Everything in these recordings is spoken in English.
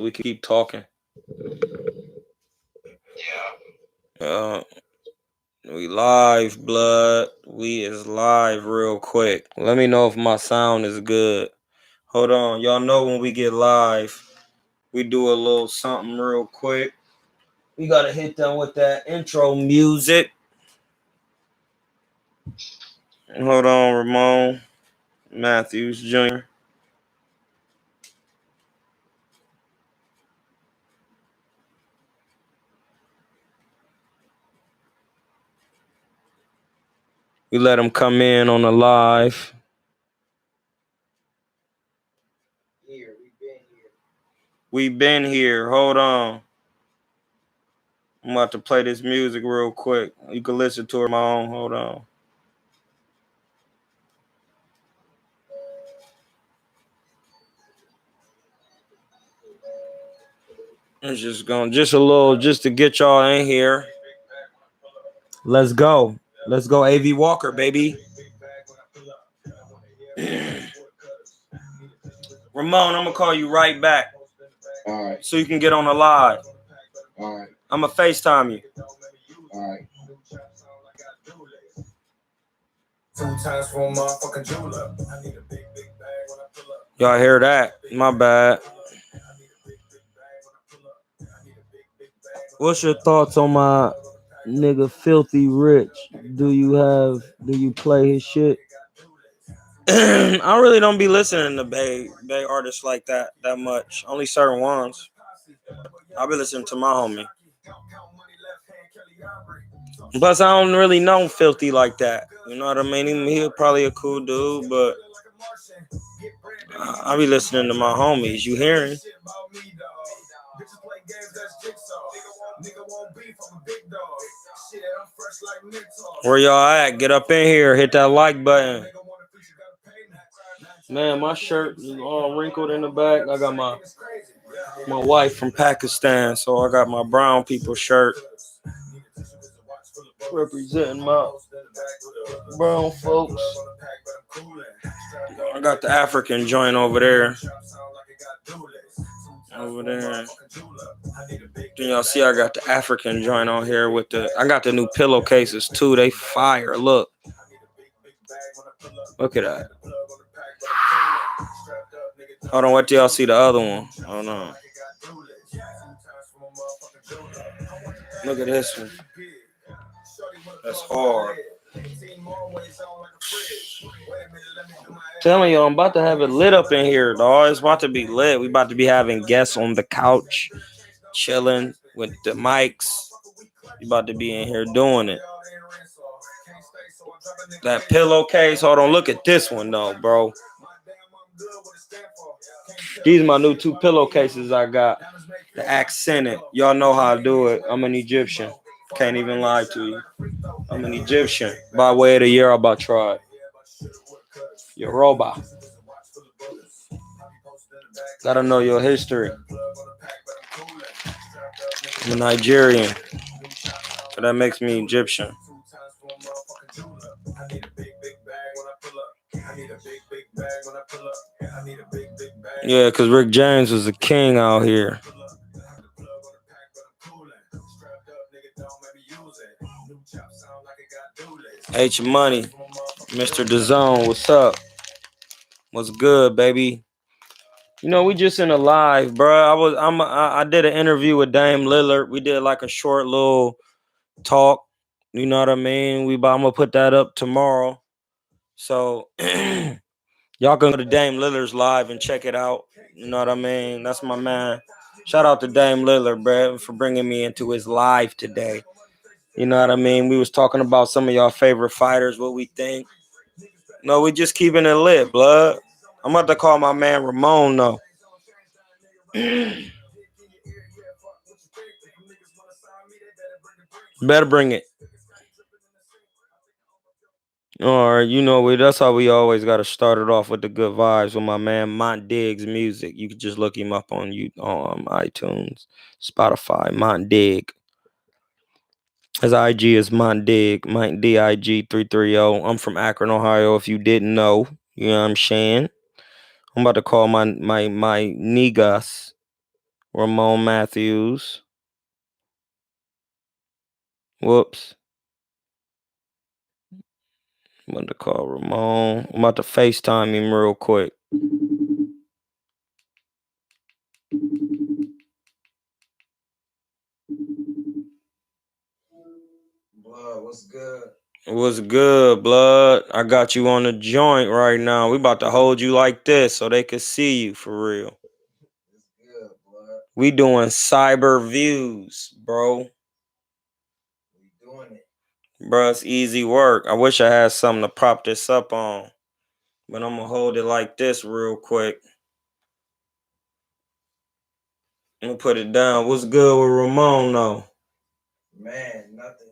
We can keep talking. Yeah. We live, blood. We is live real quick. Let me know if my sound is good. Hold on. Y'all know when we get live, we do a little something real quick. We got to hit them with that intro music. Hold on, Ramon Matthews Jr. We let him come in on the live. We've been here. Hold on. I'm about to play this music real quick. You can listen to it on my own. Hold on. It's just going just a little just to get y'all in here. Let's go. Let's go, AV Walker, baby. Ramon, I'm gonna call you right back. All right. So you can get on the live. All right. I'm gonna FaceTime you. All right. 2 times for a motherfucking jeweler. Y'all hear that? My bad. What's your thoughts on my nigga Filthy Rich? Do you play his shit? I really don't be listening to Bay artists like that much. Only certain ones. I'll be listening to my homie. Plus, I don't really know Filthy like that. You know what I mean? He's probably a cool dude, but I'll be listening to my homies. You hearing? Where y'all at? Get up in here. Hit that like button. Man, my shirt is all wrinkled in the back. I got my wife from Pakistan, so I got my brown people shirt. Representing my brown folks. I got the African joint over there. Then y'all see I got the African joint on here with I got the new pillowcases too. They fire. Look at that. Hold on, wait till y'all see the other one. Hold on. Look at this one. That's hard. Telling you, I'm about to have it lit up in here, dog. It's about to be lit. We about to be having guests on the couch, chilling with the mics. We about to be in here doing it. That pillowcase. Hold on, look at this one though, bro. These are my new 2 pillowcases I got. The accented. Y'all know how I do it. I'm an Egyptian. Can't even lie to you. I'm an Egyptian. By way of the Yoruba tribe. Yoruba. Gotta know your history. I'm a Nigerian. So that makes me Egyptian. Yeah, because Rick James was a king out here. H Money, Mr. DAZN, what's up? What's good, baby? You know, we just in a live, bro. I did an interview with Dame Lillard. We did like a short little talk. You know what I mean? I'm gonna put that up tomorrow. So y'all can go to Dame Lillard's live and check it out. You know what I mean? That's my man. Shout out to Dame Lillard, bro, for bringing me into his live today. You know what I mean? We was talking about some of y'all favorite fighters, what we think. No, we just keeping it lit, blood. I'm about to call my man Ramon, though. Better bring it. All right, you know, that's how we always got to start it off with the good vibes with my man Mont Diggs Music. You can just look him up on iTunes, Spotify, Mont Dig. His IG is Mont Dig, Mont DIG 330. I'm from Akron, Ohio. If you didn't know, you know what I'm saying. I'm about to call my niggas. Ramon Matthews. Whoops. I'm about to call Ramon. I'm about to FaceTime him real quick. Blood, what's good? What's good, blood? I got you on the joint right now. We about to hold you like this so they can see you for real. It's good, blood. We doing cyber views, bro. We doing it. Bro, it's easy work. I wish I had something to prop this up on. But I'm going to hold it like this real quick. I'm going to put it down. What's good with Ramon, though? Man, nothing.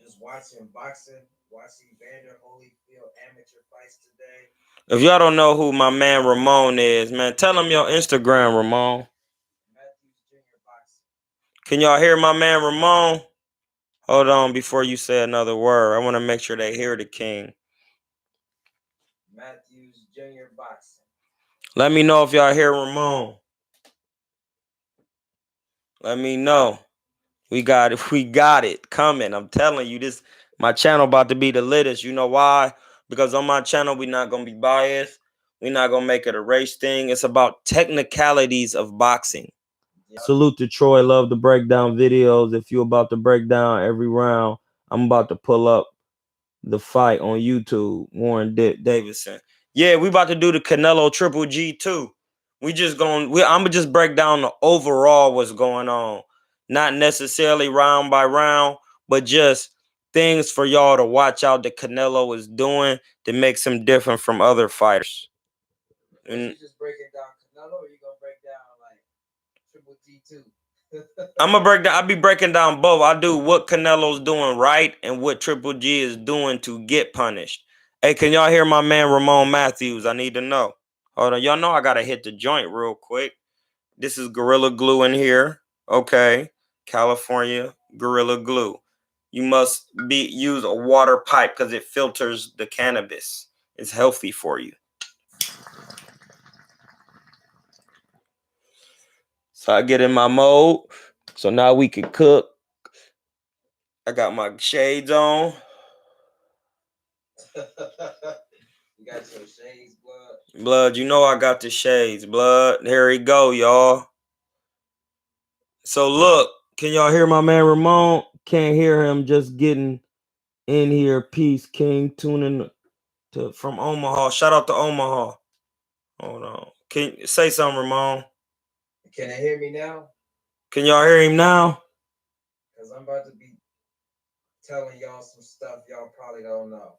Just watching boxing, watching Evander Holyfield amateur fights today. If y'all don't know who my man Ramon is, man, tell him your Instagram, Ramon. Matthews Jr. Boxing. Can y'all hear my man Ramon? Hold on before you say another word. I want to make sure they hear the king. Matthews Jr. Boxing. Let me know if y'all hear Ramon. Let me know. We got it coming. I'm telling you, this my channel about to be the littest. You know why? Because on my channel, we're not gonna be biased. We're not gonna make it a race thing. It's about technicalities of boxing. Yep. Salute to Troy. Love to break down videos. If you're about to break down every round, I'm about to pull up the fight on YouTube. Warren Davidson. Yeah, we about to do the Canelo Triple G too. I'm gonna just break down the overall what's going on. Not necessarily round by round, but just things for y'all to watch out that Canelo is doing that makes him different from other fighters. You just breaking down Canelo, or you gonna break down like Triple G too? I'll be breaking down both. I do what Canelo's doing right and what Triple G is doing to get punished. Hey, can y'all hear my man Ramon Matthews? I need to know. Hold on, y'all know I gotta hit the joint real quick. This is Gorilla Glue in here. Okay. California Gorilla Glue. You must use a water pipe because it filters the cannabis. It's healthy for you. So I get in my mode. So now we can cook. I got my shades on. You got your shades, blood. Blood, you know I got the shades, blood. Here we go, y'all. So look, can y'all hear my man Ramon? Can't hear him, just getting in here. Peace, King, tuning from Omaha. Shout out to Omaha. Hold on. Can you say something, Ramon? Can they hear me now? Can y'all hear him now? Because I'm about to be telling y'all some stuff y'all probably don't know.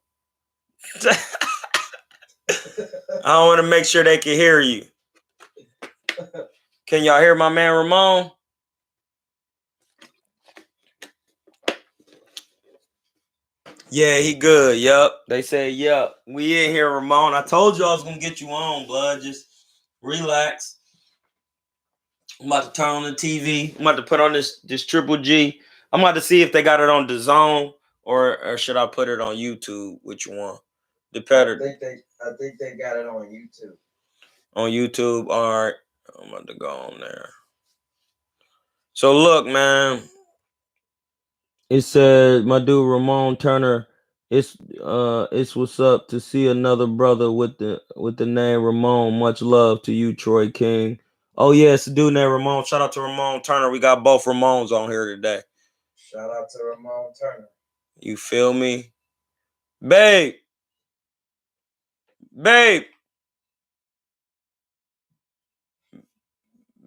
I want to make sure they can hear you. Can y'all hear my man Ramon? Yeah, he good. Yup. They say, yup. We in here, Ramon. I told you I was going to get you on, blood. Just relax. I'm about to turn on the TV. I'm about to put on this Triple G. I'm about to see if they got it on DAZN or should I put it on YouTube? Which one? The better. I think they got it on YouTube. On YouTube, all right. I'm about to go on there. So look, man. It said my dude Ramon Turner. It's what's up to see another brother with the name Ramon. Much love to you, Troy King. Oh yeah, it's a dude named Ramon. Shout out to Ramon Turner. We got both Ramones on here today. Shout out to Ramon Turner. You feel me? Babe. Babe.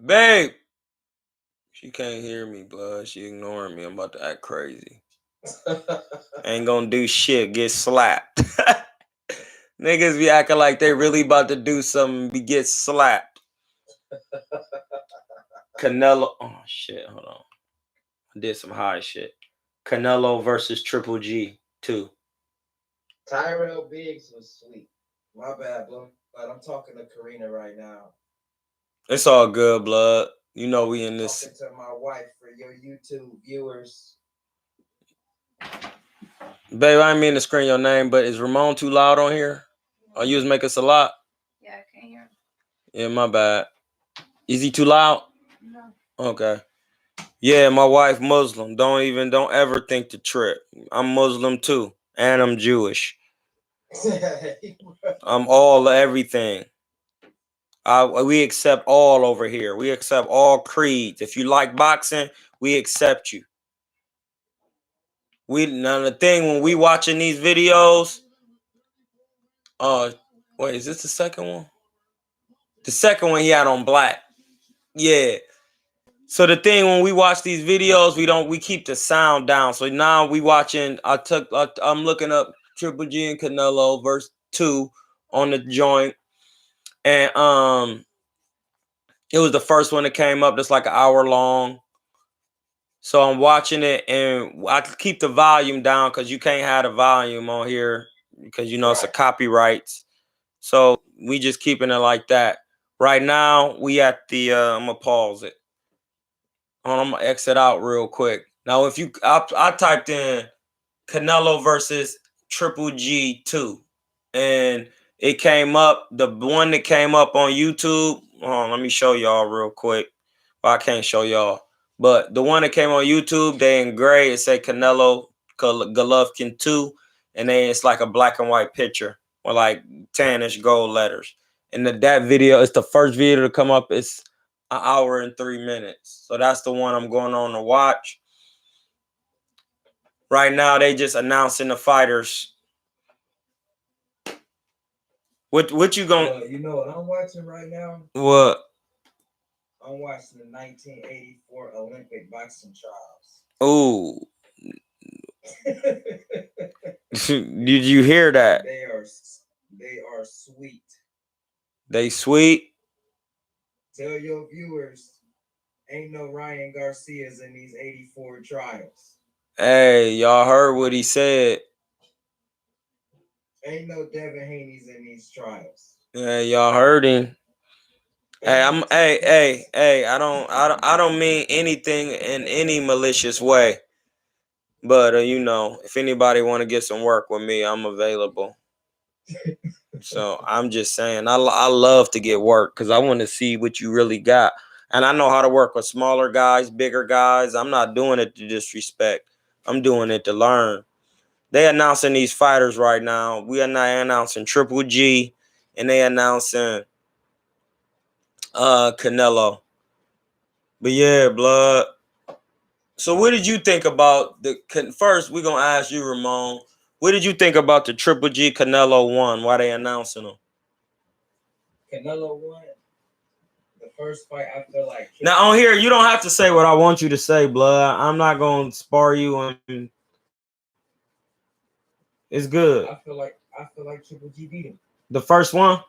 Babe. She can't hear me, blood. She ignoring me. I'm about to act crazy. Ain't gonna do shit. Get slapped. Niggas be acting like they really about to do something. Get slapped. Canelo. Oh shit. Hold on. I did some high shit. Canelo versus Triple G 2. Tyrell Biggs was sweet. My bad, bro. But I'm talking to Karina right now. It's all good, blood. You know we in this. Talking to my wife for your YouTube viewers. Babe, I didn't mean to screen your name, but is Ramon too loud on here? Or you was making us a lot? Yeah, I can't hear him. Yeah, my bad. Is he too loud? Okay. Yeah, my wife Muslim. Don't ever think to trip. I'm Muslim too, and I'm Jewish. I'm all everything. We accept all over here. We accept all creeds. If you like boxing, we accept you. Now the thing when we watching these videos, wait, is this the second one? The second one he had on black. Yeah. So the thing when we watch these videos, we keep the sound down. So now we watching. I'm looking up Triple G and Canelo verse 2 on the joint, and it was the first one that came up. That's like an hour long. So I'm watching it, and I keep the volume down because you can't have the volume on here because it's a copyrights. So we just keeping it like that. Right now we at the. I'm gonna pause it. I'm gonna exit out real quick. Now, if I typed in Canelo versus Triple G 2, and it came up. The one that came up on YouTube. Let me show y'all real quick. Well, I can't show y'all, but the one that came on YouTube, they in gray. It say Canelo Golovkin 2, and then it's like a black and white picture or like tannish gold letters. And that video is the first video to come up. It's an hour and 3 minutes. So that's the one I'm going on to watch. Right now, they just announcing the fighters. What you gonna? You know what I'm watching right now? What? I'm watching the 1984 Olympic boxing trials. Ooh. Did you hear that? They are sweet. They sweet. Tell your viewers, ain't no Ryan Garcias in these 84 trials. Hey, y'all heard what he said. Ain't no Devin Haney's in these trials. Yeah, y'all heard him. Hey, I don't mean anything in any malicious way. But if anybody want to get some work with me, I'm available. So I'm just saying, I love to get work because I want to see what you really got. And I know how to work with smaller guys, bigger guys. I'm not doing it to disrespect. I'm doing it to learn. They announcing these fighters right now. We are not announcing Triple G, and they announcing Canelo. But yeah, blood. So what did you think about first? We're gonna ask you, Ramon. What did you think about the Triple G Canelo one? Why they announcing them? Canelo won the first fight. I feel like now on here you don't have to say what I want you to say, blood. I'm not gonna spar you, and it's good. I feel like Triple G beat him. The first one.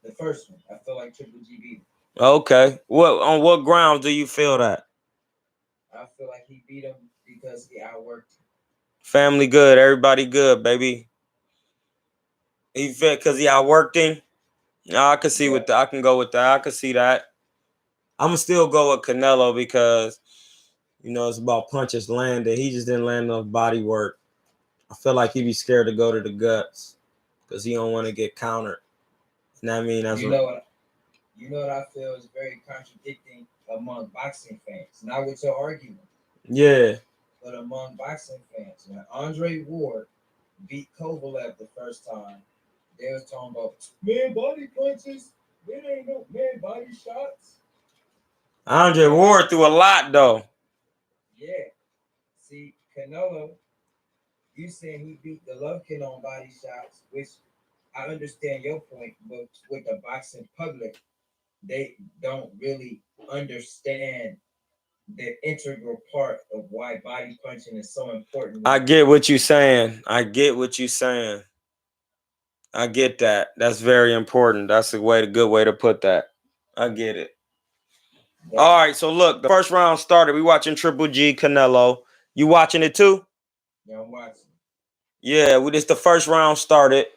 The first one. I feel like Triple G beat him. Okay. On what grounds do you feel that? I feel like he beat him because he outworked him. Family good, everybody good, baby. He fit because he outworked him. I can see with that. I can go with that. I can see that. I'm gonna still go with Canelo because it's about punches landed. He just didn't land enough body work. I feel like he'd be scared to go to the guts because he don't want to get countered. And I mean, that's you know what I feel is very contradicting among boxing fans. Not with your argument. Yeah. But among boxing fans, when Andre Ward beat Kovalev the first time, they was talking about man body punches. There ain't no man body shots. Andre Ward threw a lot though. Yeah. See, Canelo, you saying he beat Golovkin on body shots, which I understand your point, but with the boxing public, they don't really understand the integral part of why body punching is so important. I get what you're saying. I get that. That's very important. That's a good way to put that. I get it. Yeah. All right, so look, the first round started. We watching Triple G Canelo. You watching it too? Yeah, I'm watching. Yeah, it's the first round started.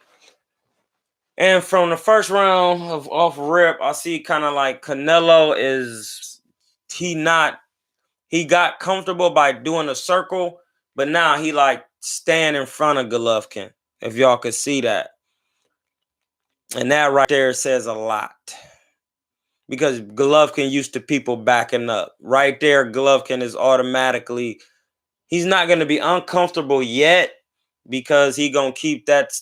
And from the first round off rip, I see kind of like Canelo he got comfortable by doing a circle, but now he like stand in front of Golovkin, if y'all could see that. And that right there says a lot. because Golovkin used to people backing up. Right there, Golovkin is automatically, he's not going to be uncomfortable yet because he going to keep that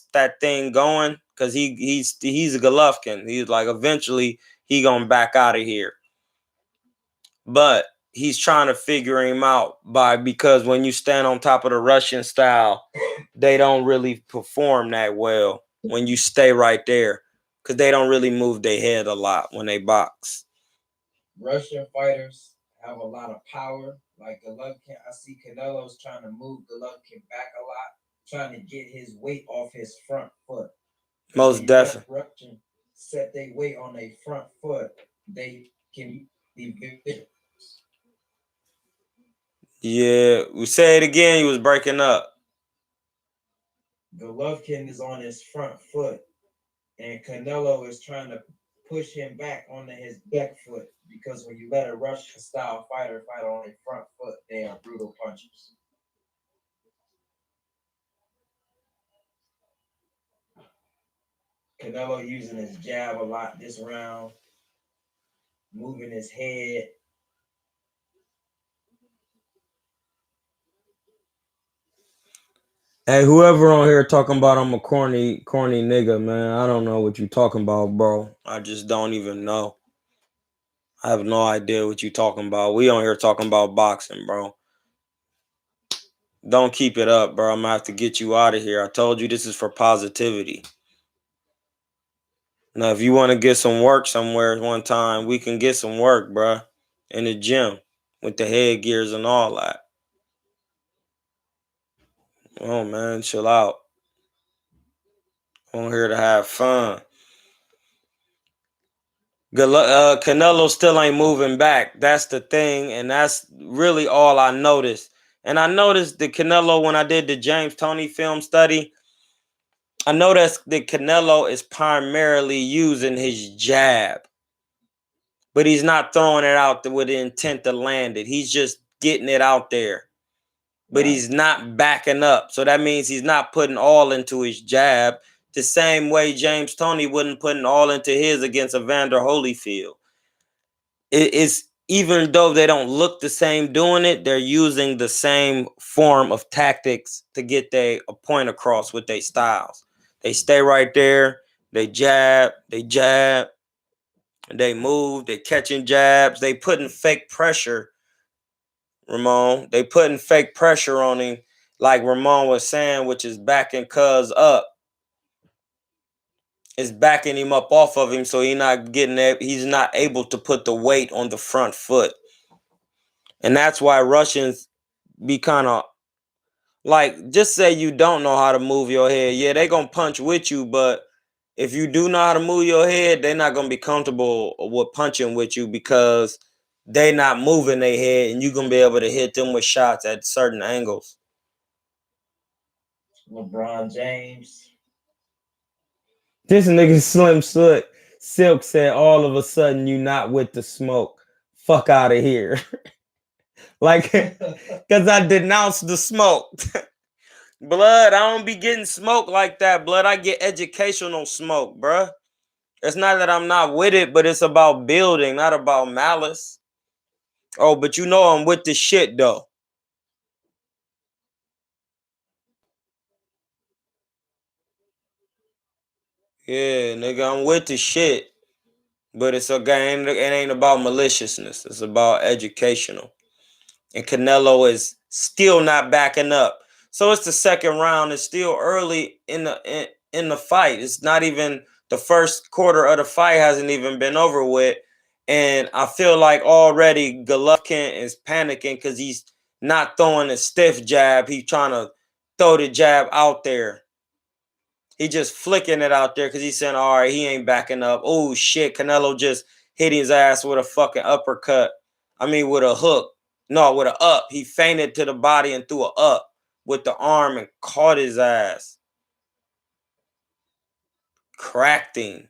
thing going because he's a Golovkin. He's like, eventually he going to back out of here. But he's trying to figure him out because when you stand on top of the Russian style, they don't really perform that well when you stay right there because they don't really move their head a lot when they box. Russian fighters have a lot of power. Like Golovkin, I see Canelo's trying to move Golovkin back a lot, trying to get his weight off his front foot. Most definitely. Russian set their weight on their front foot, they can be big. Yeah, we say it again. You was breaking up. Golovkin is on his front foot, and Canelo is trying to push him back onto his back foot because when you let a Russian style fighter fight on their front foot, they are brutal punchers. Canelo using his jab a lot this round, moving his head. Hey, whoever on here talking about I'm a corny nigga, man, I don't know what you talking about, bro. I just don't even know. I have no idea what you talking about. We on here talking about boxing, bro. Don't keep it up, bro. I'm gonna have to get you out of here. I told you this is for positivity. Now, if you want to get some work somewhere one time, we can get some work, bro, in the gym with the headgears and all that. Oh, man, chill out. I'm here to have fun. Canelo still ain't moving back. That's the thing, and that's really all I noticed. And I noticed that Canelo, when I did the James Toney film study, I noticed that Canelo is primarily using his jab, but he's not throwing it out with the intent to land it. He's just getting it out there, but he's not backing up. So that means he's not putting all into his jab the same way James Toney wouldn't put all into his against Evander Holyfield. It's even though they don't look the same doing it, they're using the same form of tactics to get a point across with their styles. They stay right there, they jab, they move, they catching jabs, they putting fake pressure, Ramon. They putting fake pressure on him, like Ramon was saying, which is backing Cuz up. It's backing him up off of him, so he's not able to put the weight on the front foot. And that's why Russians be kind of like, just say you don't know how to move your head. Yeah, they going to punch with you, but if you do know how to move your head, they're not going to be comfortable with punching with you because they not moving their head and you're going to be able to hit them with shots at certain angles. LeBron James. This nigga Slim Silk said all of a sudden you not with the smoke. Fuck out of here. Like, because I denounced the smoke. Blood, I don't be getting smoke like that, blood. I get educational smoke, bruh. It's not that I'm not with it, but it's about building, not about malice. Oh, but you know I'm with the shit, though. Yeah, nigga, I'm with the shit. But it's again, it ain't about maliciousness. It's about educational. And Canelo is still not backing up. So it's the second round. It's still early in the fight. It's not even the first quarter of the fight hasn't even been over with. And I feel like already Golovkin is panicking because he's not throwing a stiff jab. He's trying to throw the jab out there. He just flicking it out there because he's saying, all right, he ain't backing up. Oh, shit, Canelo just hit his ass with a fucking uppercut. I mean, with a hook. No, with an up. He feinted to the body and threw a up with the arm and caught his ass. Cracked him.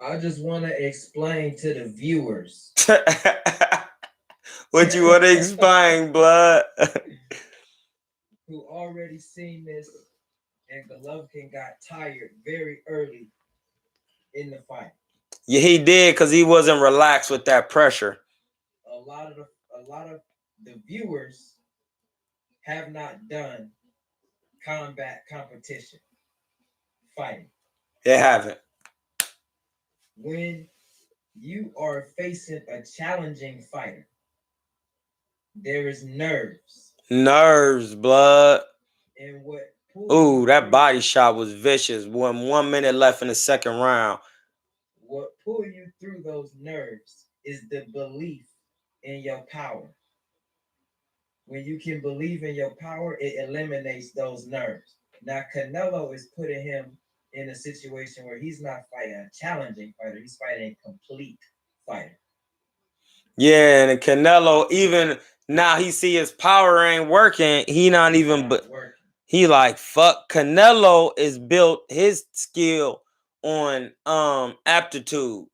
I just want to explain to the viewers. What you want to explain, blood? Who already seen this and Golovkin got tired very early in the fight. Yeah, he did because he wasn't relaxed with that pressure. A lot of the viewers have not done combat competition fighting. They haven't. When you are facing a challenging fighter, there is nerves. Nerves, blood. And what Ooh, that body shot was vicious. 1 minute left in the second round. What pull you through those nerves is the belief in your power. When you can believe in your power, it eliminates those nerves. Now, Canelo is putting him in a situation where he's not fighting a challenging fighter, he's fighting a complete fighter. Yeah, and Canelo, even now he see his power ain't working. He not even, but he like, fuck. Canelo is built his skill on aptitude.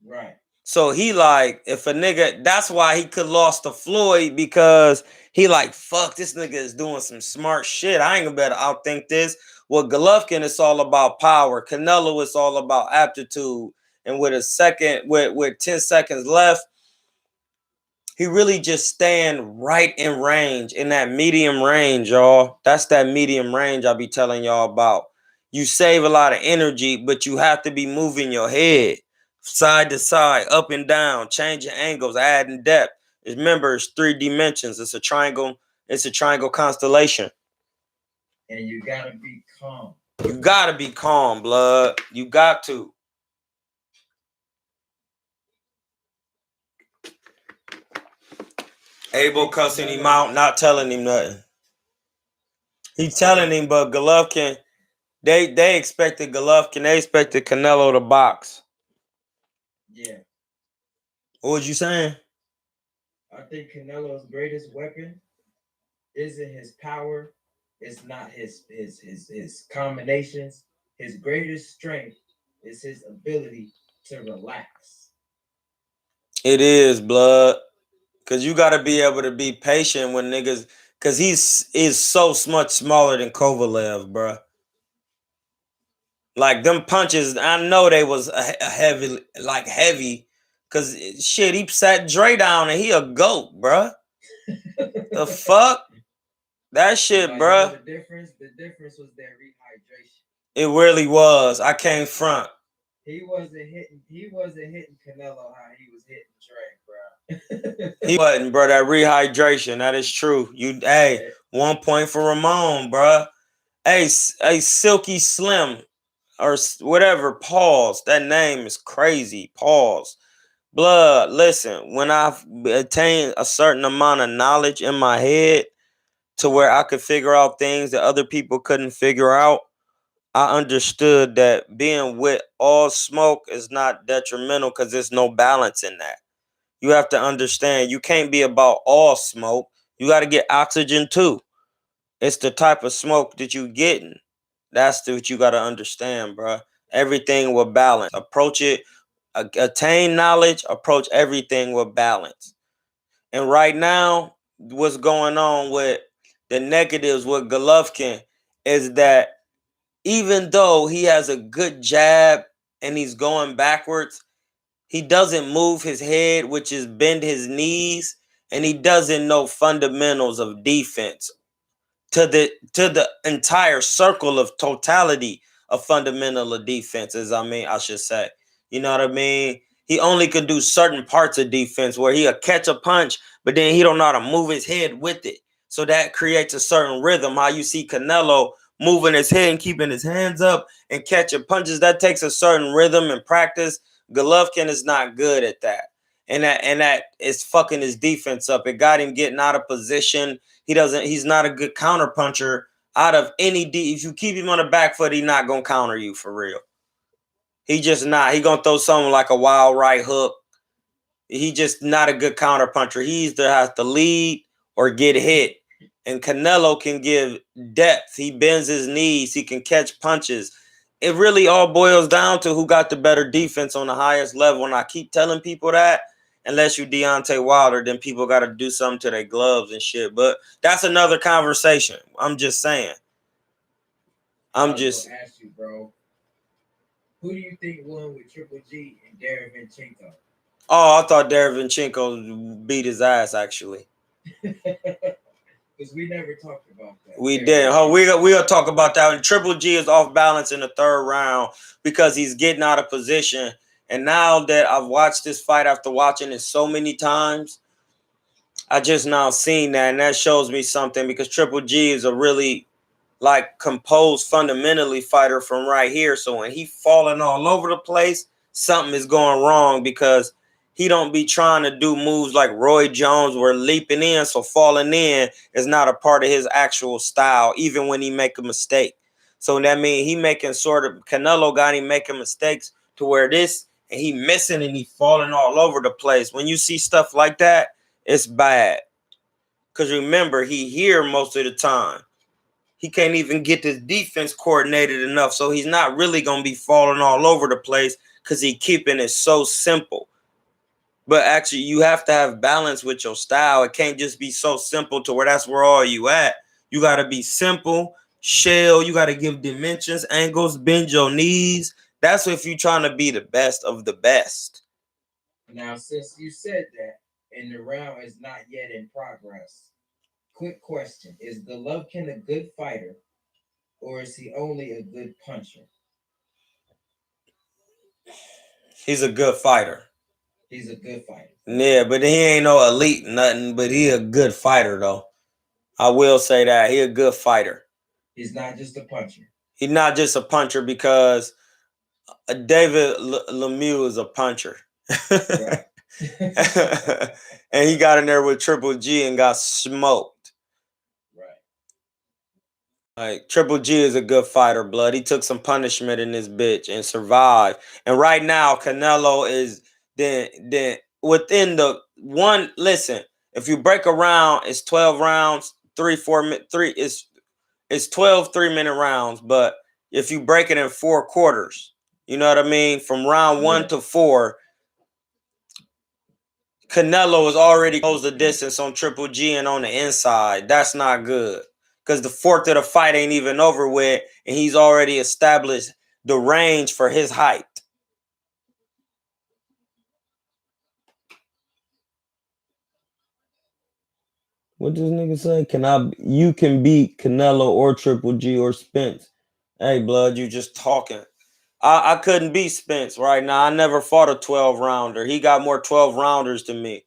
Right. So he like, if a nigga, that's why he could lost to Floyd, because he like, fuck, this nigga is doing some smart shit. I ain't gonna better outthink this. Well, Golovkin, it's all about power. Canelo, it's all about aptitude. And with with 10 seconds left, he really just stand right in range, in that medium range, y'all. That's that medium range I be telling y'all about. You save a lot of energy, but you have to be moving your head side to side, up and down, changing angles, adding depth. Remember, it's 3 dimensions. It's a triangle. It's a triangle constellation. And you gotta be calm. You gotta be calm, blood. You got to. Abel cussing him out, not telling him nothing. He's telling him, but Golovkin, they expected Golovkin, they expected Canelo to box. Yeah. What was you saying? I think Canelo's greatest weapon isn't his power. It's not his combinations. His greatest strength is his ability to relax. It is, blood. Cause you gotta be able to be patient when niggas, cause is so much smaller than Kovalev, bruh. Like them punches, I know they was a heavy, cause shit, he sat Dre down and he a goat, bruh. The fuck? That shit, like, bruh. The difference was their rehydration. It really was. I can't front. He wasn't hitting Canelo how he was hitting Dre, bro. He wasn't, bro. That rehydration, that is true. Hey, 1 point for Ramon, bro. Hey, Silky Slim or whatever. Pause. That name is crazy. Pause. Blood. Listen, when I've attained a certain amount of knowledge in my head to where I could figure out things that other people couldn't figure out, I understood that being with all smoke is not detrimental because there's no balance in that. You have to understand you can't be about all smoke. You got to get oxygen too. It's the type of smoke that you getting. That's what you got to understand, bro. Everything with balance. Approach it, attain knowledge, approach everything with balance. And right now, what's going on with the negatives with Golovkin is that even though he has a good jab and he's going backwards, he doesn't move his head, which is bend his knees, and he doesn't know fundamentals of defense to the entire circle of totality of fundamental of defenses. I should say. You know what I mean? He only could do certain parts of defense where he'll catch a punch, but then he don't know how to move his head with it. So that creates a certain rhythm. How you see Canelo moving his head and keeping his hands up and catching punches, that takes a certain rhythm and practice. Golovkin is not good at that. And that is fucking his defense up. It got him getting out of position. He's not a good counter puncher out of any if you keep him on the back foot, he's not gonna counter you for real. He just not. He gonna throw something like a wild right hook. He just not a good counter puncher. He either has to lead or get hit. And Canelo can give depth. He bends his knees. He can catch punches. It really all boils down to who got the better defense on the highest level. And I keep telling people that, unless you Deontay Wilder, then people got to do something to their gloves and shit. But that's another conversation. I'm just saying. I'm just ask you, bro. Who do you think won with Triple G and Derevyanchenko? Oh, I thought Derevyanchenko beat his ass actually. Because we never talked about that. We did. Oh, we'll talk about that. And Triple G is off balance in the third round because he's getting out of position. And now that I've watched this fight after watching it so many times, I just now seen that, and that shows me something because Triple G is a really like composed fundamentally fighter from right here. So when he falling all over the place, something is going wrong because he don't be trying to do moves like Roy Jones where leaping in. So falling in is not a part of his actual style, even when he make a mistake. So that means he making sort of Canelo got him making mistakes to where this and he missing and he falling all over the place. When you see stuff like that, it's bad. Because remember, he here most of the time. He can't even get his defense coordinated enough. So he's not really going to be falling all over the place because he's keeping it so simple. But actually, you have to have balance with your style. It can't just be so simple to where that's where all you at. You got to be simple, shell. You got to give dimensions, angles, bend your knees. That's if you're trying to be the best of the best. Now, since you said that, and the round is not yet in progress, quick question. Is Golovkin a good fighter, or is he only a good puncher? He's a good fighter. He's a good fighter. Yeah, but he ain't no elite nothing, but he a good fighter, though. I will say that. He a good fighter. He's not just a puncher. He's not just a puncher because David Lemieux is a puncher. Right. And he got in there with Triple G and got smoked. Right. Like Triple G is a good fighter, blood. He took some punishment in this bitch and survived. And right now, Canelo is then within the one. Listen, if you break a round, it's 12 rounds, 3 it's 12 3-minute rounds, but if you break it in 4 quarters, you know what I mean? From round 1 to 4, Canelo has already closed the distance on Triple G and on the inside. That's not good. Because the fourth of the fight ain't even over with, and he's already established the range for his height. What does nigga say? You can beat Canelo or Triple G or Spence. Hey, blood, you just talking. I couldn't beat Spence right now. I never fought a 12-rounder. He got more 12-rounders than me.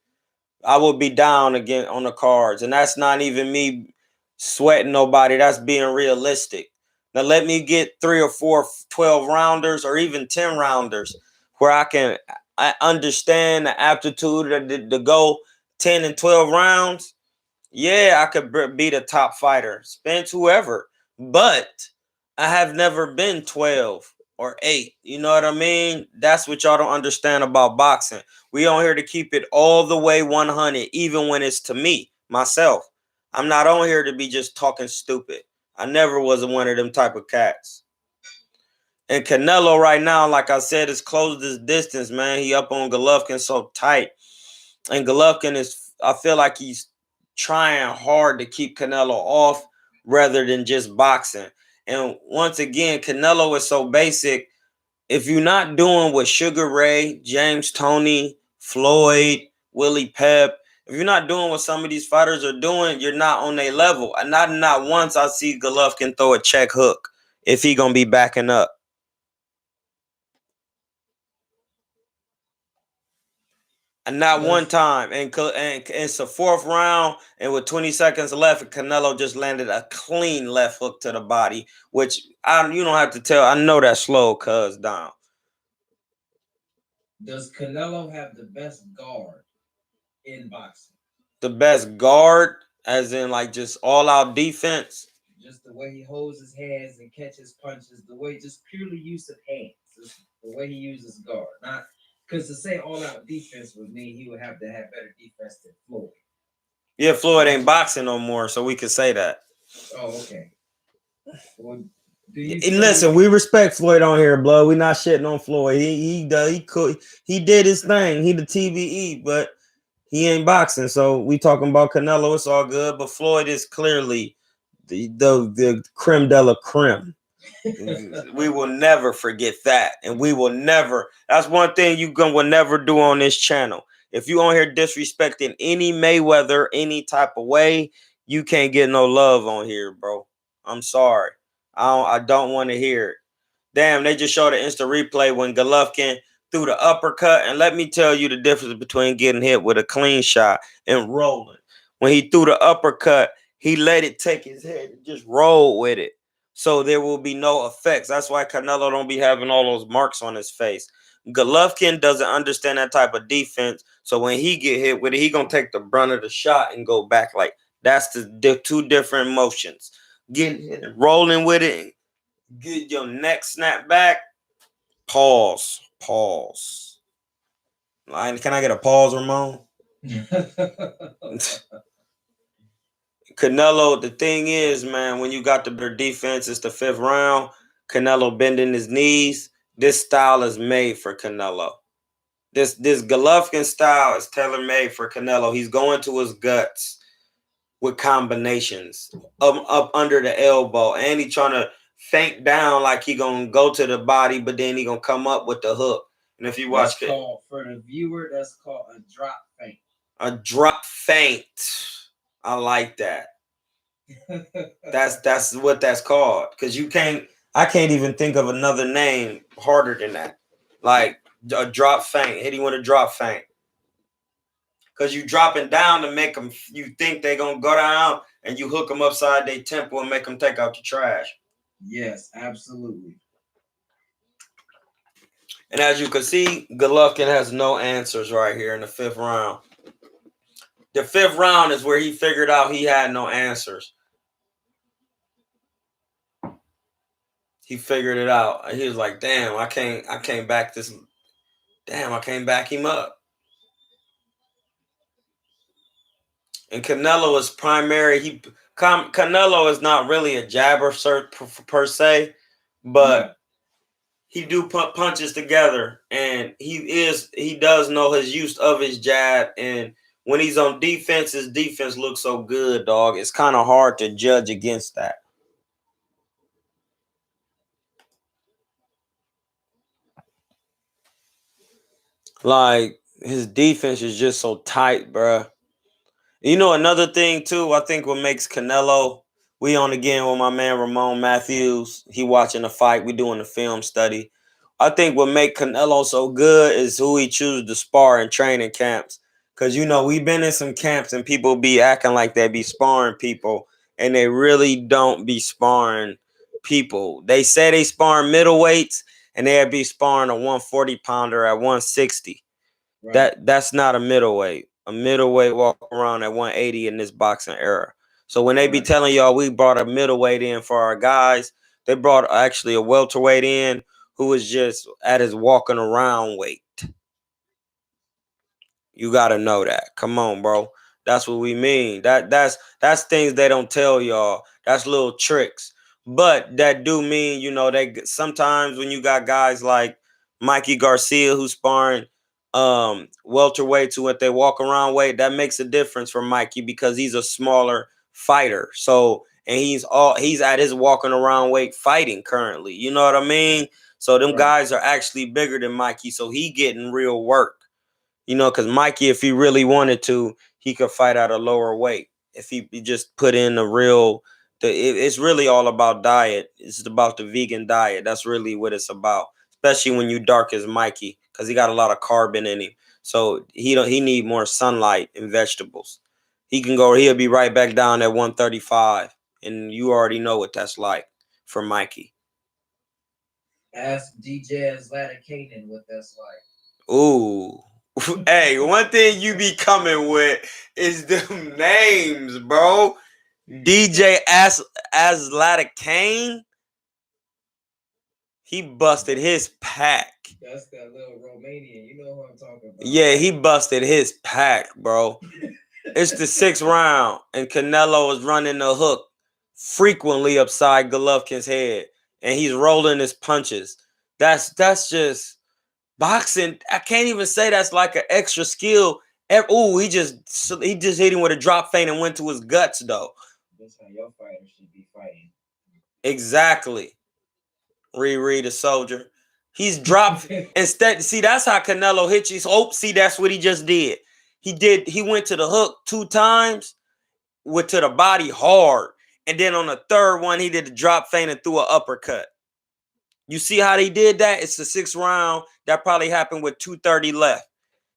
I would be down again on the cards. And that's not even me sweating nobody. That's being realistic. Now let me get 3 or 4 12-rounders or even 10-rounders where I understand the aptitude to go 10 and 12 rounds. Yeah, I could be the top fighter, Spence, whoever. But I have never been 12 or 8. You know what I mean? That's what y'all don't understand about boxing. We on here to keep it all the way 100, even when it's to me, myself. I'm not on here to be just talking stupid. I never was one of them type of cats. And Canelo right now, like I said, is closed his distance, man. He up on Golovkin so tight. And Golovkin I feel like he's trying hard to keep Canelo off rather than just boxing. And once again, Canelo is so basic. If you're not doing what Sugar Ray, James Toney, Floyd, Willie Pep, if you're not doing what some of these fighters are doing, you're not on their level. And not once I see Golovkin throw a check hook if he gonna be backing up. And not one time. And it's a 4th round, and with 20 seconds left, Canelo just landed a clean left hook to the body, which you don't have to tell. I know that's slow, cuz down. Does Canelo have the best guard in boxing? The best guard, as in like just all-out defense? Just the way he holds his hands and catches punches, the way just purely use of hands, just the way he uses guard. Not because to say all-out defense would mean he would have to have better defense than Floyd. Yeah, Floyd ain't boxing no more, so we could say that. Oh, okay. Well, and listen, we respect Floyd on here, blood. We not shitting on Floyd. He did his thing. He the TBE, but he ain't boxing. So we talking about Canelo. It's all good. But Floyd is clearly the creme de la creme. We will never forget that, and we will never. That's one thing you will never do on this channel. If you on here disrespecting any Mayweather any type of way, you can't get no love on here, bro. I'm sorry. I don't want to hear it. Damn, they just showed an instant replay when Golovkin threw the uppercut, and let me tell you the difference between getting hit with a clean shot and rolling. When he threw the uppercut, he let it take his head and just roll with it. So there will be no effects. That's why Canelo don't be having all those marks on his face. Golovkin doesn't understand that type of defense. So when he get hit with it, he gonna take the brunt of the shot and go back. Like that's the two different motions. Getting hit and rolling with it, get your neck snap back. Pause. Pause. Can I get a pause, Ramon? Canelo, the thing is, man, when you got the better defense, it's the fifth round. Canelo bending his knees. This style is made for Canelo. This Golovkin style is tailor made for Canelo. He's going to his guts with combinations up under the elbow, and he trying to feint down like he gonna go to the body, but then he gonna come up with the hook. And if you watch it, for the viewer, that's called a drop feint. A drop feint. I like that. That's what that's called. Because I can't even think of another name harder than that. Like a drop feint, hitting with a drop feint. Because you dropping down to make them, you think they're going to go down, and you hook them upside their temple and make them take out the trash. Yes, absolutely. And as you can see, Golovkin has no answers right here in the fifth round. The fifth round is where he figured out he had no answers. He figured it out. He was like, damn, I can't back this. Damn, I can't back him up. And Canelo is primary. Canelo is not really a jabber per se, but he do put punches together, and he does know his use of his jab. And when he's on defense, his defense looks so good, dog. It's kind of hard to judge against that. Like his defense is just so tight, bruh. You know, another thing too, I think what makes Canelo, we on again with my man Ramon Matthews. He watching the fight. We doing the film study. I think what make Canelo so good is who he chooses to spar in training camps. Cause you know, we've been in some camps and people be acting like they be sparring people, and they really don't be sparring people. They say they sparring middleweights, and they'd be sparring a 140 pounder at 160. Right. That's not a middleweight. A middleweight walk around at 180 in this boxing era. So when they be telling y'all we brought a middleweight in for our guys, they brought actually a welterweight in who was just at his walking around weight. You gotta know that. Come on, bro. That's what we mean. That's things they don't tell y'all. That's little tricks. But that do mean, you know, they sometimes when you got guys like Mikey Garcia who's sparring welterweight to what they walk around weight, that makes a difference for Mikey because he's a smaller fighter. So and he's at his walking around weight fighting currently. You know what I mean? So them guys are actually bigger than Mikey, so he getting real work. You know, because Mikey, if he really wanted to, he could fight at a lower weight. If he just put in it's really all about diet. It's about the vegan diet. That's really what it's about, especially when you dark as Mikey, because he got a lot of carbon in him. So he need more sunlight and vegetables. He'll be right back down at 135, and you already know what that's like for Mikey. Ask DJ Zlatacainen what that's like. Ooh. Hey, one thing you be coming with is them names, bro. DJ Zlatacainen, he busted his pack. That's that little Romanian. You know who I'm talking about. Yeah, he busted his pack, bro. It's the 6th round, and Canelo is running the hook frequently upside Golovkin's head, and he's rolling his punches. That's just boxing. I can't even say that's like an extra skill. Ooh, he just hit him with a drop feint and went to his guts, though. That's how your fighters should be fighting. Exactly. Riri the soldier. He's dropped instead. See, that's how Canelo hit you. Oh, see, that's what he just did. He went to the hook 2 times, went to the body hard. And then on the third one, he did the drop feint and threw an uppercut. You see how they did that? It's the 6th round. That probably happened with 2:30 left.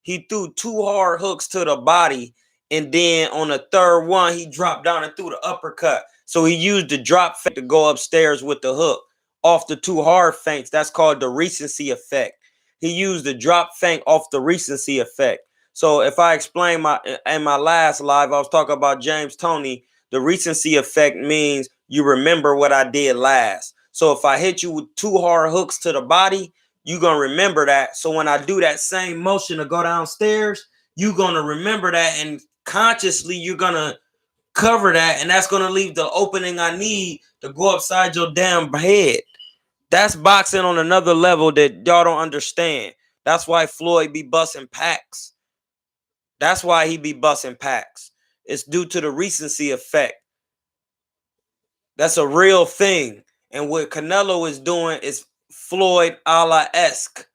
He threw 2 hard hooks to the body, and then on the third one, he dropped down and threw the uppercut. So he used the drop feint to go upstairs with the hook off the 2 hard feints. That's called the recency effect. He used the drop feint off the recency effect. So if I explain in my last live, I was talking about James Toney. The recency effect means you remember what I did last. So if I hit you with 2 hard hooks to the body, you're going to remember that. So when I do that same motion to go downstairs, you're going to remember that, and consciously you're going to cover that, and that's going to leave the opening I need to go upside your damn head. That's boxing on another level that y'all don't understand. That's why Floyd be busting packs. That's why he be busting packs. It's due to the recency effect. That's a real thing. And what Canelo is doing is Floyd a la-esque.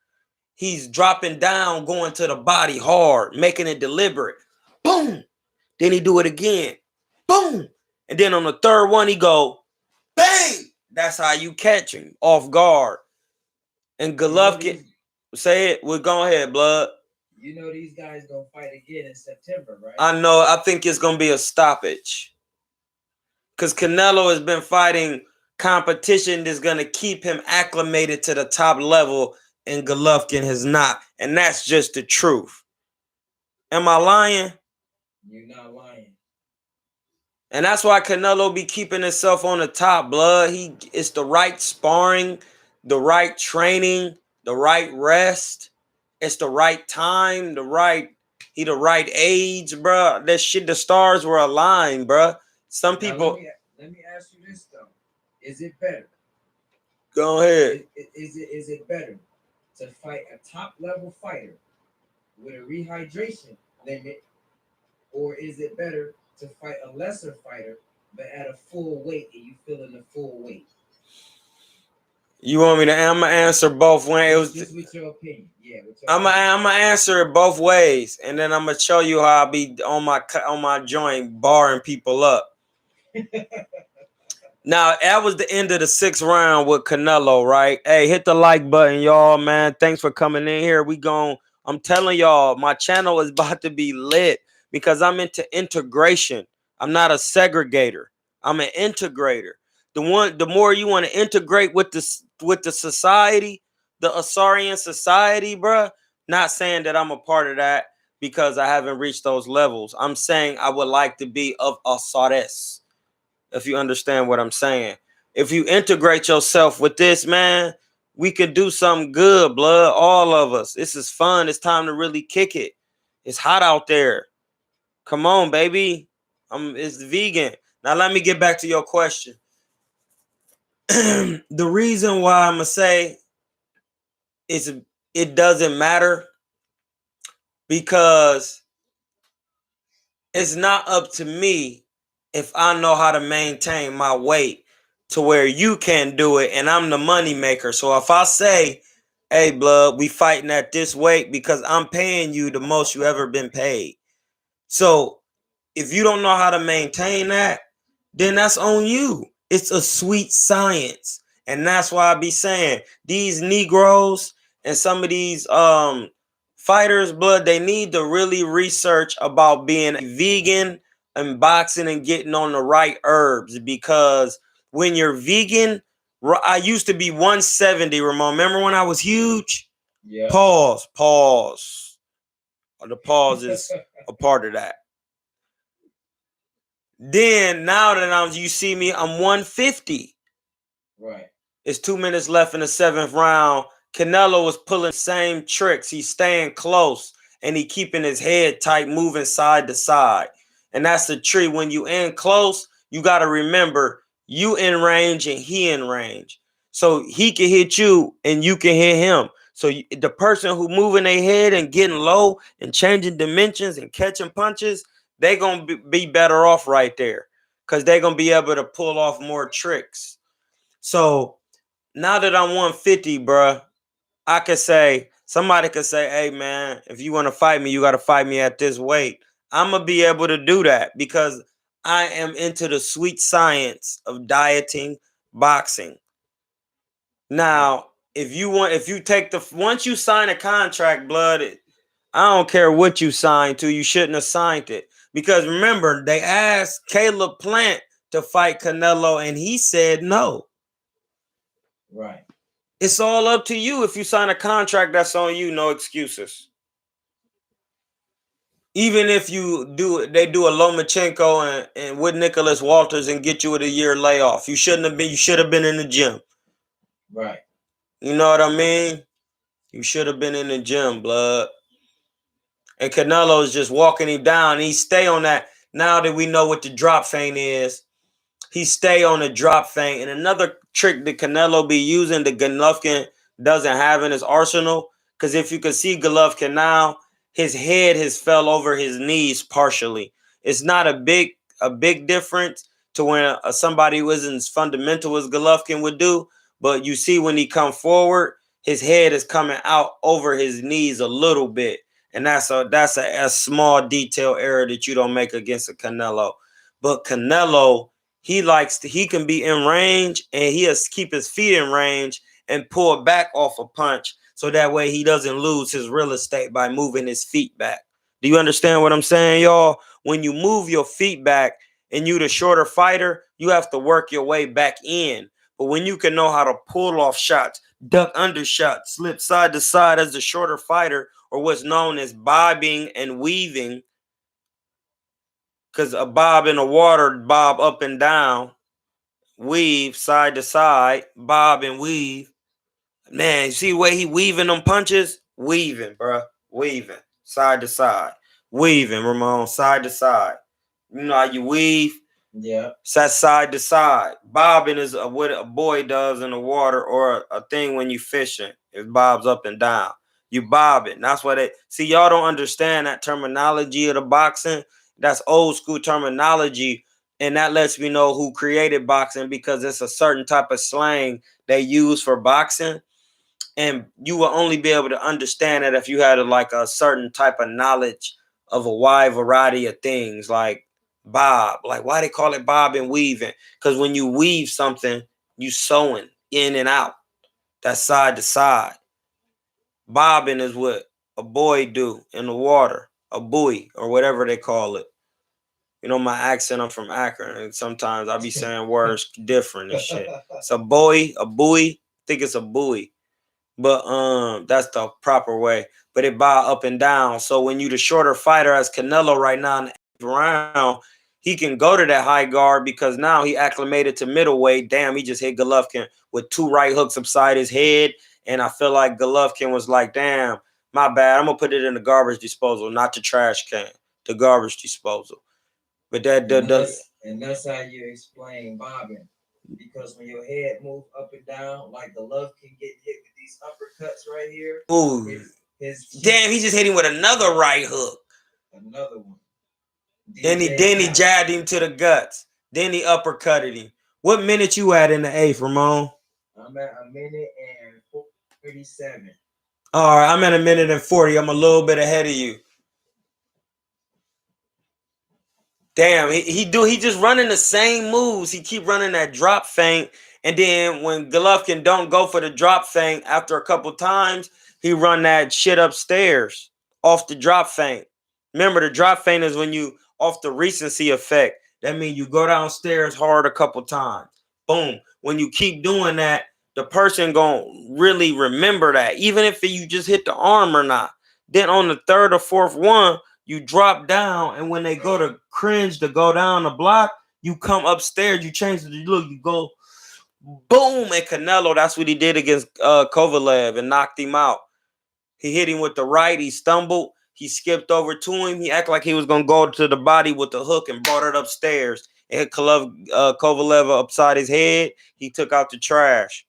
He's dropping down, going to the body hard, making it deliberate. Boom. Then he do it again. Boom. And then on the third one, he go, bang. That's how you catch him off guard. And Golovkin, say it. Well, go ahead, blood. You know these guys gonna fight again in September, right? I know. I think it's gonna be a stoppage. Because Canelo has been fighting competition that's gonna keep him acclimated to the top level, and Golovkin has not. And that's just the truth. Am I lying? You're not lying. And that's why Canelo be keeping himself on the top, blood. It's the right sparring, the right training, the right rest. It's the right time, the right age, bro. That shit, the stars were aligned, bro. Some people. Let me ask you this though: is it better? Go ahead. Is it better to fight a top level fighter with a rehydration limit, or is it better to fight a lesser fighter but at a full weight and you feeling the full weight? You want me to? I'm gonna answer both ways. Just with your opinion, yeah. I'm gonna answer it both ways, and then I'm gonna show you how I be on my joint barring people up. Now, that was the end of the 6th round with Canelo, right? Hey, hit the like button, y'all, man. Thanks for coming in here. I'm telling y'all, my channel is about to be lit because I'm into integration. I'm not a segregator. I'm an integrator. The more you want to integrate with the society, the Asarian society, bruh. Not saying that I'm a part of that because I haven't reached those levels. I'm saying I would like to be of Asares. If you understand what I'm saying. If you integrate yourself with this, man, we could do something good, blood. All of us. This is fun. It's time to really kick it. It's hot out there. Come on, baby. It's vegan. Now let me get back to your question. The reason why I'm gonna say is it doesn't matter because it's not up to me if I know how to maintain my weight to where you can do it and I'm the money maker. So if I say, hey, blood, we fighting at this weight because I'm paying you the most you ever been paid. So if you don't know how to maintain that, then that's on you. It's a sweet science. And that's why I be saying these Negroes and some of these fighters, blood, they need to really research about being vegan and boxing and getting on the right herbs, because when you're vegan, I used to be 170, Ramon. Remember when I was huge? Yeah. Pause. The pause is a part of that. Then now that you see me, I'm 150. Right. It's 2 minutes left in the 7th round. Canelo was pulling the same tricks. He's staying close and he keeping his head tight, moving side to side. And that's the tree. When you in close, you got to remember you in range and he in range. So he can hit you and you can hit him. So the person who moving their head and getting low and changing dimensions and catching punches, they going to be better off right there because they're going to be able to pull off more tricks. So Now that I'm 150, bruh, I could say, somebody could say, hey, man, if you want to fight me, you got to fight me at this weight. I'm going to be able to do that because I am into the sweet science of dieting, boxing. Now, if you take once you sign a contract, blood, I don't care what you signed to, you shouldn't have signed it. Because remember, they asked Caleb Plant to fight Canelo and he said no. Right. It's all up to you. If you sign a contract, that's on you, no excuses. Even if they do a Lomachenko and with Nicholas Walters and get you with a year layoff. You should have been in the gym. Right. You know what I mean? You should have been in the gym, blood. And Canelo is just walking him down. He stay on that. Now that we know what the drop feint is, he stay on the drop feint. And another trick that Canelo be using that Golovkin doesn't have in his arsenal, because if you can see Golovkin now, his head has fell over his knees partially. It's not a big difference to when somebody who isn't as fundamental as Golovkin would do, but you see when he come forward, his head is coming out over his knees a little bit. And that's a small detail error that you don't make against a Canelo. But Canelo, he can be in range and he has keep his feet in range and pull back off a punch so that way he doesn't lose his real estate by moving his feet back. Do you understand what I'm saying, y'all? When you move your feet back and you the shorter fighter, you have to work your way back in. But when you can know how to pull off shots, duck under shots, slip side to side as the shorter fighter, or what's known as bobbing and weaving, because a bob in the water, bob up and down, weave side to side, bob and weave. Man, you see the way he weaving them punches? Weaving, bro. Weaving. Side to side. Weaving, Ramon. Side to side. You know how you weave? Yeah. It's side to side. Bobbing is what a boy does in the water, or a thing when you fishing. It bobs up and down. You bob it. And that's why they see, y'all don't understand that terminology of the boxing. That's old school terminology. And that lets me know who created boxing, because it's a certain type of slang they use for boxing. And you will only be able to understand it if you had a certain type of knowledge of a wide variety of things, like bob. Like, why they call it bob and weaving? Because when you weave something, you sewing in and out. That's side to side. Bobbing is what a boy do in the water, a buoy or whatever they call it. You know my accent, I'm from Akron, and sometimes I be saying words different and shit. It's a buoy, I think it's a buoy. But that's the proper way. But it bob up and down. So when you the shorter fighter as Canelo right now in the 8th round, he can go to that high guard because now he acclimated to middleweight. Damn, he just hit Golovkin with 2 right hooks upside his head. And I feel like Golovkin was like, damn, my bad. I'm gonna put it in the garbage disposal, not the trash can, the garbage disposal. But that's how you explain bobbing. Because when your head moves up and down, like Golovkin get hit with these uppercuts right here. Ooh, damn, he just hit him with another right hook. Another one. Then he jabbed him to the guts. Then he uppercutted him. What minute you at in the 8th, Ramon? I'm at a minute and 37. All right, I'm at a minute and 40. I'm a little bit ahead of you. Damn, he just running the same moves. He keep running that drop feint, and then when Golovkin don't go for the drop feint after a couple times, he run that shit upstairs off the drop feint. Remember, the drop feint is when you off the recency effect. That means you go downstairs hard a couple times. Boom. When you keep doing that, the person gonna really remember that, even if you just hit the arm or not. Then on the 3rd or 4th one, you drop down, and when they go to cringe to go down the block, you come upstairs, you change the look, you go boom. And Canelo, that's what he did against Kovalev and knocked him out. He hit him with the right, he stumbled, he skipped over to him, he acted like he was gonna go to the body with the hook and brought it upstairs and hit Kovalev upside his head. He took out the trash.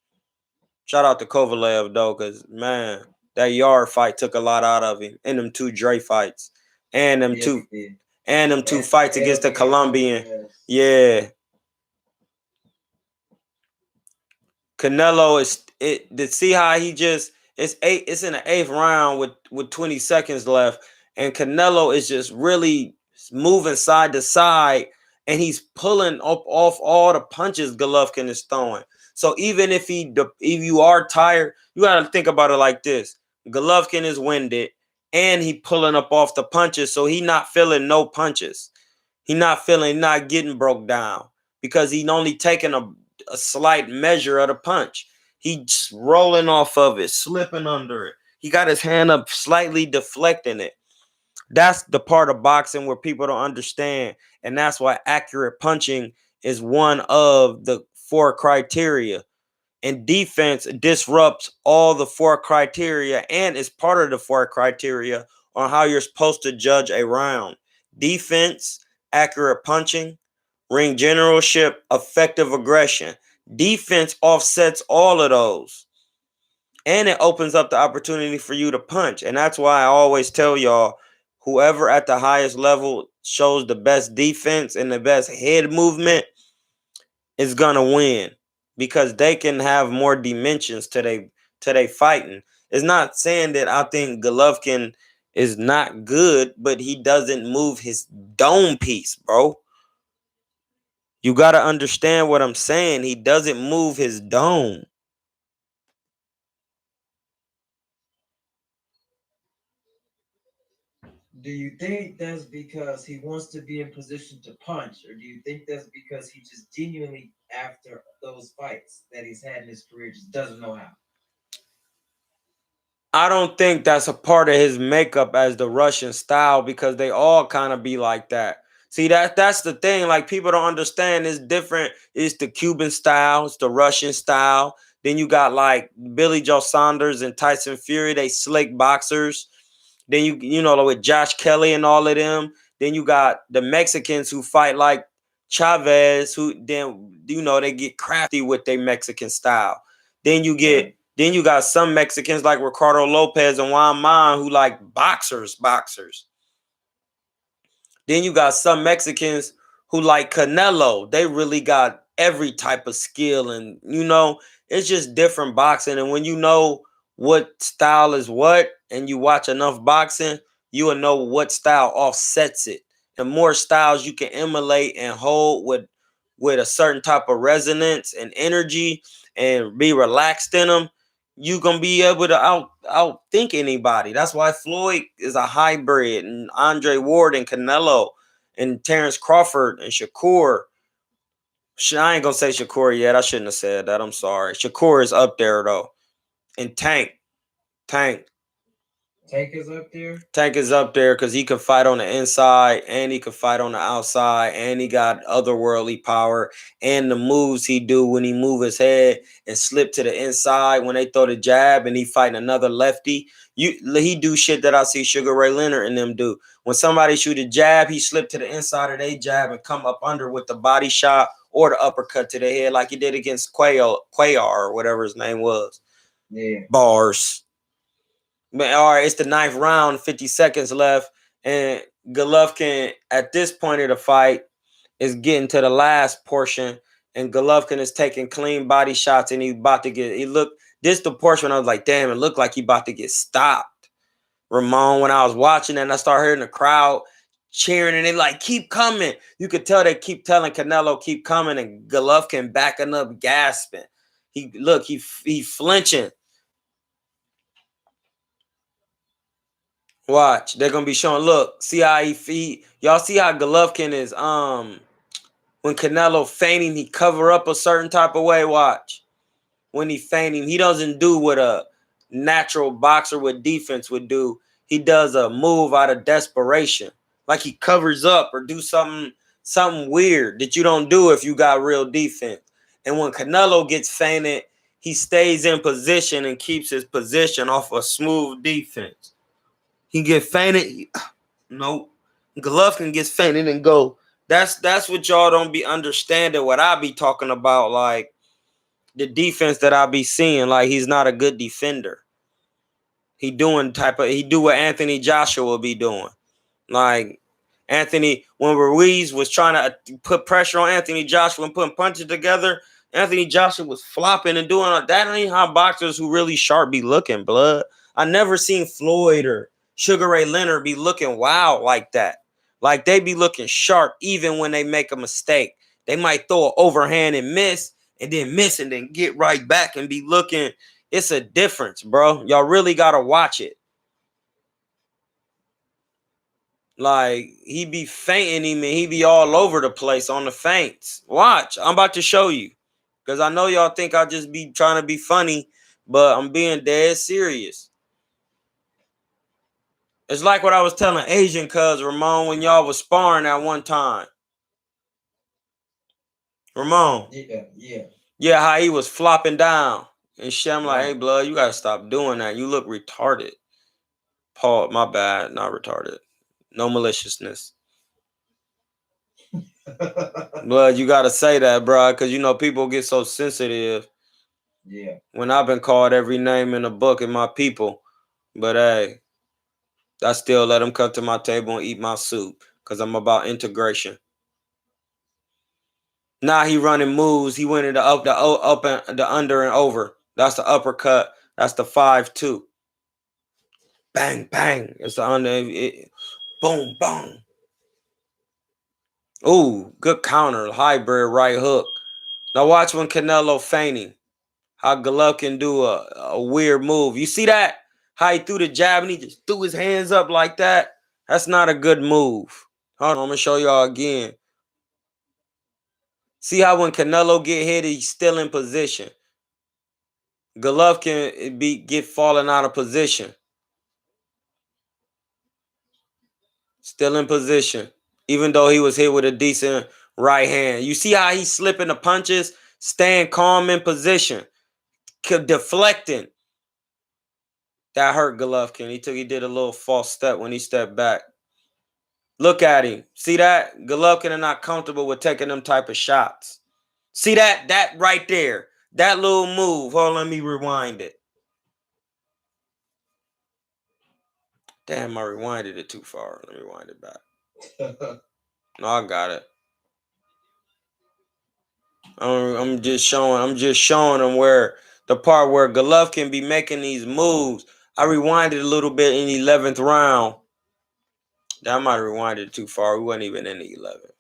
Shout out to Kovalev though, because man, that yard fight took a lot out of him, and them 2 Dre fights. And them two fights against the Colombian. Yeah. Canelo is it. To see how he just it's in the eighth round with 20 seconds left, and Canelo is just really moving side to side, and he's pulling up off all the punches Golovkin is throwing. So even if you are tired, you got to think about it like this: Golovkin is winded, and he pulling up off the punches, so he not feeling no punches. He not getting broke down because he only taking a slight measure of the punch. He's rolling off of it, slipping under it. He got his hand up slightly deflecting it. That's the part of boxing where people don't understand. And that's why accurate punching is one of the four criteria. And defense disrupts all the four criteria and is part of the four criteria on how you're supposed to judge a round. Defense, accurate punching, ring generalship, effective aggression. Defense offsets all of those. And it opens up the opportunity for you to punch. And that's why I always tell y'all, whoever at the highest level shows the best defense and the best head movement is gonna win because they can have more dimensions to they fighting. It's not saying that I think Golovkin is not good, but he doesn't move his dome piece, bro. You got to understand what I'm saying. He doesn't move his dome. Do you think that's because he wants to be in position to punch, or do you think that's because he just genuinely, after those fights that he's had in his career, just doesn't know how? I don't think that's a part of his makeup as the Russian style because they all kind of be like that. See, that's the thing. Like people don't understand. It's different. It's the Cuban style. It's the Russian style. Then you got like Billy Joe Saunders and Tyson Fury. They slick boxers. Then you know with Josh Kelly and all of them. Then you got the Mexicans who fight like Chavez, who then they get crafty with their Mexican style. Then you got some Mexicans like Ricardo Lopez and Juan Man who like boxers. Then you got some Mexicans who like Canelo. They really got every type of skill, and it's just different boxing. And when you know what style is what, and you watch enough boxing, you will know what style offsets it. And more styles you can emulate and hold with a certain type of resonance and energy, and be relaxed in them, you gonna be able to outthink anybody. That's why Floyd is a hybrid, and Andre Ward and Canelo and Terrence Crawford and Shakur. I ain't gonna say Shakur yet. I shouldn't have said that. I'm sorry. Shakur is up there though. And Tank. Tank is up there. Tank is up there because he can fight on the inside and he can fight on the outside, and he got otherworldly power, and the moves he do when he move his head and slip to the inside when they throw the jab and he fighting another lefty. He do shit that I see Sugar Ray Leonard and them do. When somebody shoot a jab, he slip to the inside of their jab and come up under with the body shot or the uppercut to the head like he did against Cuellar or whatever his name was. Yeah. Bars. But all right, it's the ninth round, 50 seconds left, and Golovkin at this point of the fight is getting to the last portion, and Golovkin is taking clean body shots, and this the portion I was like, damn, it looked like he about to get stopped. Ramon, when I was watching and I started hearing the crowd cheering, and they like, keep coming. You could tell they keep telling Canelo, keep coming, and Golovkin backing up, gasping. He flinching. Watch, they're gonna be showing. Look, see how y'all see how Golovkin is. When Canelo feigning, he cover up a certain type of way. Watch, when he feigning, he doesn't do what a natural boxer with defense would do. He does a move out of desperation, like he covers up or do something weird that you don't do if you got real defense. And when Canelo gets feinted, he stays in position and keeps his position off a smooth defense. He get fainted. Nope. Golovkin gets fainted and go. That's what y'all don't be understanding. What I be talking about, like the defense that I be seeing. Like he's not a good defender. He do what Anthony Joshua be doing. Like Anthony, when Ruiz was trying to put pressure on Anthony Joshua and putting punches together, Anthony Joshua was flopping and doing all that. Ain't how boxers who really sharp be looking, blood. I never seen Floyd or Sugar Ray Leonard be looking wild like that. Like they be looking sharp even when they make a mistake. They might throw an overhand and miss and then get right back and be looking. It's a difference, bro. Y'all really gotta watch it. Like he be fainting him and he be all over the place on the feints. Watch, I'm about to show you. Because I know y'all think I just be trying to be funny, but I'm being dead serious. It's like what I was telling Asian cuz Ramon when y'all was sparring at one time. Ramon. Yeah. Yeah, how he was flopping down. And shit, I'm like, Right. hey, blood, you gotta stop doing that. You look retarded. Paul, my bad, not retarded. No maliciousness. Blood, you gotta say that, bro, because you know people get so sensitive. Yeah. When I've been called every name in the book in my people. But hey, I still let them come to my table and eat my soup because I'm about integration. Now he running moves. He went in the up, and the under and over. That's the uppercut. That's the 5-2. Bang, bang. It's the under. Boom, boom. Ooh, good counter. Hybrid right hook. Now watch when Canelo feigning. How Golovkin do a weird move. You see that? How he threw the jab and he just threw his hands up like that? That's not a good move. Hold on, I'm going to show y'all again. See how when Canelo get hit, he's still in position. Golovkin get falling out of position. Still in position. Even though he was hit with a decent right hand. You see how he's slipping the punches? Staying calm in position. Deflecting. That hurt Golovkin. He did a little false step when he stepped back. Look at him. See that? Golovkin are not comfortable with taking them type of shots. See that? That right there. That little move. Hold on, let me rewind it. Damn, I rewinded it too far. Let me rewind it back. No, I got it. I'm just showing them where the part where Golovkin be making these moves. I rewinded a little bit in the 11th round. I might have rewinded it too far. We wasn't even in the 11th.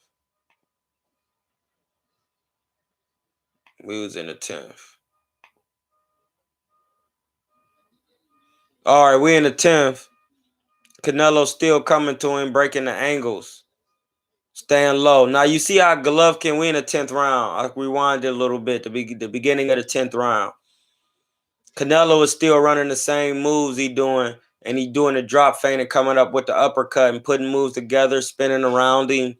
We was in the 10th. All right, we in the 10th. Canelo still coming to him, breaking the angles. Staying low. Now you see how Golovkin, we in the 10th round. I rewinded a little bit, the beginning of the 10th round. Canelo is still running the same moves he doing, and he doing the drop feint and coming up with the uppercut and putting moves together, spinning around him.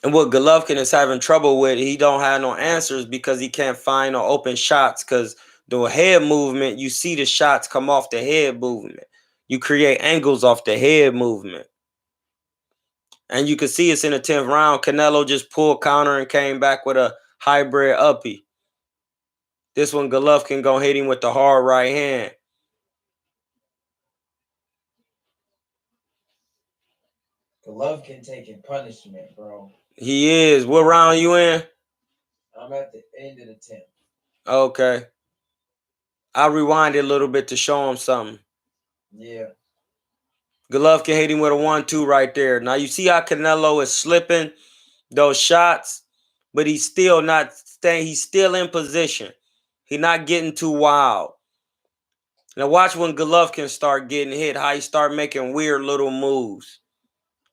And what Golovkin is having trouble with, he don't have no answers because he can't find no open shots because the head movement, you see the shots come off the head movement. You create angles off the head movement. And you can see it's in the 10th round. Canelo just pulled counter and came back with a hybrid uppy. This one, Golovkin gonna hit him with the hard right hand. Golovkin taking punishment, bro. He is. What round you in? I'm at the end of the 10th. Okay. I'll rewind it a little bit to show him something. Yeah. Golovkin hit him with a 1-2 right there. Now you see how Canelo is slipping those shots, but he's still not staying. He's still in position. He's not getting too wild. Now watch when Golovkin start getting hit, how he start making weird little moves.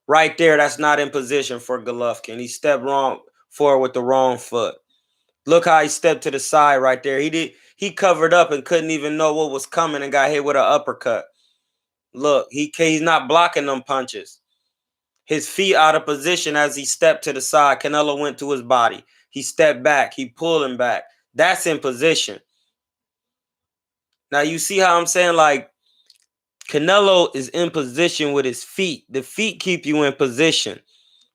Right there, that's not in position for Golovkin. He stepped wrong forward with the wrong foot. Look how he stepped to the side right there. He covered up and couldn't even know what was coming and got hit with an uppercut. Look, he's not blocking them punches. His feet out of position as he stepped to the side. Canelo went to his body. He stepped back. He pulled him back. That's in position. Now you see how I'm saying, like, Canelo is in position with his feet. The feet keep you in position.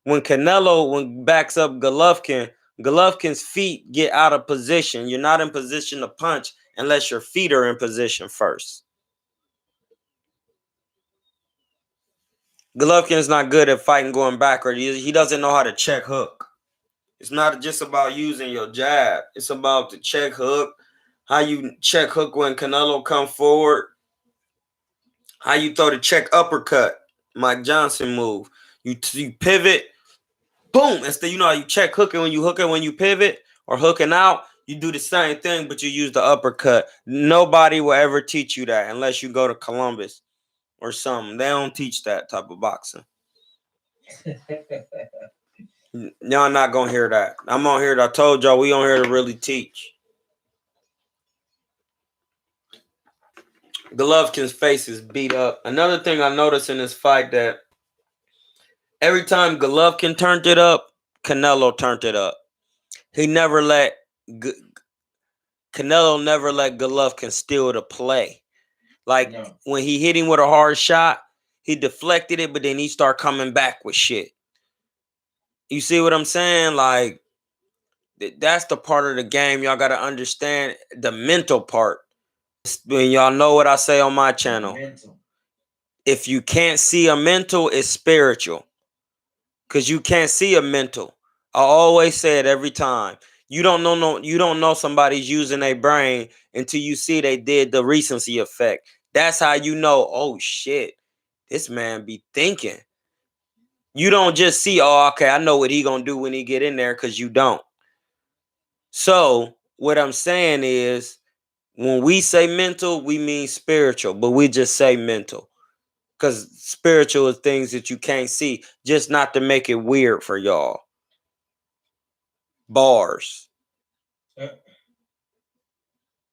When Canelo backs up Golovkin, Golovkin's feet get out of position. You're not in position to punch unless your feet are in position first. Golovkin's not good at fighting going backward. He doesn't know how to check hook. It's not just about using your jab. It's about the check hook, how you check hook when Canelo come forward, how you throw the check uppercut, Mike Johnson move. You pivot, boom. Instead, you know how you check hooking when you pivot or hooking out. You do the same thing, but you use the uppercut. Nobody will ever teach you that unless you go to Columbus or something. They don't teach that type of boxing. Y'all not gonna hear that. I'm on here. I told y'all we on here to really teach. Golovkin's face is beat up. Another thing I noticed in this fight that every time Golovkin turned it up, Canelo turned it up. He never let Canelo never let Golovkin steal the play. Like when he hit him with a hard shot, he deflected it, but then he start coming back with shit. You see what I'm saying? Like that's the part of the game y'all got to understand, the mental part. When y'all know what I say on my channel. Mental. If you can't see a mental, it's spiritual. Because you can't see a mental. I always say it every time. You don't know somebody's using their brain until you see they did the recency effect. That's how you know, oh shit, this man be thinking. You don't just see, oh, okay, I know what he gonna do when he get in there, because you don't. So what I'm saying is, when we say mental, we mean spiritual, but we just say mental. Because spiritual is things that you can't see, just not to make it weird for y'all. Bars.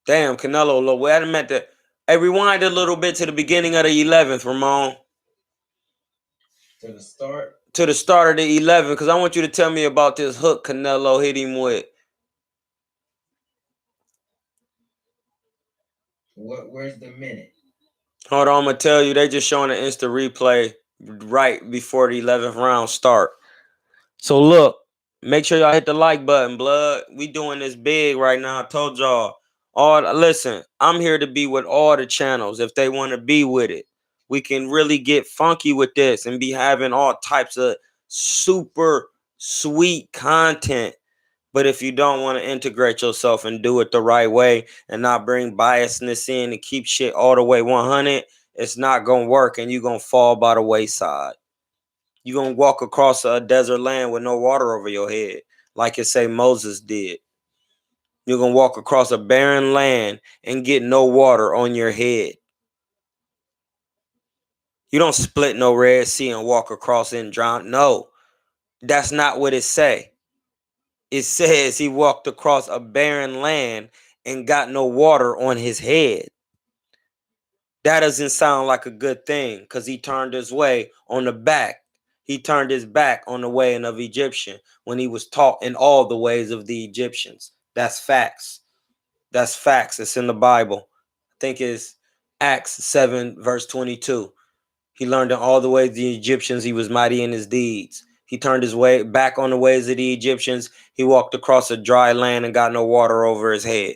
Damn, Canelo, look, wait a minute. Hey, rewind a little bit to the beginning of the 11th, Ramon. To the start? To the start of the 11th, because I want you to tell me about this hook Canelo hit him with. Where's the minute? Hold on, I'm going to tell you. They just showing an instant replay right before the 11th round start. So look, make sure y'all hit the like button, blood. We doing this big right now. I told y'all. Listen, I'm here to be with all the channels if they want to be with it. We can really get funky with this and be having all types of super sweet content. But if you don't want to integrate yourself and do it the right way and not bring biasness in and keep shit all the way 100, it's not going to work and you're going to fall by the wayside. You're going to walk across a desert land with no water over your head, like it say Moses did. You're going to walk across a barren land and get no water on your head. You don't split no Red Sea and walk across it and drown. No, that's not what it say. It says he walked across a barren land and got no water on his head. That doesn't sound like a good thing, because he turned his way on the back. He turned his back on the way of Egyptian when he was taught in all the ways of the Egyptians. That's facts. That's facts. It's in the Bible. I think it's Acts 7, verse 22. He learned in all the ways of the Egyptians. He was mighty in his deeds. He turned his way back on the ways of the Egyptians. He walked across a dry land and got no water over his head.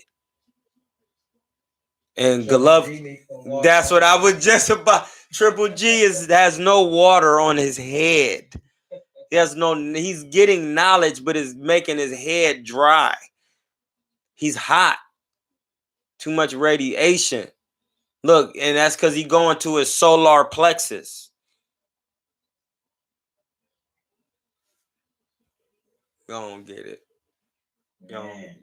And Golovkin, that's what I was just about. Triple G has no water on his head. He's getting knowledge, but it's making his head dry. He's hot. Too much radiation. Look, and that's because he's going to his solar plexus. They don't get it.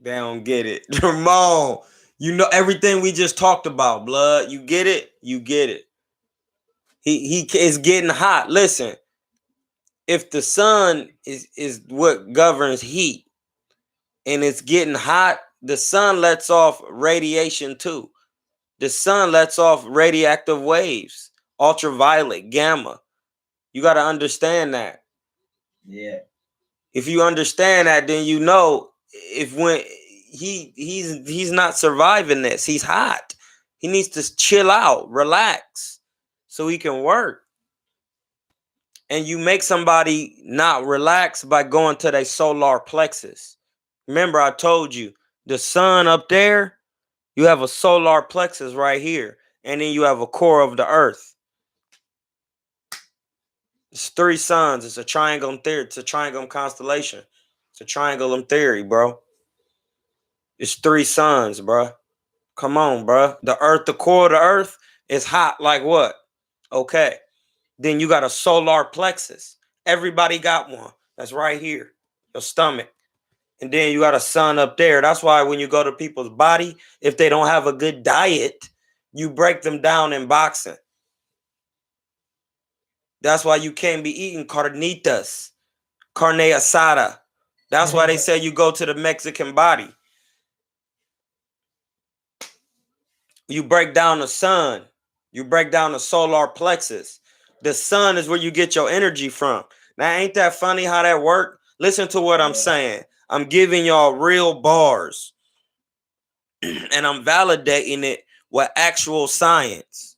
They don't get it. Ramon, you know everything we just talked about, blood. You get it? You get it. He is getting hot. Listen, if the sun is what governs heat and it's getting hot, the sun lets off radiation too. The sun lets off radioactive waves, ultraviolet, gamma. You got to understand that. Yeah. If you understand that, then you know if when he's not surviving this. He's hot. He needs to chill out, relax, so he can work. And you make somebody not relax by going to their solar plexus. Remember, I told you the sun up there, you have a solar plexus right here, and then you have a core of the earth. It's three suns. It's a triangle theory. It's a triangle constellation. It's a triangulum theory, bro. It's three suns, bro. Come on, bro. The earth, the core of the earth is hot like what? Okay. Then you got a solar plexus. Everybody got one. That's right here. Your stomach. And then you got a sun up there. That's why when you go to people's body, if they don't have a good diet, you break them down in boxing. That's why you can't be eating carnitas, carne asada. That's why they say you go to the Mexican body. You break down the sun. You break down the solar plexus. The sun is where you get your energy from. Now, ain't that funny how that work? Listen to what I'm saying. I'm giving y'all real bars. And I'm validating it with actual science.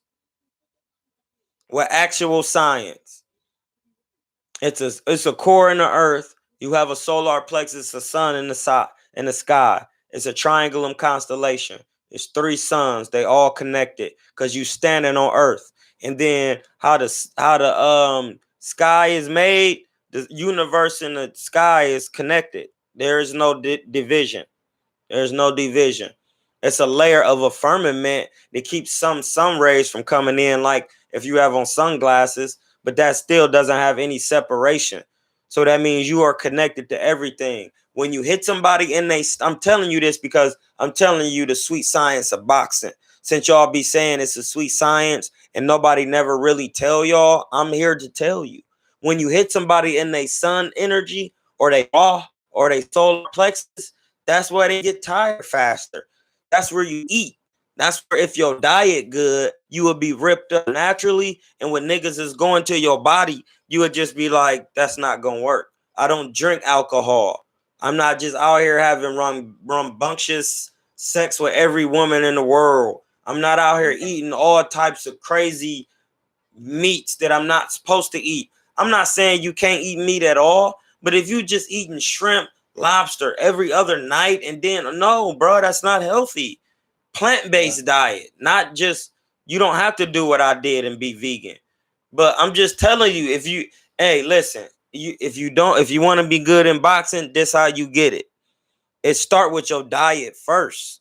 With actual science. It's a core in the earth. You have a solar plexus, a sun in the sky. It's a triangulum constellation. It's three suns. They all connected because you standing on earth. And then how the sky is made, the universe in the sky is connected. There is no division. There's no division. It's a layer of a firmament that keeps some sun rays from coming in, like if you have on sunglasses, but that still doesn't have any separation. So that means you are connected to everything. When you hit somebody and I'm telling you this because I'm telling you the sweet science of boxing. Since y'all be saying it's a sweet science and nobody never really tell y'all, I'm here to tell you. When you hit somebody in their sun energy or they raw or they solar plexus, that's why they get tired faster. That's where you eat. That's where if your diet good, you would be ripped up naturally. And when niggas is going to your body, you would just be like, that's not gonna work. I don't drink alcohol. I'm not just out here having rambunctious sex with every woman in the world. I'm not out here eating all types of crazy meats that I'm not supposed to eat. I'm not saying you can't eat meat at all, but if you just eating shrimp, lobster every other night and then no, bro, that's not healthy. Plant-based diet, not just you don't have to do what I did and be vegan. But I'm just telling you, if you hey, listen, if you want to be good in boxing, this how you get it. It start with your diet first.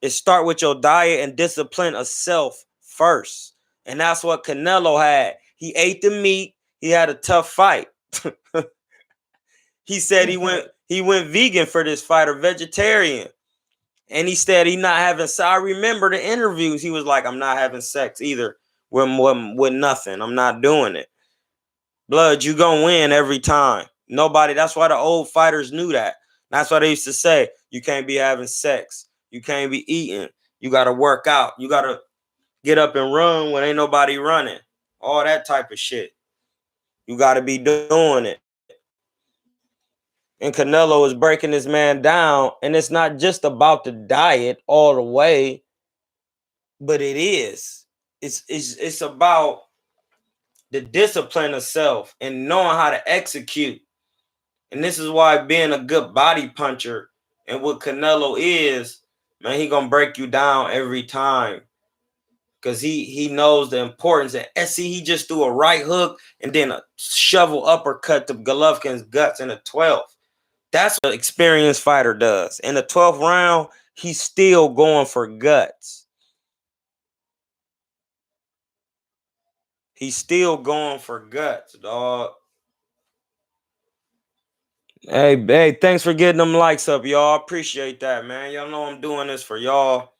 It start with your diet and discipline of self first. And that's what Canelo had. He ate the meat. He had a tough fight. He said he went vegan for this fight or vegetarian. And he said he not having sex. I remember the interviews. He was like, I'm not having sex either with nothing. I'm not doing it. Blood, you gonna win every time. Nobody, that's why the old fighters knew that. That's why they used to say, you can't be having sex. You can't be eating. You gotta work out. You gotta get up and run when ain't nobody running. All that type of shit. You gotta be doing it. And Canelo is breaking this man down. And it's not just about the diet all the way, but it is. It's about the discipline of self and knowing how to execute. And this is why being a good body puncher and what Canelo is, man, he gonna break you down every time. Cause he knows the importance. And see, he just threw a right hook and then a shovel uppercut to Golovkin's guts in the 12th. That's what an experienced fighter does. In the 12th round, he's still going for guts. He's still going for guts, dog. Hey, thanks for getting them likes up, y'all. Appreciate that, man. Y'all know I'm doing this for y'all.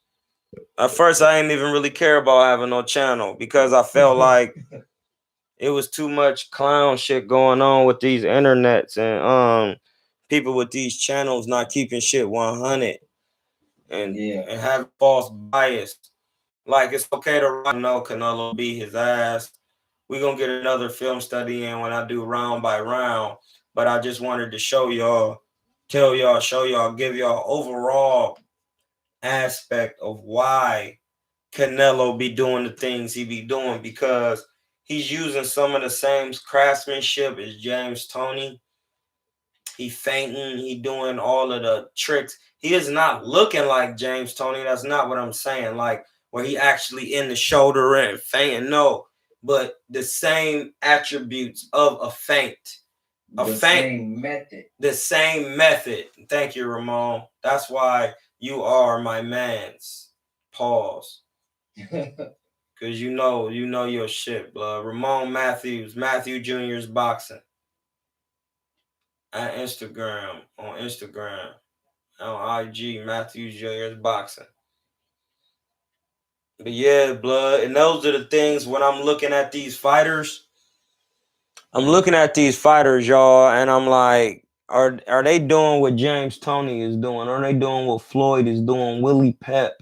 At first, I didn't even really care about having no channel because I felt like it was too much clown shit going on with these internets and people with these channels not keeping shit 100 and have false bias. Like it's okay to know Canelo beat his ass. We're gonna get another film study in when I do round by round. But I just wanted to show y'all, tell y'all, show y'all, give y'all overall aspect of why Canelo be doing the things he be doing, because he's using some of the same craftsmanship as James Toney. He feinting, he doing all of the tricks. He is not looking like James Toney. That's not what I'm saying. Like where he actually in the shoulder and feinting. No, but the same attributes of a feint. same method. The same method. Thank you, Ramon. That's why you are my man's. Pause. Cause you know your shit, blood. Ramon Matthews, Matthew Jr.'s boxing. At Instagram, on IG, Matthew Jr.'s boxing. But yeah, blood, and those are the things when I'm looking at these fighters. I'm looking at these fighters, y'all, and I'm like, are they doing what James Toney is doing? Are they doing what Floyd is doing? Willie Pep,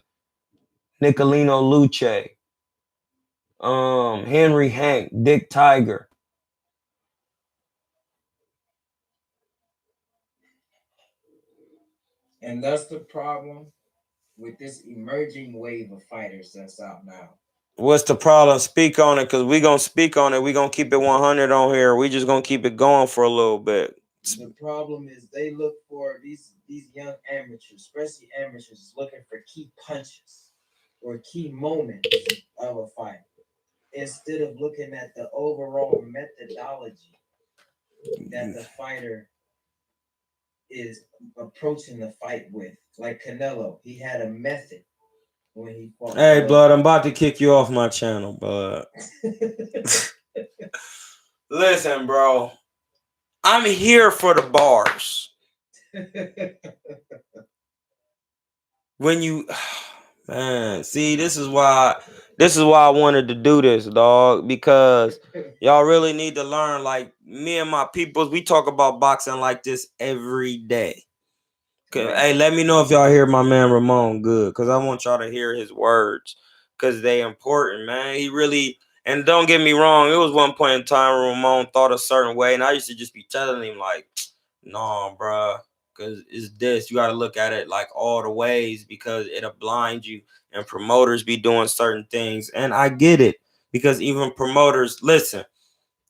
Nicolino Luce, Henry Hank, Dick Tiger. And that's the problem with this emerging wave of fighters that's out now. What's the problem? Speak on it, because we going to speak on it. We going to keep it 100 on here. We just going to keep it going for a little bit. The problem is they look for these young amateurs, especially amateurs, looking for key punches or key moments of a fight instead of looking at the overall methodology that the fighter is approaching the fight with. Like Canelo, he had a method when he fought. Hey, blood, I'm about to kick you off my channel, bud. Listen, bro. I'm here for the bars. When you, man, see, this is why I wanted to do this, dog, because y'all really need to learn. Like, me and my peoples, we talk about boxing like this every day. Right. Hey, let me know if y'all hear my man Ramon good, because I want y'all to hear his words, because they important, man. He really, and don't get me wrong, it was one point in time where Ramon thought a certain way, and I used to just be telling him, like, no, bruh, because it's this. You got to look at it like all the ways, because it'll blind you, and promoters be doing certain things. And I get it, because even promoters, listen,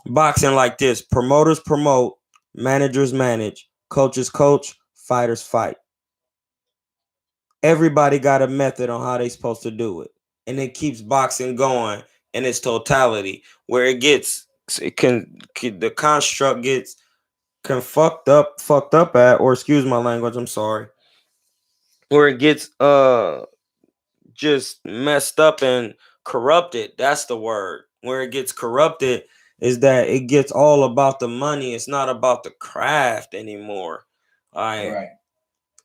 boxing like this, promoters promote, managers manage, coaches coach, fighters fight. Everybody got a method on how they supposed to do it, and it keeps boxing going in its totality, where the construct gets fucked up at, or excuse my language, I'm sorry, where it gets just messed up and corrupted. That's the word. Where it gets corrupted is that it gets all about the money. It's not about the craft anymore. All right. Right.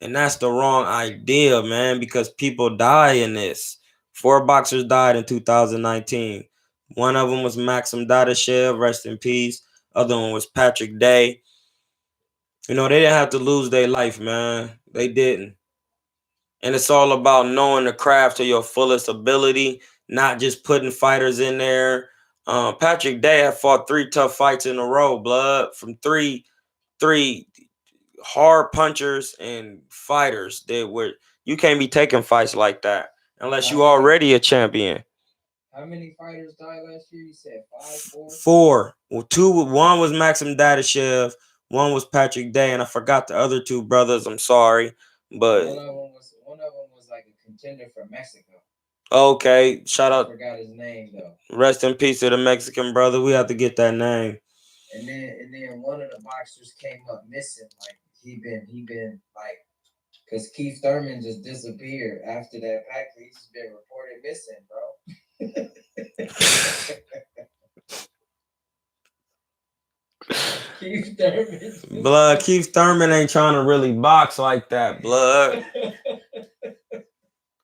And that's the wrong idea, man, because people die in this. 4 boxers died in 2019. One of them was Maxim Dadashev, rest in peace. Other one was Patrick Day. You know, they didn't have to lose their life, man. They didn't. And it's all about knowing the craft to your fullest ability, not just putting fighters in there. Patrick Day had fought 3 tough fights in a row, blood, from three hard punchers and fighters that were, you can't be taking fights like that unless you already a champion. How many fighters died last year? You said 5, 4? 4. Well, one was Maxim Dadashev, one was Patrick Day, and I forgot the other 2 brothers. I'm sorry, but one of them was like a contender for Mexico. Okay, shout out. I forgot his name though. Rest in peace to the Mexican brother. We have to get that name. And then one of the boxers came up missing. Like he been like, because Keith Thurman just disappeared after that pack. He's just been reported missing, bro. Keith Thurman. Blood, Keith Thurman ain't trying to really box like that, blood.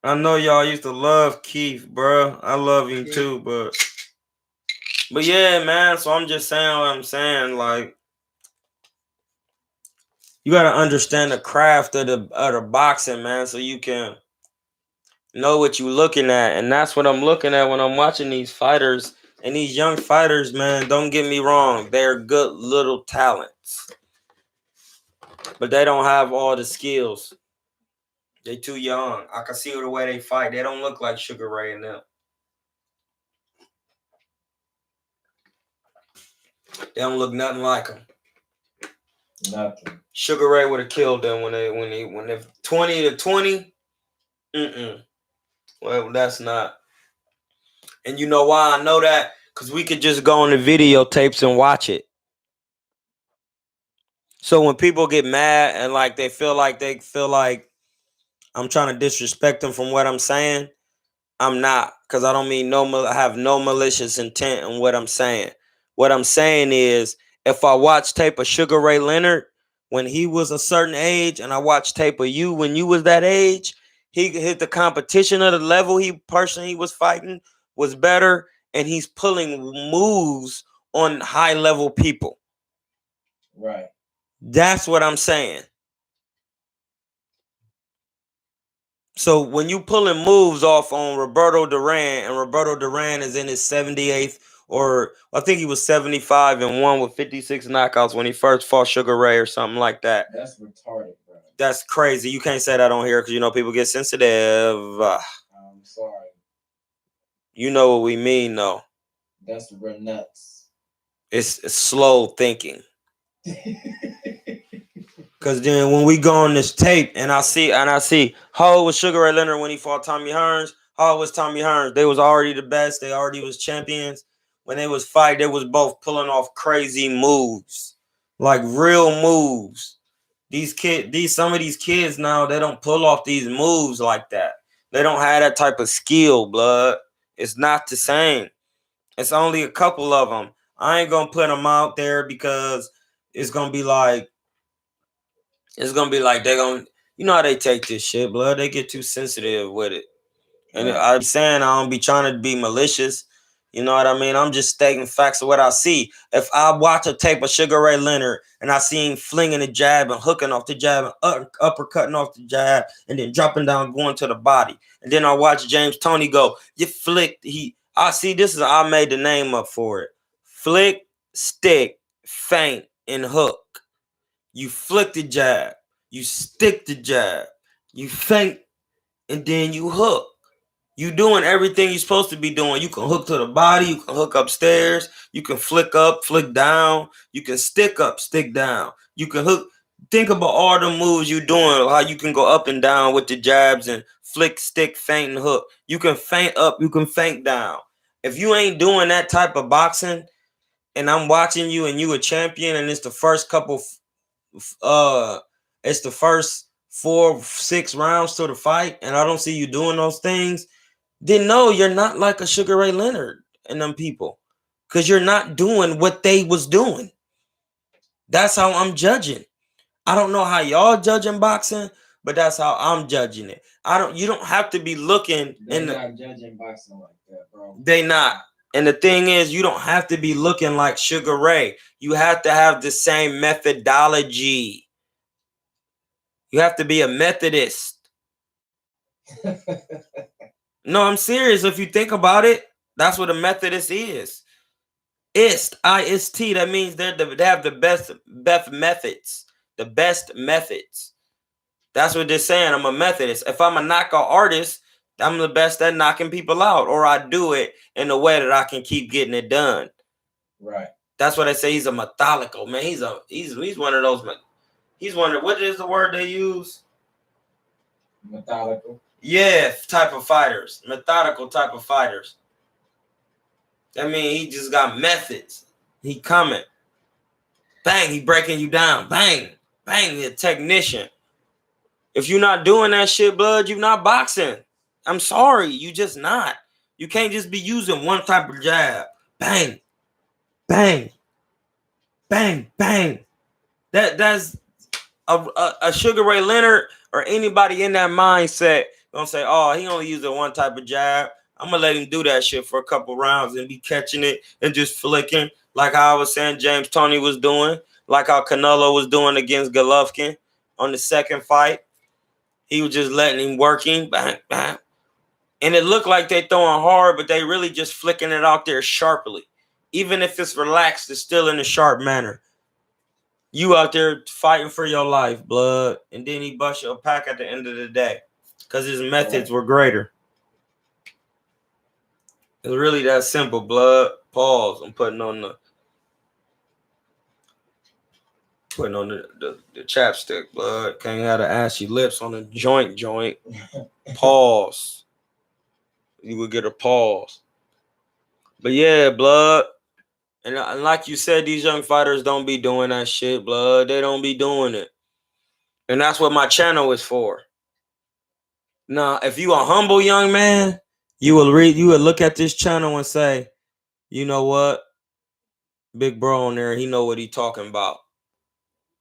I know y'all used to love Keith, bro. I love him too, but yeah, man. So I'm just saying what I'm saying. Like, you gotta understand the craft of the boxing, man, so you can know what you're looking at, and that's what I'm looking at when I'm watching these fighters and these young fighters, man. Don't get me wrong; they're good little talents, but they don't have all the skills. They too young. I can see the way they fight. They don't look like Sugar Ray and them. They don't look nothing like them. Nothing. Sugar Ray would have killed them when they 20-20. Well, that's not. And you know why I know that? Because we could just go on the videotapes and watch it. So when people get mad and like they feel like I'm trying to disrespect them from what I'm saying, I'm not, because I don't mean I have no malicious intent in what I'm saying. What I'm saying is, if I watch tape of Sugar Ray Leonard when he was a certain age, and I watch tape of you when you was that age, he hit the competition of the level he was fighting was better, and he's pulling moves on high level people. Right. That's what I'm saying. So when you pulling moves off on Roberto Duran, and Roberto Duran is in his 78th, or I think he was 75 and won with 56 knockouts when he first fought Sugar Ray or something like that. That's retarded, bro. That's crazy. You can't say that on here because you know people get sensitive. I'm sorry. You know what we mean, though. That's nuts. It's slow thinking. Cause then when we go on this tape and I see how was Sugar Ray Leonard when he fought Tommy Hearns? How was Tommy Hearns? They was already the best. They already was champions. When they was fight, they was both pulling off crazy moves, like real moves. Some of these kids now, they don't pull off these moves like that. They don't have that type of skill, blood. It's not the same. It's only a couple of them. I ain't gonna put them out there because it's gonna be like they're gonna, you know how they take this shit, blood. They get too sensitive with it. And Right. I'm saying I don't be trying to be malicious. You know what I mean? I'm just stating facts of what I see. If I watch a tape of Sugar Ray Leonard and I see him flinging the jab and hooking off the jab and uppercutting off the jab and then dropping down, going to the body. And then I watch James Toney go, you flicked. I made the name up for it. Flick, stick, feint, and hook. You flick the jab, you stick the jab, you feint, and then you hook. You doing everything you're supposed to be doing. You can hook to the body, you can hook upstairs, you can flick up, flick down, you can stick up, stick down. You can hook. Think about all the moves you're doing, how you can go up and down with the jabs and flick, stick, feint, and hook. You can feint up, you can feint down. If you ain't doing that type of boxing, and I'm watching you and you a champion, and it's the first it's the first 4-6 rounds to the fight, and I don't see you doing those things, then no, you're not like a Sugar Ray Leonard and them people, because you're not doing what they was doing. That's how I'm judging. I don't know how y'all judging boxing, but that's how I'm judging it. You don't have to be looking. They're not judging boxing like that, bro. They not. And the thing is, you don't have to be looking like Sugar Ray. You have to have the same methodology. You have to be a Methodist. No, I'm serious. If you think about it, that's what a Methodist is. IST. That means they have the best methods. The best methods. That's what they're saying. I'm a Methodist. If I'm a knockout artist, I'm the best at knocking people out, or I do it in a way that I can keep getting it done. Right. That's what I say. He's a methodical man. He's one of those. He's one of, what is the word they use? Methodical. Yeah, type of fighters. Methodical type of fighters. I mean, he just got methods. He coming. Bang, he breaking you down. Bang, bang, the technician. If you're not doing that shit, blood, you're not boxing. I'm sorry, you just not. You can't just be using one type of jab. Bang, bang, bang, bang. That's a Sugar Ray Leonard or anybody in that mindset gonna say, oh, he only using one type of jab. I'm gonna let him do that shit for a couple rounds and be catching it and just flicking, like how I was saying James Toney was doing, like how Canelo was doing against Golovkin on the second fight. He was just letting him working, bang, bang. And it looked like they throwing hard, but they really just flicking it out there sharply. Even if it's relaxed, it's still in a sharp manner. You out there fighting for your life, blood, and then he bust your pack at the end of the day because his methods were greater. It's really that simple, blood. Pause. I'm putting on the chapstick, blood. Can't have the ashy lips on the joint. Pause. You would get a pause. But yeah, blood. And like you said, these young fighters don't be doing that shit, blood. They don't be doing it. And that's what my channel is for. Now, if you a humble young man, you will look at this channel and say, you know what? Big bro on there, he know what he talking about.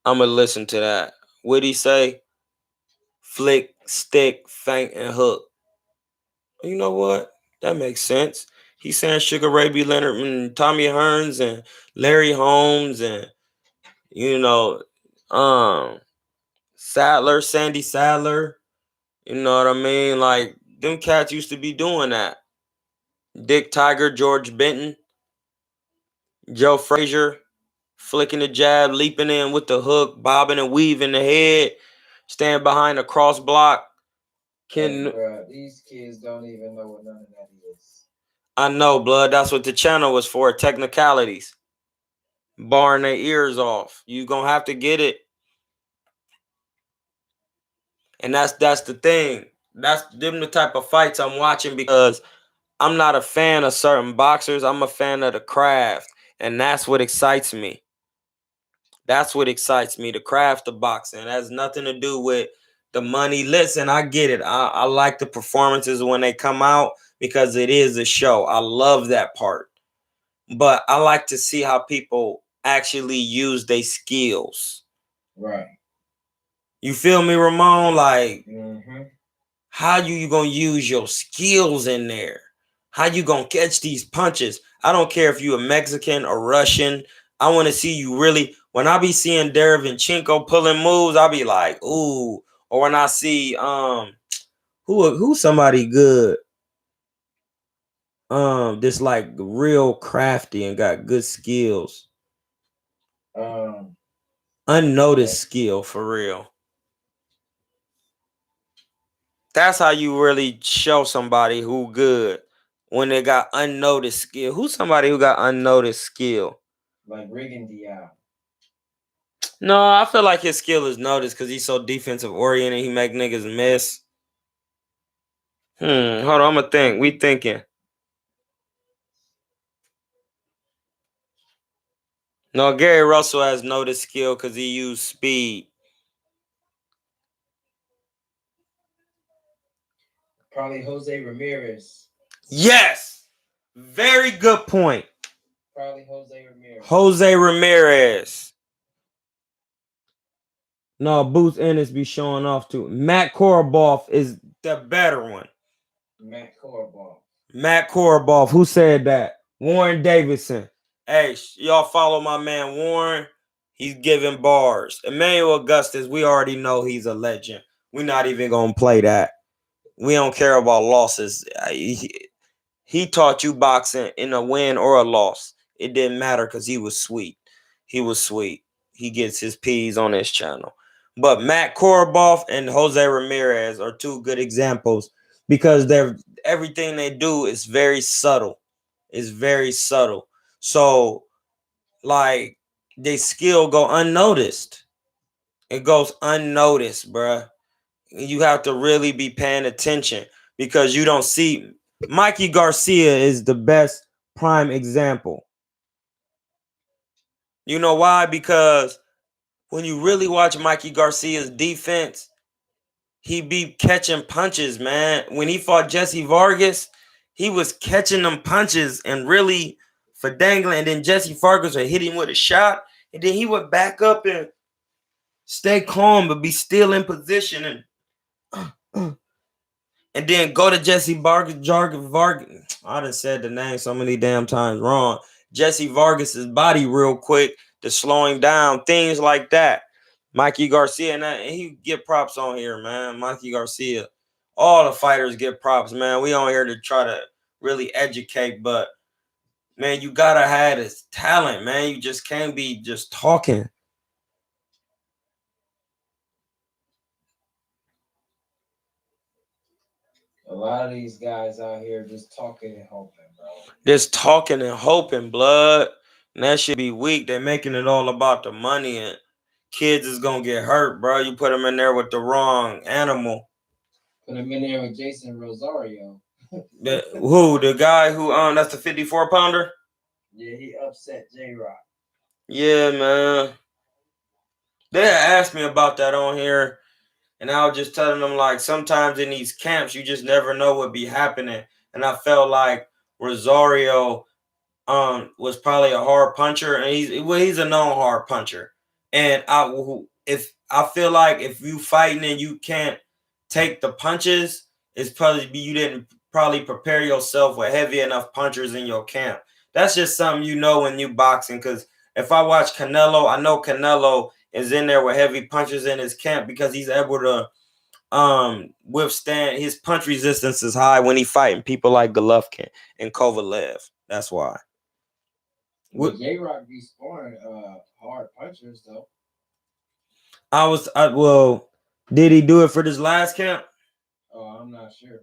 I'ma listen to that. What'd he say? Flick, stick, feint, and hook. You know what? That makes sense. He's saying Sugar Ray B. Leonard and Tommy Hearns and Larry Holmes and you know, Sadler, Sandy Sadler. You know what I mean? Like them cats used to be doing that. Dick Tiger, George Benton, Joe Frazier, flicking the jab, leaping in with the hook, bobbing and weaving the head, stand behind the cross block. Bro, these kids don't even know what none of that is. I know, blood. That's what the channel was for. Technicalities. Barring their ears off. You gonna have to get it. And that's the thing. That's them the type of fights I'm watching because I'm not a fan of certain boxers. I'm a fan of the craft. And that's what excites me. That's what excites me, the craft of boxing. It has nothing to do with the money. Listen, I get it. I like the performances when they come out because it is a show. I love that part. But I like to see how people actually use their skills. Right. You feel me, Ramon? Like, how you gonna use your skills in there? How you gonna catch these punches? I don't care if you a Mexican or Russian. I want to see you really. When I be seeing Derevchenko pulling moves, I'll be like, ooh. Or when I see who's somebody good, this like real crafty and got good skills. Unnoticed skill for real. That's how you really show somebody who good when they got unnoticed skill. Who's somebody who got unnoticed skill? Like Regan Diaz. No, I feel like his skill is noticed because he's so defensive oriented. He make niggas miss. Hold on, I'ma think. We thinking. No, Gary Russell has noticed skill because he used speed. Probably Jose Ramirez. Yes. Very good point. Probably Jose Ramirez. Jose Ramirez. No, Boots Ennis be showing off too. Matt Koroboff is the better one. Matt Koroboff. Matt Koroboff. Who said that? Warren Davidson. Hey, y'all follow my man Warren. He's giving bars. Emmanuel Augustus, we already know he's a legend. We're not even going to play that. We don't care about losses. He taught you boxing in a win or a loss. It didn't matter because he was sweet. He was sweet. He gets his P's on his channel. But Matt Koroboff and Jose Ramirez are two good examples because everything they do is very subtle. It's very subtle. So, like, they skill go unnoticed. It goes unnoticed, bruh. You have to really be paying attention because you don't see. Mikey Garcia is the best prime example. You know why? Because when you really watch Mikey Garcia's defense, he be catching punches, man. When he fought Jesse Vargas, he was catching them punches and really for dangling. And then Jesse Vargas would hit him with a shot, and then he would back up and stay calm but be still in position and then go to Jesse Vargas. I done said the name so many damn times wrong. Jesse Vargas's body real quick to slow him down. Things like that. Mikey Garcia, and he get props on here, man. Mikey Garcia. All the fighters get props, man. We on here to try to really educate, but man, you gotta have this talent, man. You just can't be just talking. A lot of these guys out here just talking and hoping, bro. Just talking and hoping, blood. And that should be weak. They're making it all about the money, and kids is gonna get hurt, bro. You put them in there with the wrong animal. Put him in there with Jason Rosario. The guy who that's the 54 pounder? Yeah, he upset J-Rock. Yeah, man. They had asked me about that on here, and I was just telling them like sometimes in these camps you just never know what be happening. And I felt like Rosario was probably a hard puncher, and he's a known hard puncher. And if I feel like if you fighting and you can't take the punches, it's probably you didn't probably prepare yourself with heavy enough punchers in your camp. That's just something you know when you boxing. Because if I watch Canelo, I know Canelo is in there with heavy punches in his camp because he's able to withstand. His punch resistance is high when he fighting people like Golovkin and Kovalev. That's why. Well, J-Rock be scoring hard punchers though. Well, did he do it for this last camp? Oh, I'm not sure.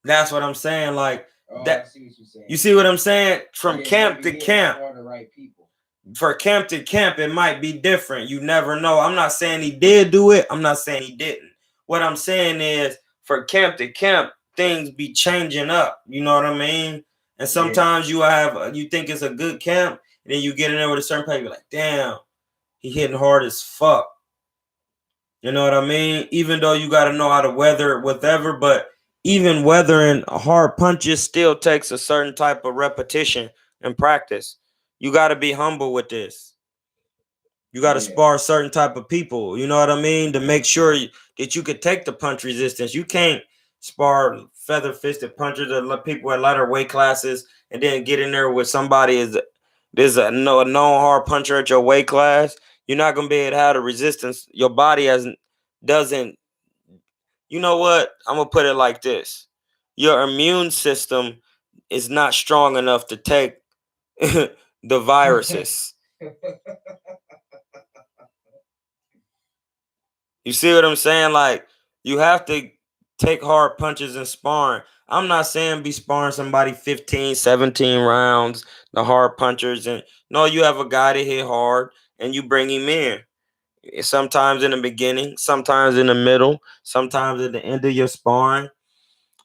That's what I'm saying. Like I see what you're saying. You see what I'm saying? From camp to camp. All the right people. For camp to camp, it might be different. You never know. I'm not saying he did do it. I'm not saying he didn't. What I'm saying is, for camp to camp, things be changing up. You know what I mean? And sometimes you think it's a good camp, and then you get in there with a certain player, you're like, damn, he hitting hard as fuck. You know what I mean? Even though you got to know how to weather it, whatever, but even weathering hard punches still takes a certain type of repetition and practice. You got to be humble with this. You got to spar certain type of people. You know what I mean? To make sure that you could take the punch resistance. You can't spar feather-fisted punchers or people at lighter weight classes and then get in there with somebody there's a known hard puncher at your weight class. You're not gonna be able to have the resistance. Your body doesn't. You know what? I'm gonna put it like this: your immune system is not strong enough to take the viruses. You see what I'm saying? Like, you have to take hard punches in sparring. I'm not saying be sparring somebody 15, 17 rounds, the hard punchers. And no, you have a guy to hit hard and you bring him in. Sometimes in the beginning, sometimes in the middle, sometimes at the end of your sparring.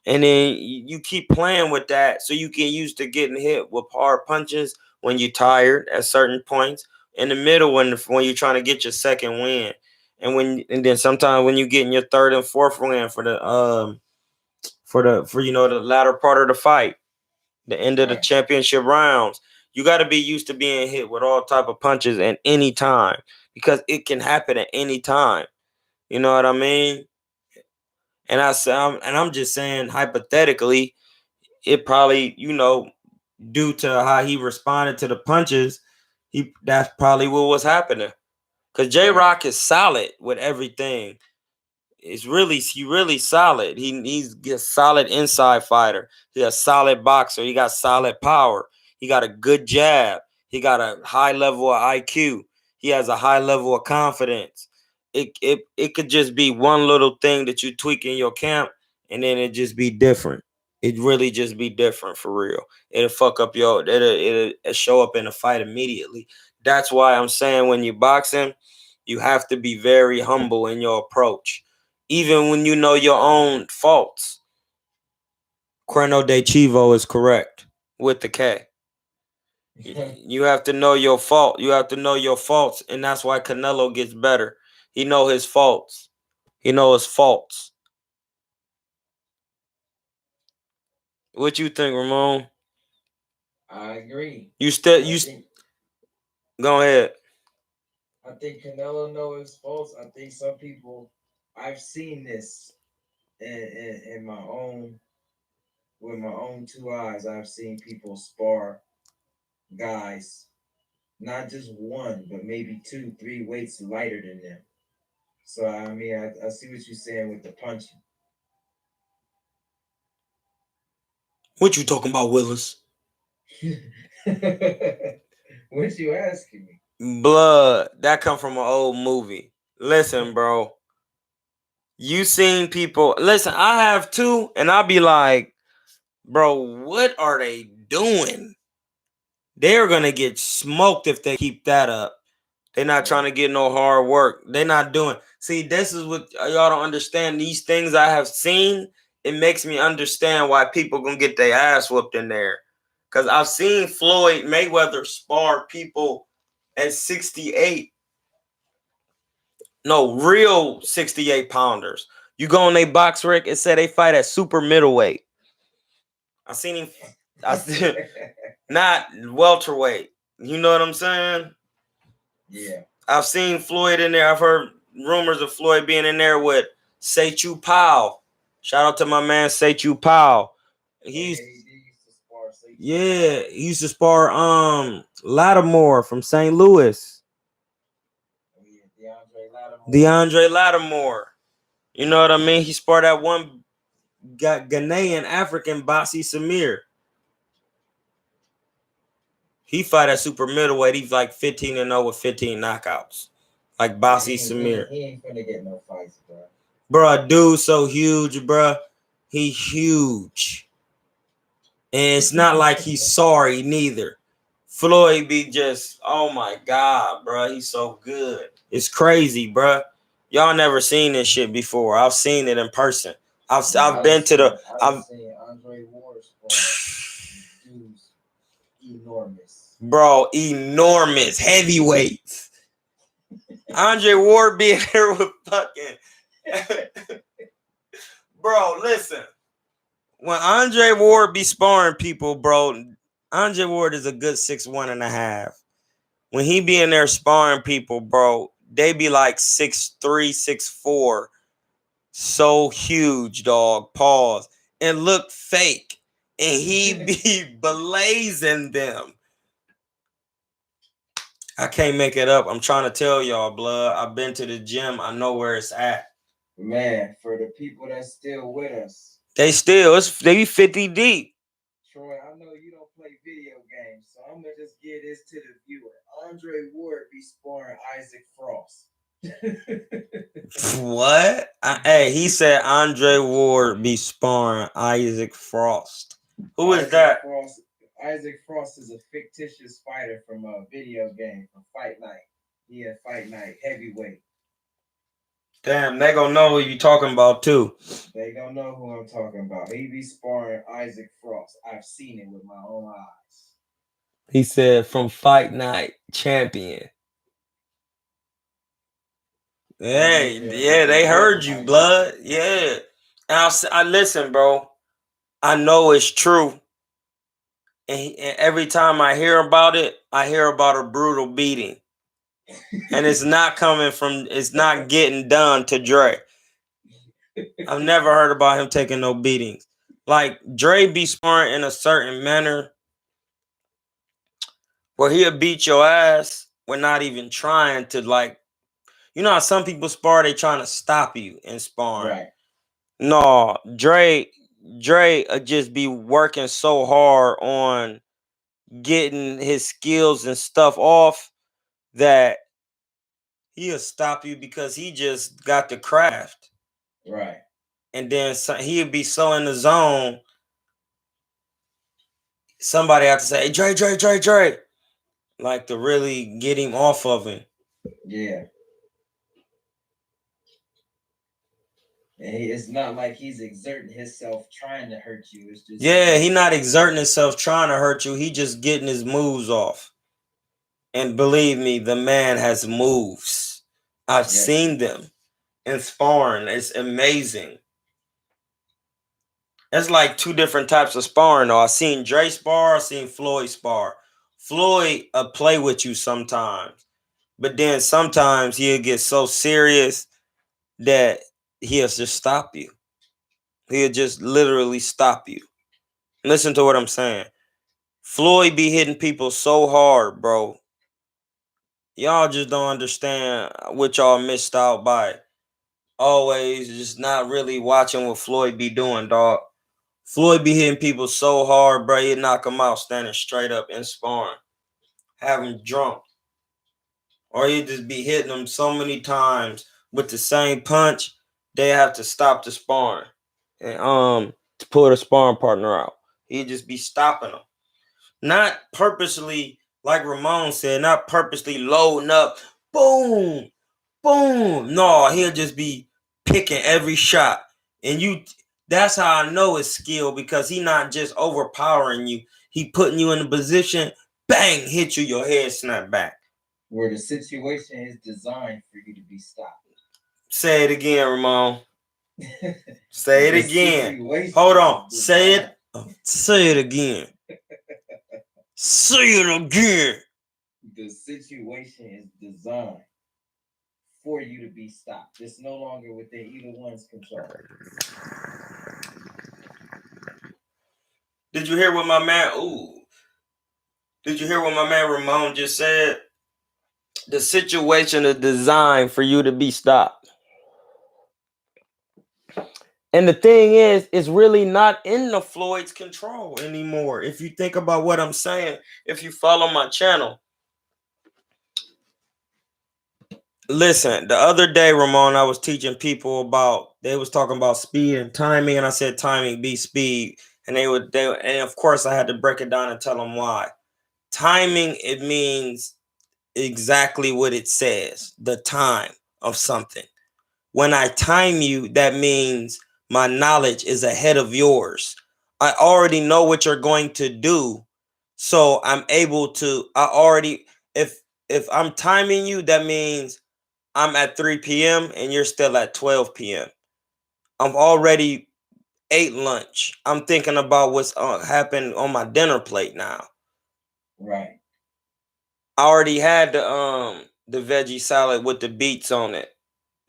And then you keep playing with that so you get used to getting hit with hard punches when you're tired at certain points. In the middle when you're trying to get your second win. And then sometimes when you get in your third and fourth win for the the latter part of the fight, the end of the championship rounds, you got to be used to being hit with all type of punches at any time because it can happen at any time. You know what I mean? And I'm just saying hypothetically, it probably due to how he responded to the punches, that's probably what was happening. Cause J-Rock is solid with everything. He really solid. He's a solid inside fighter. He's a solid boxer. He got solid power. He got a good jab. He got a high level of IQ. He has a high level of confidence. It could just be one little thing that you tweak in your camp, and then it just be different. It really just be different for real. It'll fuck up it'll show up in a fight immediately. That's why I'm saying when you're boxing, you have to be very humble in your approach. Even when you know your own faults. Cuerno de Chivo is correct with the K. You have to know your fault. You have to know your faults, and that's why Canelo gets better. He know his faults. He know his faults. What you think, Ramon? I agree. Go ahead. I think Canelo knows his faults. I think some people, I've seen this in my own, with my own two eyes. I've seen people spar guys, not just one, but maybe 2, 3 weights lighter than them. So I mean, I see what you're saying with the punching. What you talking about, Willis? What you asking me? Blood. That come from an old movie. Listen, bro. You seen people. Listen, I have too, and I'll be like, bro, what are they doing? They're gonna get smoked if they keep that up. They're not trying to get no hard work. They're not doing. See, this is what y'all don't understand. These things I have seen, it makes me understand why people gonna get their ass whooped in there. Because I've seen Floyd Mayweather spar people at 68. No, real 68 pounders. You go on they box rec and say they fight at super middleweight. I seen him. Not welterweight. You know what I'm saying? Yeah. I've seen Floyd in there. I've heard rumors of Floyd being in there with Seichu Powell. Shout out to my man Seichu Powell. He used to spar Lattimore from St. Louis. DeAndre Lattimore. You know what I mean? He sparred that one Ghanaian African Basi Samir. He fight at super middleweight. He's like 15-0 with 15 knockouts. Like Basi Samir. He ain't finna get no fights, bro. Bro, dude so huge, bro. He huge. And it's not like he's sorry neither. Floyd be just, oh my God, bro. He's so good. It's crazy, bro. Y'all never seen this shit before. I've seen it in person. I've been to the. I've seen Andre Ward's dude's enormous. Bro, enormous heavyweights. Andre Ward being here with fucking. Bro, listen. When Andre Ward be sparring people, bro, Andre Ward is a good 6'1.5". When he be in there sparring people, bro, they be like 6'3", 6'4". So huge, dog. Pause. And look fake. And he be blazing them. I can't make it up. I'm trying to tell y'all, blood. I've been to the gym. I know where it's at. Man, for the people that's still with us. They be 50 deep. Troy, I know you don't play video games, so I'm going to just give this to the viewer. Andre Ward be sparring Isaac Frost. What? Hey, he said Andre Ward be sparring Isaac Frost. Who is that? Isaac Frost is a fictitious fighter from a video game from Fight Night. He had Fight Night heavyweight. Damn, they gonna know who you talking about too. They gonna know who I'm talking about. He be sparring Isaac Frost. I've seen it with my own eyes. He said from Fight Night champion. Hey, yeah, they heard you, blood. Yeah. And I listen, bro. I know it's true. And every time I hear about it, I hear about a brutal beating. And it's not getting done to Dre. I've never heard about him taking no beatings. Like, Dre be sparring in a certain manner where he'll beat your ass. We're not even trying to, like, you know how some people spar, they trying to stop you in sparring. Right. No, Dre just be working so hard on getting his skills and stuff off that he'll stop you because he just got the craft. Right. And then he'll be so in the zone. Somebody have to say, hey, Dre. Like, to really get him off of him. Yeah. And it's not like he's exerting himself trying to hurt you. It's just he not exerting himself trying to hurt you. He just getting his moves off. And believe me, the man has moves. I've seen them in sparring. It's amazing. It's like two different types of sparring, though. I seen Dre spar, I seen Floyd spar. Floyd play with you sometimes. But then sometimes he'll get so serious that he'll just stop you. He'll just literally stop you. Listen to what I'm saying. Floyd be hitting people so hard, bro. Y'all just don't understand what y'all missed out by. Always just not really watching what Floyd be doing, dog. Floyd be hitting people so hard, bro. He'd knock them out standing straight up in sparring. Have them drunk. Or he'd just be hitting them so many times with the same punch, they have to stop the sparring. And to pull the sparring partner out. He'd just be stopping them. Not purposely, like Ramon said, not purposely loading up. Boom. Boom. No, he'll just be picking every shot. And that's how I know it's skill, because he not just overpowering you. He putting you in a position, bang, hit you, your head snap back. Where the situation is designed for you to be stopped. Say it again, Ramon. Say it The again. situation Hold on. is Say designed- it. Say it again. Say it again. The situation is designed for you to be stopped. It's no longer within either one's control. Did you hear what my man? Did you hear what my man Ramon just said? The situation is designed for you to be stopped. And the thing is, it's really not in the Floyd's control anymore. If you think about what I'm saying, if you follow my channel. Listen, the other day, Ramon, I was teaching people about, they was talking about speed and timing, and I said timing beats speed. And and of course I had to break it down and tell them why. Timing, it means exactly what it says, the time of something. When I time you, that means my knowledge is ahead of yours. I already know what you're going to do. So I'm able to, if I'm timing you, that means I'm at 3 p.m. and you're still at 12 p.m. I've already ate lunch. I'm thinking about what's happened on my dinner plate now. Right. I already had the veggie salad with the beets on it.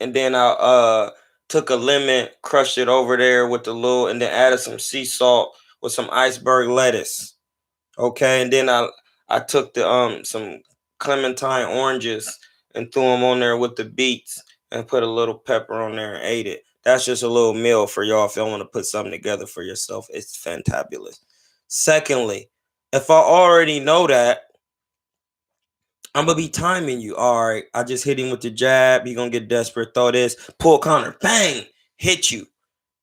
And then I took a lemon, crushed it over there with the little, and then added some sea salt with some iceberg lettuce. Okay, and then I took the some clementine oranges and threw them on there with the beets and put a little pepper on there and ate it. That's just a little meal for y'all if y'all want to put something together for yourself. It's fantabulous. Secondly, if I already know that, I'm gonna be timing you. All right, I just hit him with the jab. He gonna get desperate. Throw this, pull counter, bang, hit you.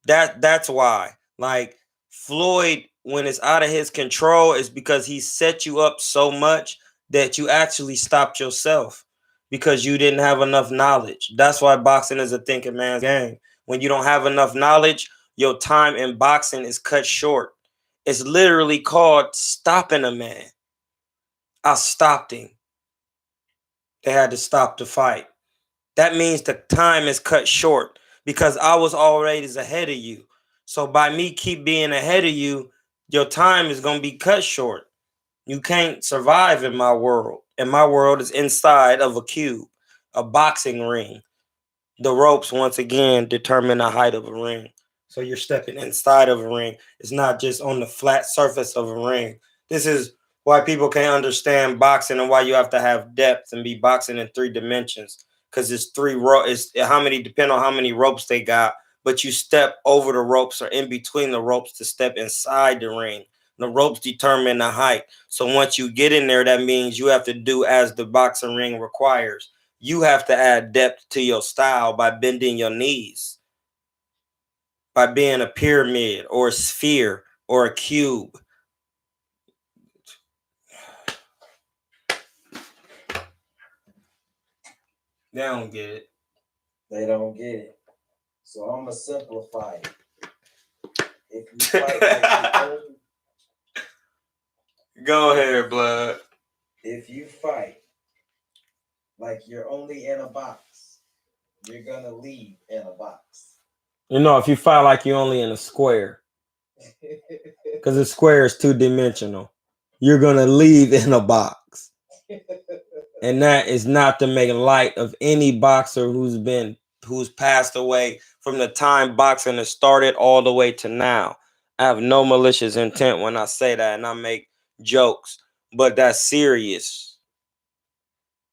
That's why. Like Floyd, when it's out of his control, is because he set you up so much that you actually stopped yourself because you didn't have enough knowledge. That's why boxing is a thinking man's game. When you don't have enough knowledge, your time in boxing is cut short. It's literally called stopping a man. I stopped him. They had to stop the fight. That means the time is cut short because I was always ahead of you. So by me keep being ahead of you, your time is going to be cut short. You can't survive in my world. And my world is inside of a cube, a boxing ring. The ropes, once again, determine the height of a ring. So you're stepping inside of a ring. It's not just on the flat surface of a ring. This is why people can't understand boxing and why you have to have depth and be boxing in 3 dimensions. Because it's 3 ropes. It's how many, depend on how many ropes they got. But you step over the ropes or in between the ropes to step inside the ring. The ropes determine the height. So once you get in there, that means you have to do as the boxing ring requires. You have to add depth to your style by bending your knees, by being a pyramid or a sphere or a cube. They don't get it. They don't get it. So I'm gonna simplify it. If you fight like you own, Go ahead, blood. if you fight like you're only in a box, you're gonna leave in a box. You know, if you fight like you're only in a square, because a square is 2-dimensional, you're gonna leave in a box. And that is not to make light of any boxer who's passed away from the time boxing has started all the way to now. I have no malicious intent when I say that, and I make jokes, but that's serious.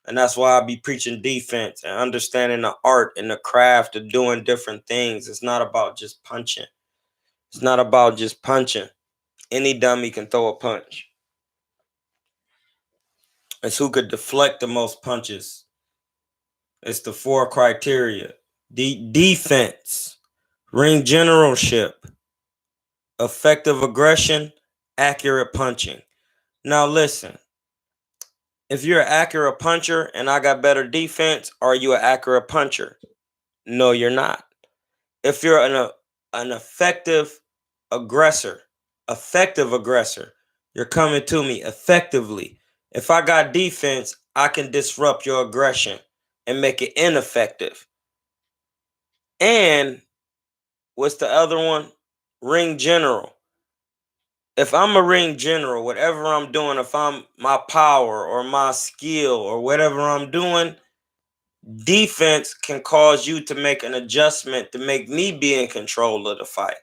And that's why I be preaching defense and understanding the art and the craft of doing different things. It's not about just punching. It's not about just punching. Any dummy can throw a punch. It's who could deflect the most punches. It's the 4 criteria. Defense, ring generalship, effective aggression, accurate punching. Now listen, if you're an accurate puncher and I got better defense, are you an accurate puncher? No, you're not. If you're an effective aggressor, You're coming to me effectively. If I got defense, I can disrupt your aggression and make it ineffective. And what's the other one? Ring general. If I'm a ring general, whatever I'm doing, if I'm my power or my skill or whatever I'm doing, defense can cause you to make an adjustment to make me be in control of the fight.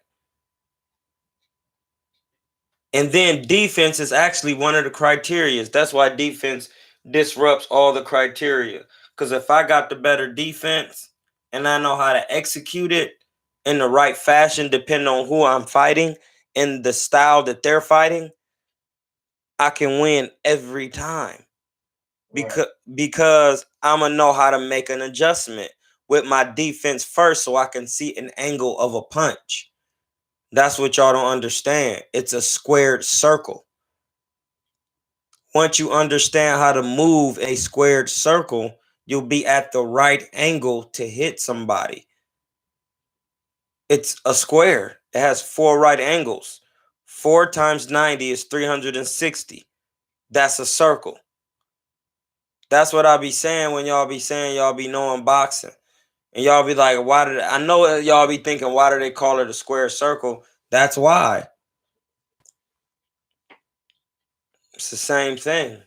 And then defense is actually one of the criteria. That's why defense disrupts all the criteria. Because if I got the better defense and I know how to execute it in the right fashion, depending on who I'm fighting and the style that they're fighting, I can win every time. Because I'm gonna know how to make an adjustment with my defense first so I can see an angle of a punch. That's what y'all don't understand. It's a squared circle. Once you understand how to move a squared circle, you'll be at the right angle to hit somebody. It's a square. It has 4 right angles. 4 times 90 is 360. That's a circle. That's what I be saying when y'all be saying y'all be knowing boxing. And y'all be like, why did I know y'all be thinking, why do they call it a square circle? That's why. It's the same thing.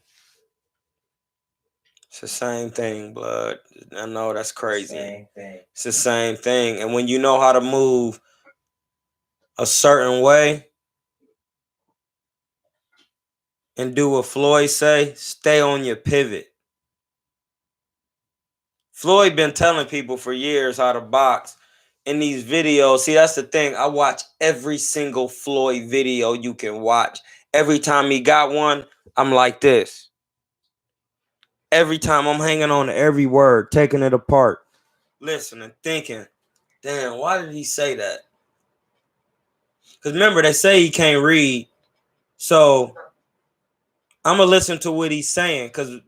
It's the same thing, blood. I know that's crazy. Same thing. It's the same thing. And when you know how to move a certain way and do what Floyd say, stay on your pivot. Floyd been telling people for years how to box in these videos. See, that's the thing. I watch every single Floyd video you can watch. Every time he got one, I'm like this. Every time I'm hanging on to every word, taking it apart, listening, thinking, damn, why did he say that? Because remember, they say he can't read. So I'm going to listen to what he's saying because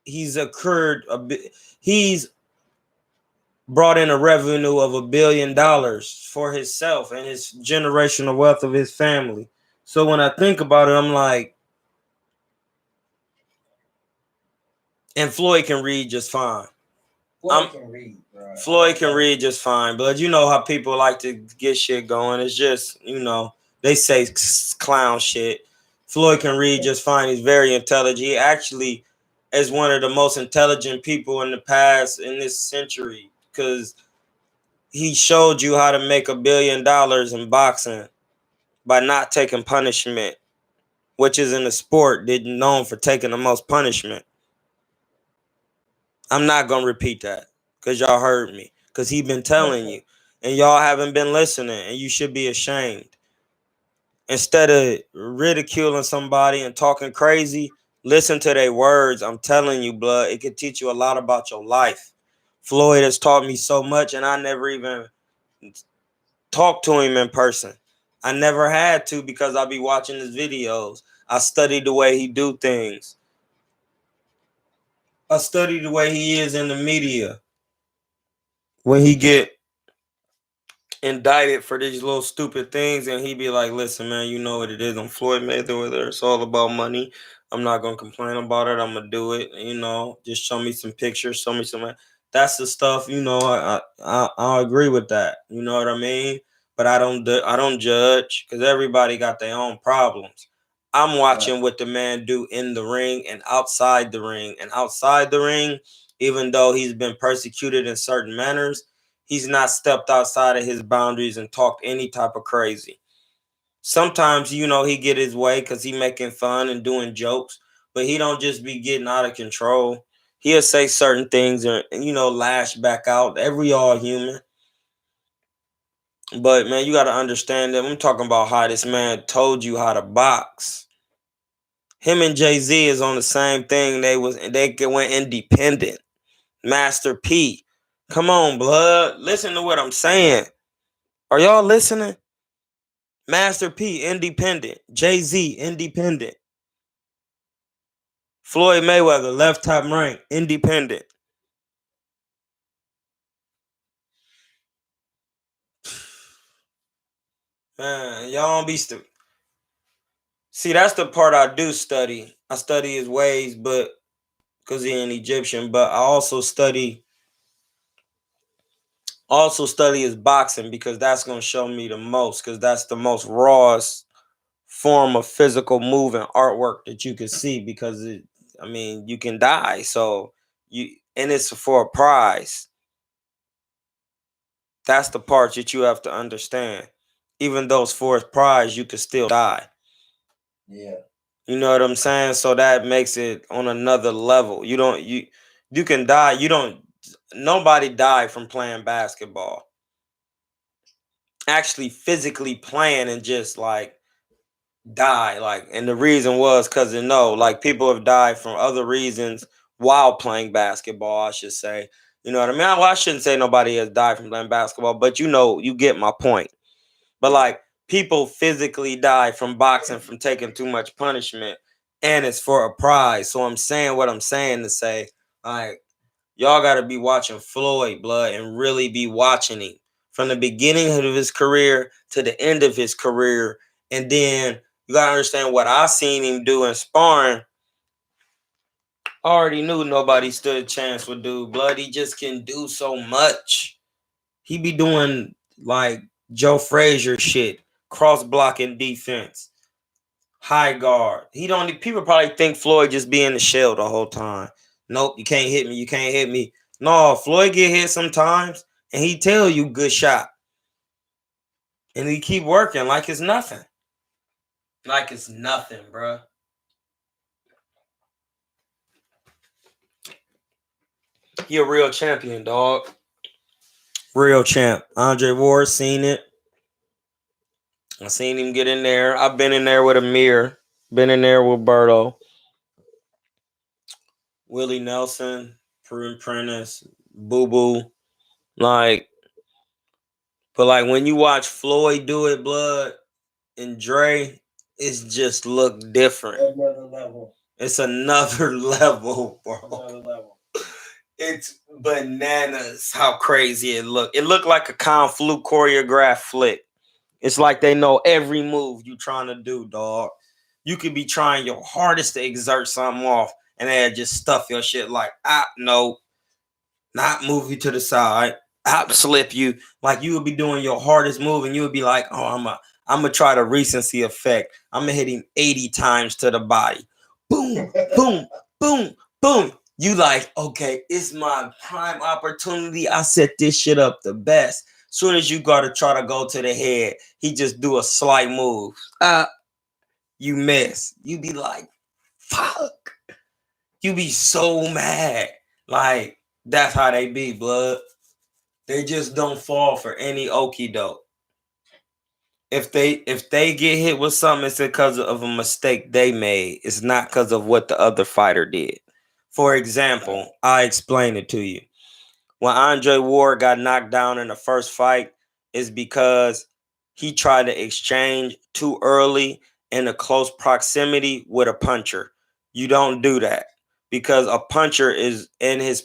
he's he's brought in a revenue of $1 billion for himself and his generational wealth of his family. So when I think about it, I'm like, and Floyd can read just fine. Floyd can read, bro. Floyd can read just fine, but you know how people like to get shit going. It's just, they say clown shit. Floyd can read just fine. He's very intelligent. He actually is one of the most intelligent people in the past in this century because he showed you how to make $1 billion in boxing by not taking punishment, which is in the sport known for taking the most punishment. I'm not going to repeat that because y'all heard me. Because he been telling you. And y'all haven't been listening. And you should be ashamed. Instead of ridiculing somebody and talking crazy, listen to their words. I'm telling you, blood. It could teach you a lot about your life. Floyd has taught me so much. And I never even talked to him in person. I never had to because I be watching his videos. I studied the way he do things. I studied the way he is in the media. When he get indicted for these little stupid things and he be like, listen, man, you know what it is. I'm Floyd Mayweather. It's all about money. I'm not going to complain about it. I'm going to do it. Just show me some pictures. Show me some. That's the stuff, I agree with that. You know what I mean? But I don't judge because everybody got their own problems. I'm watching what the man do in the ring and outside the ring. And outside the ring, even though he's been persecuted in certain manners, he's not stepped outside of his boundaries and talked any type of crazy. Sometimes, he get his way because he making fun and doing jokes, but he don't just be getting out of control. He'll say certain things and lash back out. Every all human. But, man, you got to understand that I'm talking about how this man told you how to box. Him and Jay-Z is on the same thing. They went independent. Master P. Come on, blood. Listen to what I'm saying. Are y'all listening? Master P, independent. Jay-Z, independent. Floyd Mayweather, left top rank, independent. Man, y'all don't be stupid. See, that's the part I do study. I study his ways, but because he's an Egyptian, but I also study his boxing because that's gonna show me the most, because that's the most rawest form of physical move and artwork that you can see, because you can die. So and it's for a prize. That's the part that you have to understand. Even though it's for a prize, you can still die. Yeah. You know what I'm saying? So that makes it on another level. You can die. Nobody died from playing basketball. Actually physically playing and just like die. Like, and the reason was because like people have died from other reasons while playing basketball, I should say. You know what I mean? Well, I shouldn't say nobody has died from playing basketball, but you get my point. But like people physically die from boxing, from taking too much punishment, and it's for a prize. So I'm saying what I'm saying to say, like, y'all got to be watching Floyd, blood, and really be watching him from the beginning of his career to the end of his career. And then you got to understand what I seen him do in sparring. I already knew nobody stood a chance with dude. Blood, he just can do so much. He be doing like Joe Frazier shit, cross blocking defense, high guard. People probably think Floyd just be in the shell the whole time. Nope, you can't hit me. You can't hit me. No, Floyd get hit sometimes, and he tell you good shot, and he keep working like it's nothing. Like it's nothing, bro. He a real champion, dog. Real champ. Andre Ward seen it. I seen him get in there. I've been in there with Amir. Been in there with Berto. Willie Nelson, Prue Prentice, Boo Boo. Like, but like when you watch Floyd do it, blood, and Dre, it's just look different. Another level. It's another level, bro. Another level. It's bananas how crazy it looked. It looked like a Kung Flu choreographed flick. It's like they know every move you trying to do, dog. You could be trying your hardest to exert something off, and they just stuff your shit like, no, not move you to the side, slip you. Like you would be doing your hardest move, and you would be like, oh, I'm gonna try the recency effect. I'm gonna hit him 80 times to the body. Boom, boom, boom, boom. You like, okay, it's my prime opportunity. I set this shit up the best. Soon as you gotta try to go to the head, he just do a slight move. You miss. You be like, fuck. You be so mad. Like, that's how they be, blood. They just don't fall for any okie doke. If they get hit with something, it's because of a mistake they made. It's not because of what the other fighter did. For example, I explain it to you. When Andre Ward got knocked down in the first fight, is because he tried to exchange too early in a close proximity with a puncher. You don't do that, because a puncher is in his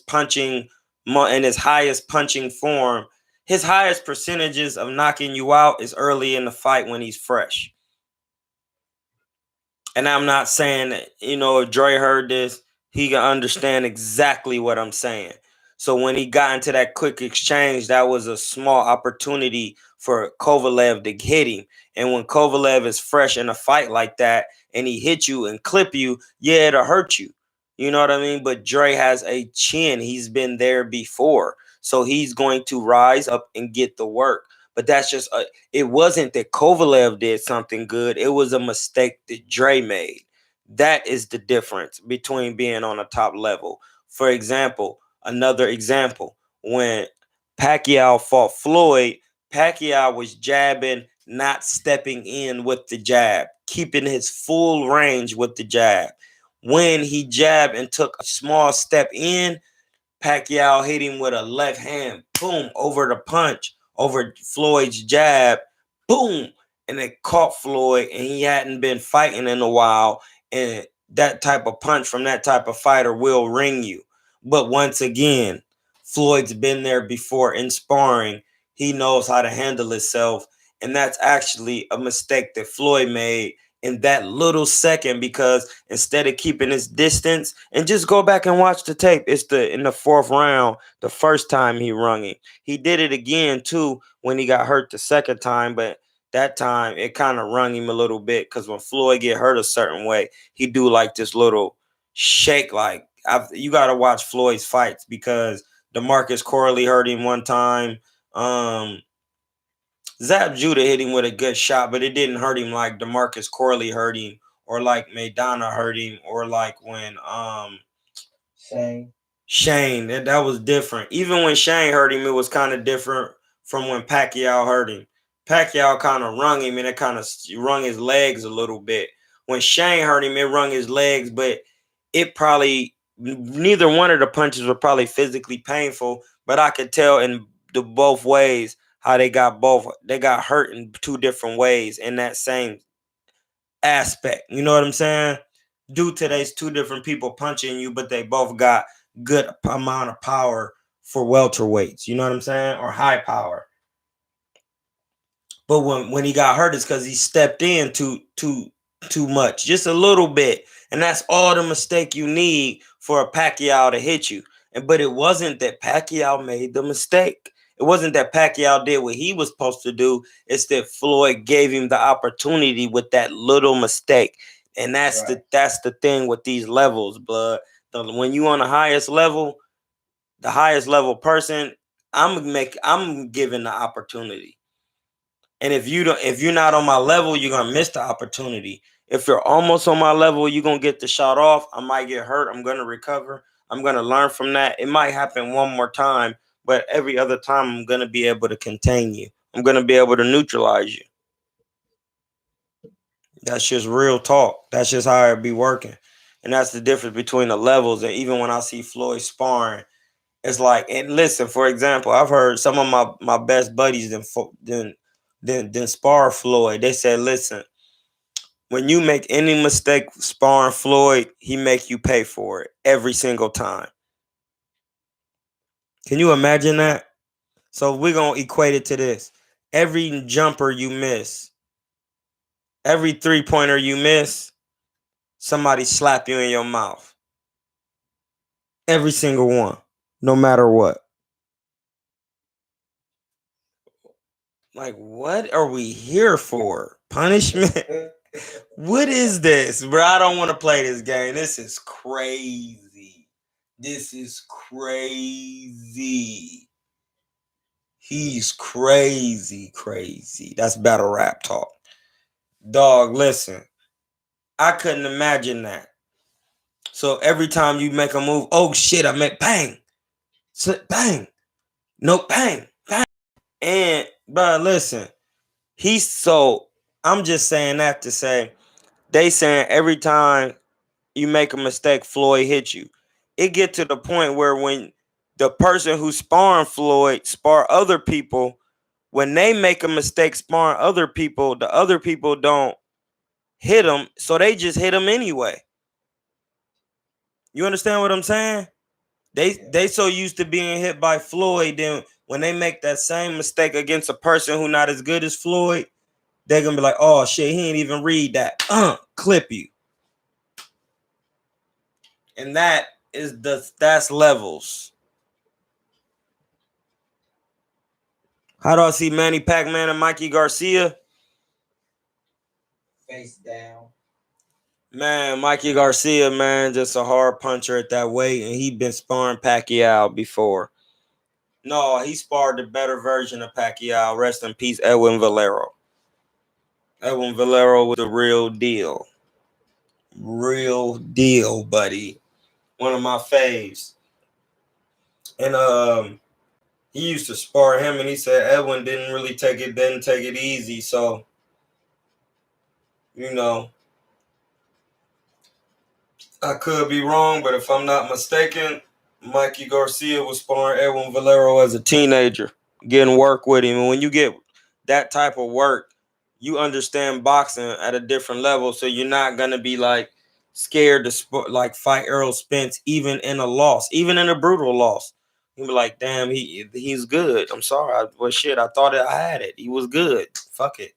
highest punching form. His highest percentages of knocking you out is early in the fight when he's fresh. And I'm not saying that, if Dre heard this, he can understand exactly what I'm saying. So when he got into that quick exchange, that was a small opportunity for Kovalev to hit him. And when Kovalev is fresh in a fight like that and he hit you and clip you, yeah, it'll hurt you. You know what I mean? But Dre has a chin. He's been there before. So he's going to rise up and get the work. But that's just it wasn't that Kovalev did something good. It was a mistake that Dre made. That is the difference between being on a top level. For example, another example, when Pacquiao fought Floyd, Pacquiao was jabbing, not stepping in with the jab, keeping his full range with the jab. When he jabbed and took a small step in, Pacquiao hit him with a left hand, boom, over the punch, over Floyd's jab, boom, and it caught Floyd, and he hadn't been fighting in a while, and that type of punch from that type of fighter will ring you. But once again, Floyd's been there before in sparring. He knows how to handle himself, and that's actually a mistake that Floyd made, in that little second, because instead of keeping his distance, and just go back and watch the tape, it's the in the fourth round, the first time he rung him. He did it again too when he got hurt the second time, but that time it kind of rung him a little bit, because when Floyd get hurt a certain way, he do like this little shake. Like you got to watch Floyd's fights, because DeMarcus Corley hurt him one time. Zab Judah hit him with a good shot, but it didn't hurt him like DeMarcus Corley hurt him, or like Maidana hurt him, or like when Shane, that was different. Even when Shane hurt him, it was kind of different from when Pacquiao hurt him. Pacquiao kind of rung him, and it kind of rung his legs a little bit. When Shane hurt him, it rung his legs, but it probably, neither one of the punches were probably physically painful, but I could tell in the both ways how they got hurt in two different ways in that same aspect. You know what I'm saying? Due to these two different people punching you, but they both got good amount of power for welterweights. You know what I'm saying? Or high power. But when he got hurt, it's because he stepped in too much, just a little bit, and that's all the mistake you need for a Pacquiao to hit you. But it wasn't that Pacquiao made the mistake. It wasn't that Pacquiao did what he was supposed to do. It's that Floyd gave him the opportunity with that little mistake. And that's right. That's the thing with these levels, blood. When you on the highest level person, I'm giving the opportunity. And if you're not on my level, you're gonna miss the opportunity. If you're almost on my level, you're gonna get the shot off. I might get hurt. I'm gonna recover. I'm gonna learn from that. It might happen one more time, but every other time I'm gonna be able to contain you. I'm gonna be able to neutralize you. That's just real talk. That's just how it be working. And that's the difference between the levels. And even when I see Floyd sparring, it's like, and listen, for example, I've heard some of my best buddies then spar Floyd. They said, listen, when you make any mistake sparring Floyd, he make you pay for it every single time. Can you imagine that? So we're going to equate it to this. Every jumper you miss, every three-pointer you miss, somebody slap you in your mouth. Every single one, no matter what. Like, what are we here for? Punishment? What is this, bro? I don't want to play this game. This is crazy. This is crazy. He's crazy. That's battle rap talk. Dog, listen. I couldn't imagine that. So every time you make a move, oh shit, I make bang. Bang. No, bang. Bang. And, bro, listen. I'm just saying that to say, they saying every time you make a mistake, Floyd hits you. It get to the point where when the person who's sparring Floyd spar other people, when they make a mistake sparring other people, the other people don't hit them, so they just hit them anyway. You understand what I'm saying? They so used to being hit by Floyd, then when they make that same mistake against a person who not as good as Floyd, they're gonna be like, oh shit, he ain't even read that. Clip you. And that's levels. How do I see Manny Pacman and Mikey Garcia? Face down. Man, Mikey Garcia, man, just a hard puncher at that weight, and he been sparring Pacquiao before. No, he sparred the better version of Pacquiao. Rest in peace, Edwin Valero. Edwin Valero was the real deal. Real deal, buddy. One of my faves. And he used to spar him, and he said Edwin didn't take it easy. So, you know, I could be wrong, but if I'm not mistaken, Mikey Garcia was sparring Edwin Valero as a teenager, getting work with him. And when you get that type of work, you understand boxing at a different level. So you're not going to be like scared to fight Errol Spence, even in a loss, even in a brutal loss. You'll be like, damn, he's good. I'm sorry. I thought I had it. He was good. Fuck it.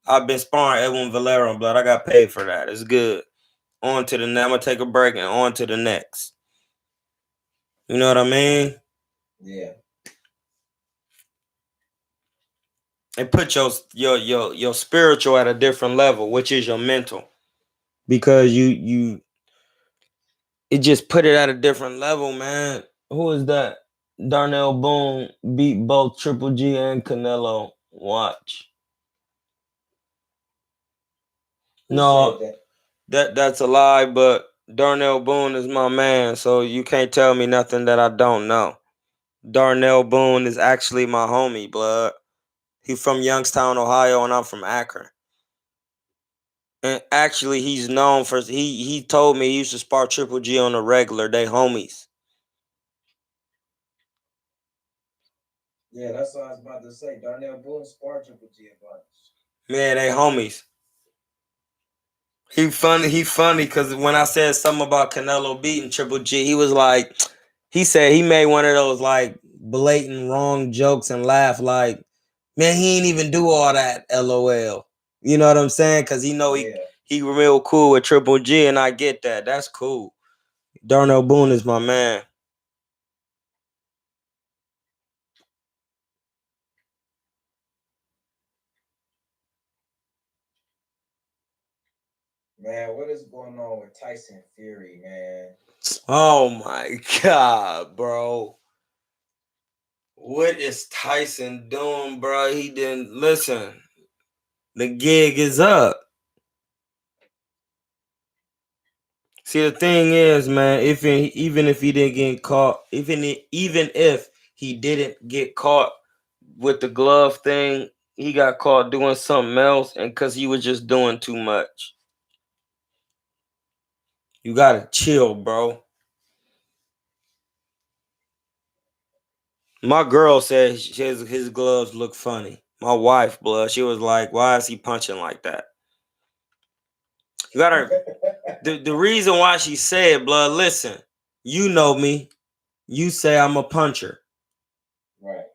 I've been sparring Edwin Valero, blood. I got paid for that. It's good. On to the next. I'm gonna take a break and on to the next. You know what I mean? Yeah. And put your spiritual at a different level, which is your mental. Because you it just put it at a different level, man. Who is that? Darnell Boone beat both Triple G and Canelo. Watch. Who No, said that's a lie, but Darnell Boone is my man, so you can't tell me nothing that I don't know. Darnell Boone is actually my homie, blood. He's from Youngstown, Ohio, and I'm from Akron. And actually, he's known for he told me he used to spar Triple G on the regular. They homies. Yeah, that's what I was about to say. Darnell Boone sparred Triple G a bunch. Man, they homies. He funny because when I said something about Canelo beating Triple G, he was like, he said he made one of those like blatant wrong jokes and laugh like, man, he ain't even do all that. LOL. You know what I'm saying? Because he know he real cool with Triple G, and I get that. That's cool. Darnell Boone is my man. Man, what is going on with Tyson Fury, man? Oh my God, bro. What is Tyson doing, bro? He didn't listen. The gig is up. See, the thing is, man, even if he didn't get caught, even if he didn't get caught with the glove thing, he got caught doing something else, and because he was just doing too much. You gotta chill, bro. My girl said his gloves look funny. My wife, blood, she was like, "Why is he punching like that?" You gotta. The reason why she said, blood, listen, you know me. You say I'm a puncher. Right.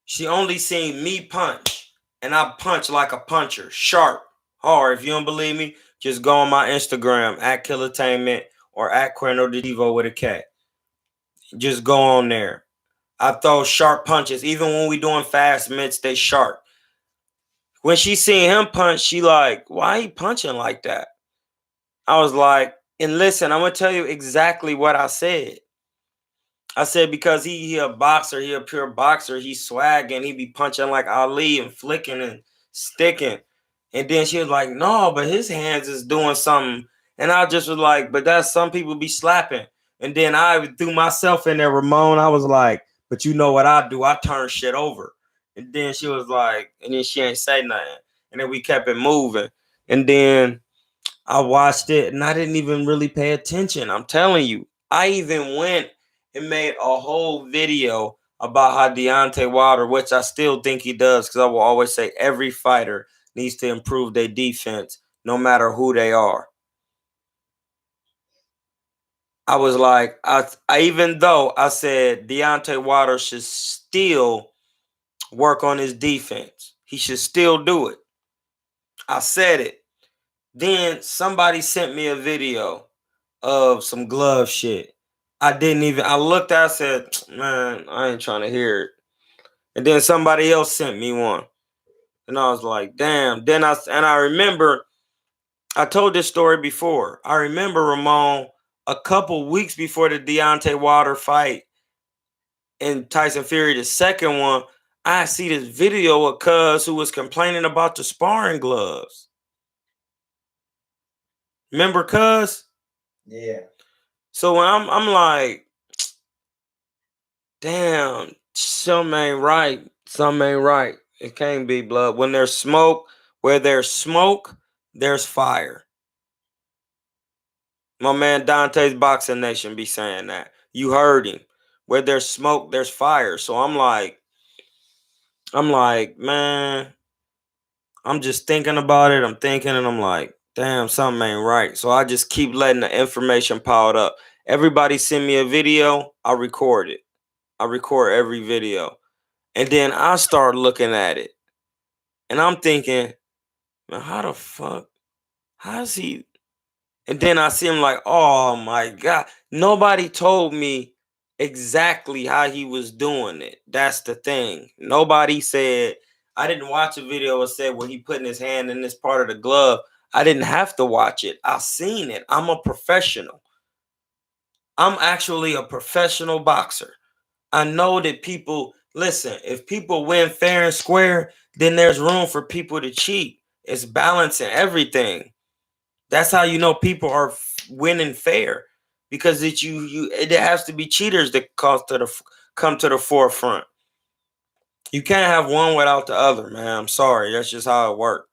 She only seen me punch, and I punch like a puncher, sharp, hard. If you don't believe me, just go on my Instagram at Kilatainment or at Querno Divo with a K. Just go on there. I throw sharp punches. Even when we doing fast mitts, they sharp. When she seen him punch, she like, why he punching like that? I was like, and listen, I'm gonna tell you exactly what I said. I said because he a boxer, he a pure boxer, he swagging, he be punching like Ali and flicking and sticking. And then she was like, no, but his hands is doing something. And I just was like, but that's some people be slapping. And then I threw myself in there, Ramon. I was like, but you know what I do? I turn shit over. And then she was like, and then she ain't say nothing. And then we kept it moving. And then I watched it and I didn't even really pay attention. I'm telling you. I even went and made a whole video about how Deontay Wilder, which I still think he does, because I will always say every fighter needs to improve their defense, no matter who they are. I was like, I even though I said Deontay Wilder should still work on his defense, he should still do it. I said it. Then somebody sent me a video of some glove shit. I looked at it, I said, man, I ain't trying to hear it. And then somebody else sent me one. And I was like, damn. I remember, I told this story before. I remember, Ramon, a couple weeks before the Deontay Wilder fight and Tyson Fury, the second one, I see this video of Cuz who was complaining about the sparring gloves. Remember Cuz? Yeah. So when I'm like, damn, something ain't right. Something ain't right. It can't be, blood. When there's smoke, where there's smoke, there's fire. My man Dante's Boxing Nation be saying that. You heard him. Where there's smoke, there's fire. So I'm like, man, I'm just thinking about it. I'm thinking and I'm like, damn, something ain't right. So I just keep letting the information pile up. Everybody send me a video, I record it. I record every video. And then I start looking at it. And I'm thinking, Man, how the fuck? How's he? And then I see him like, oh my God. Nobody told me exactly how he was doing it. That's the thing. Nobody said, I didn't watch a video that said, well, he putting his hand in this part of the glove. I didn't have to watch it. I seen it. I'm a professional. I'm actually a professional boxer. I know that people, listen, if people win fair and square, then there's room for people to cheat. It's balancing everything. That's how you know people are winning fair, because it has to be cheaters that come to the forefront. You can't have one without the other, man. I'm sorry, that's just how it works.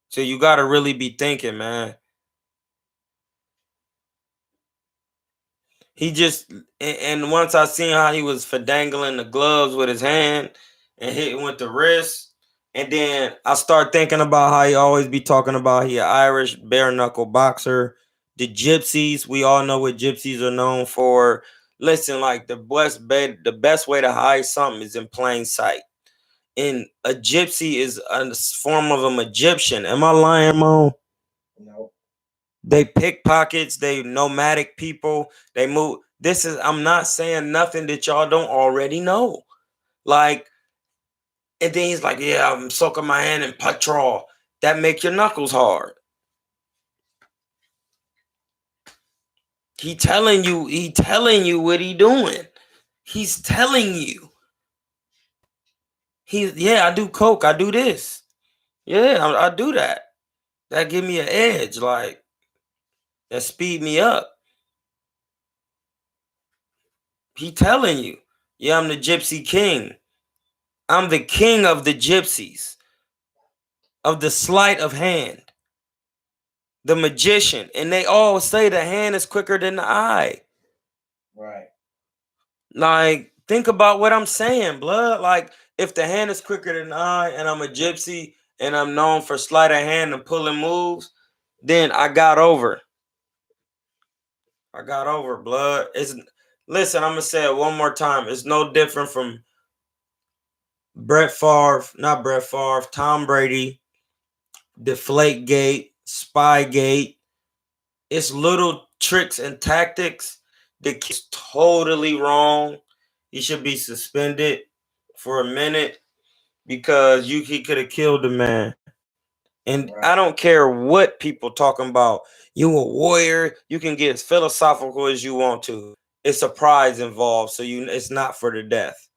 So you got to really be thinking, man. He just, and once I seen how he was fidangling the gloves with his hand and hitting with the wrist, and then I start thinking about how he always be talking about he an Irish bare knuckle boxer. The gypsies, we all know what gypsies are known for. Listen, like the best way to hide something is in plain sight. And a gypsy is a form of an Egyptian. Am I lying, Mo? No. They pickpockets, they nomadic people, they move. I'm not saying nothing that y'all don't already know. Like, and then he's like, yeah, I'm soaking my hand in petrol. That make your knuckles hard. He telling you what he doing. He's telling you. Yeah, I do coke, I do this. Yeah, I do that. That give me an edge, like that speed me up. He telling you, yeah, I'm the gypsy king. I'm the king of the gypsies, of the sleight of hand, the magician. And they all say the hand is quicker than the eye. Right. Like, think about what I'm saying, blood. Like, if the hand is quicker than the eye and I'm a gypsy and I'm known for sleight of hand and pulling moves, then I got over. I got over, blood. Listen, I'm gonna say it one more time. It's no different from not Brett Favre, Tom Brady, Deflategate, Spygate. It's little tricks and tactics that is totally wrong. He should be suspended for a minute because he could have killed the man. And right. I don't care what people talking about. You a warrior. You can get as philosophical as you want to. It's a prize involved, so it's not for the death.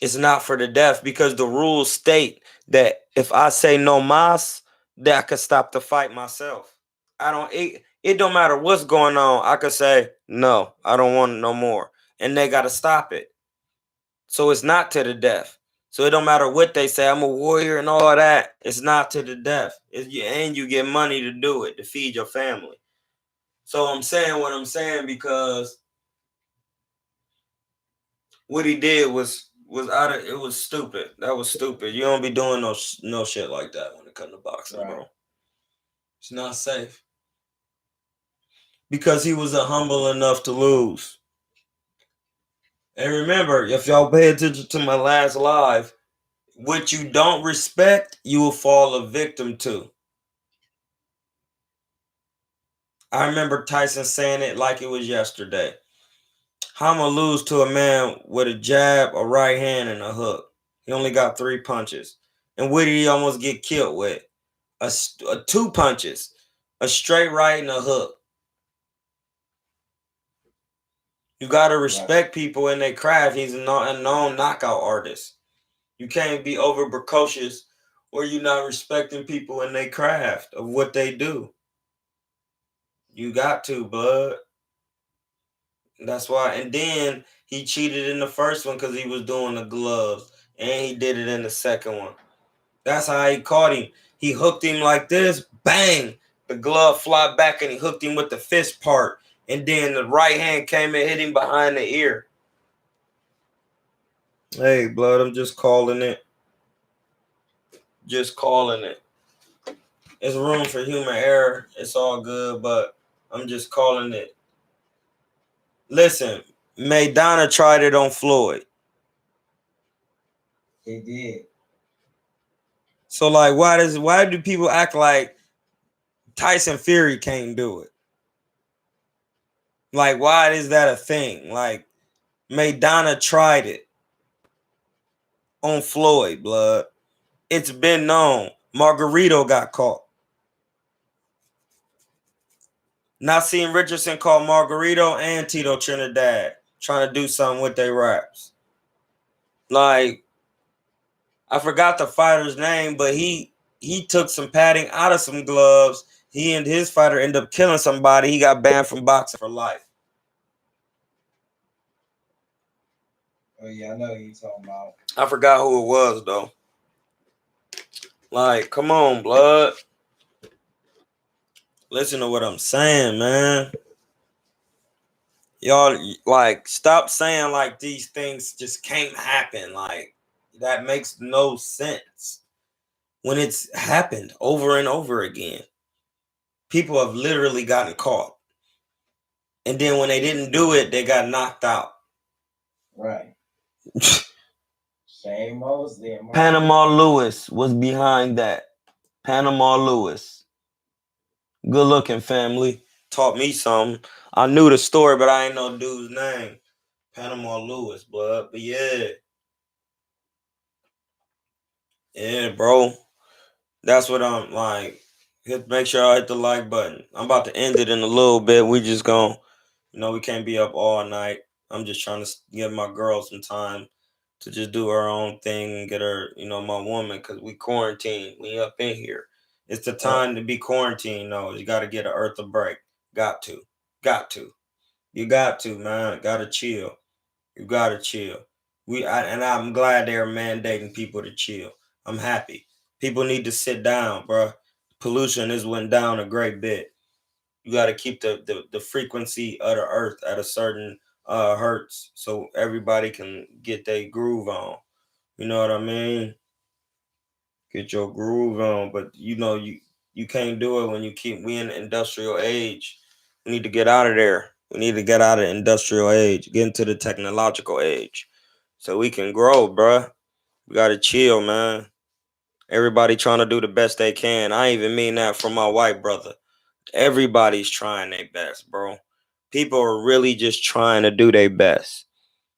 It's not for the death because the rules state that if I say no mas, that I could stop the fight myself. It don't matter what's going on. I could say, no, I don't want it no more. And they got to stop it. So it's not to the death. So it don't matter what they say. I'm a warrior and all that. It's not to the death. And you get money to do it, to feed your family. So I'm saying what I'm saying because what he did was it was stupid. That was stupid. You don't be doing no shit like that when it comes to boxing, right, bro. It's not safe. Because he was humble enough to lose. And remember, if y'all pay attention to my last live, what you don't respect, you will fall a victim to. I remember Tyson saying it like it was yesterday. How I'm going to lose to a man with a jab, a right hand, and a hook. He only got 3 punches. And what did he almost get killed with? A 2 punches. A straight right and a hook. You got to respect people in their craft. He's a known knockout artist. You can't be over precocious or you're not respecting people in their craft of what they do. You got to, bud. That's why. And then he cheated in the first one because he was doing the gloves. And he did it in the second one. That's how he caught him. He hooked him like this. Bang! The glove fly back and he hooked him with the fist part. And then the right hand came and hit him behind the ear. Hey, blood, I'm just calling it. Just calling it. There's room for human error. It's all good, but I'm just calling it. Listen, Maidana tried it on Floyd. He did. So like, why do people act like Tyson Fury can't do it? Like, why is that a thing? Like, Maidana tried it on Floyd, blood. It's been known. Margarito got caught. Nassim Richardson caught Margarito and Tito Trinidad trying to do something with their raps. Like, I forgot the fighter's name, but he took some padding out of some gloves. He and his fighter ended up killing somebody. He got banned from boxing for life. Oh yeah, I know who you talking about. I forgot who it was though. Like, come on, blood. Listen to what I'm saying, man. Y'all, like, stop saying like these things just can't happen. Like, that makes no sense. When it's happened over and over again. People have literally gotten caught. And then when they didn't do it, they got knocked out. Right. Shane Mosley. Panama Lewis was behind that. Panama Lewis. Good looking family. Taught me something. I knew the story, but I ain't know dude's name. Panama Lewis, blood. But yeah. Yeah, bro. That's what I'm like. Make sure I hit the like button. I'm about to end it in a little bit. We just gonna, we can't be up all night. I'm just trying to give my girl some time to just do her own thing and get her, my woman, because we quarantined. We up in here. It's the time to be quarantined, though. You got to get an earth a break. Got to. You got to, man. Got to chill. You got to chill. And I'm glad they're mandating people to chill. I'm happy. People need to sit down, bro. Pollution has went down a great bit. You got to keep the frequency of the earth at a certain hertz so everybody can get their groove on. You know what I mean? Get your groove on, but you can't do it when we in the industrial age. We need to get out of there. We need to get out of the industrial age, get into the technological age, so we can grow, bruh. We gotta chill, man. Everybody trying to do the best they can. I even mean that from my white brother. Everybody's trying their best, bro. People are really just trying to do their best.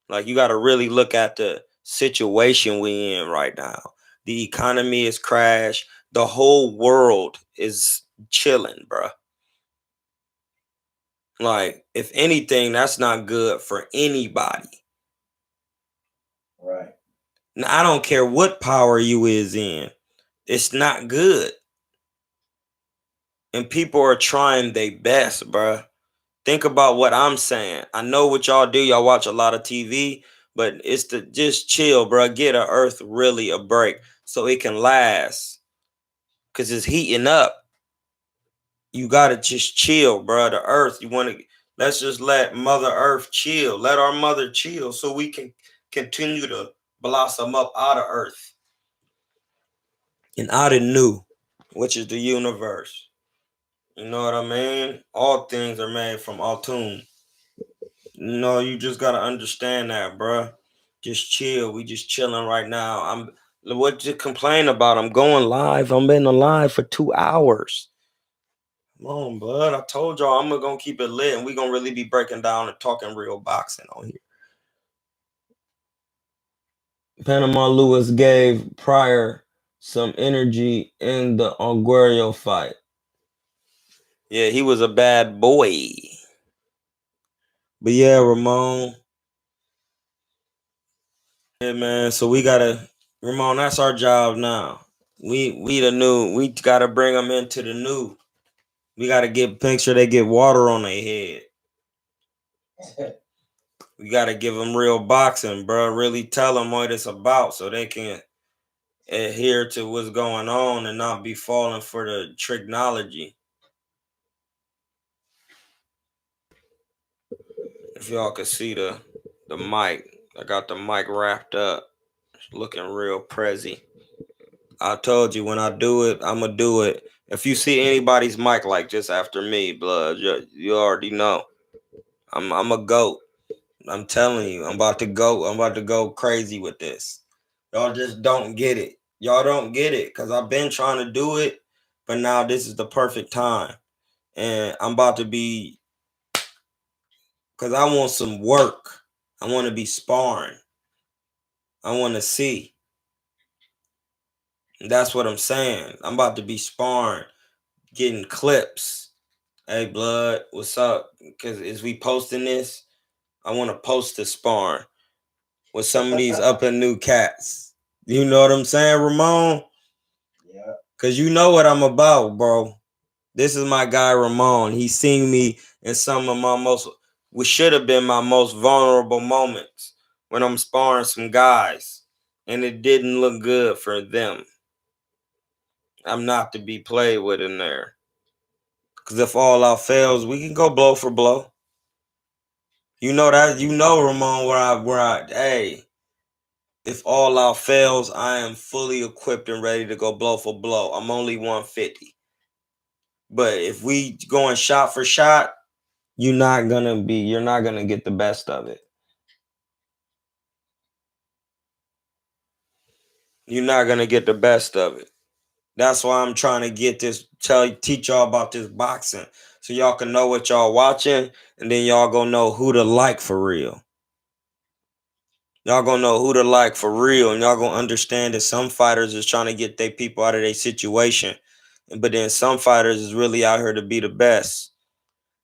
Like, you got to really look at the situation we in right now. The economy is crashed. The whole world is chilling, bro. Like, if anything, that's not good for anybody. Right. Now, I don't care what power you is in. It's not good. And people are trying their best, bro. Think about what I'm saying. I know what y'all do. Y'all watch a lot of TV, but it's to just chill, bro. Get a earth really a break so it can last. Cause it's heating up. You gotta just chill, bro. The earth, let's just let Mother Earth chill. Let our mother chill so we can continue to blossom up out of earth and out of new, which is the universe. You know what I mean? All things are made from Atum. You just gotta understand that, bruh. Just chill. We just chilling right now. What you complain about? I'm going live. I'm been alive for 2 hours. Come on, bud. I told y'all I'm gonna keep it lit, and we gonna really be breaking down and talking real boxing on here. Panama Lewis gave Pryor some energy in the Aguero fight. Yeah, he was a bad boy. But yeah, Ramon. Yeah, man. So Ramon, that's our job now. We the new. We gotta bring them into the new. We gotta make sure they get water on their head. We gotta give them real boxing, bro. Really tell them what it's about, so they can adhere to what's going on and not be falling for the technology. If y'all can see the mic, I got the mic wrapped up, it's looking real prezzy. I told you when I do it, I'ma do it. If you see anybody's mic like just after me, blood, you already know. I'm a goat. I'm telling you, I'm about to go crazy with this. Y'all just don't get it. Y'all don't get it because I've been trying to do it, but now this is the perfect time. And I'm about to be, because I want some work. I want to be sparring. I want to see. That's what I'm saying. I'm about to be sparring, getting clips. Hey, blood, what's up? Because as we posting this, I want to post the sparring with some of these up and new cats. You know what I'm saying, Ramon? Yeah. Because you know what I'm about, bro. This is my guy, Ramon. He's seen me in some of my which should have been my most vulnerable moments when I'm sparring some guys. And it didn't look good for them. I'm not to be played with in there. Because if all out fails, we can go blow for blow. You know that, Ramon, hey, if all out fails, I am fully equipped and ready to go blow for blow. I'm only 150. But if we going shot for shot, you're not gonna get the best of it. You're not gonna get the best of it. That's why I'm trying to get this, teach y'all about this boxing. So y'all can know what y'all watching, and then y'all gonna know who to like for real. Y'all gonna know who to like for real, and y'all gonna understand that some fighters is trying to get their people out of their situation. But then some fighters is really out here to be the best.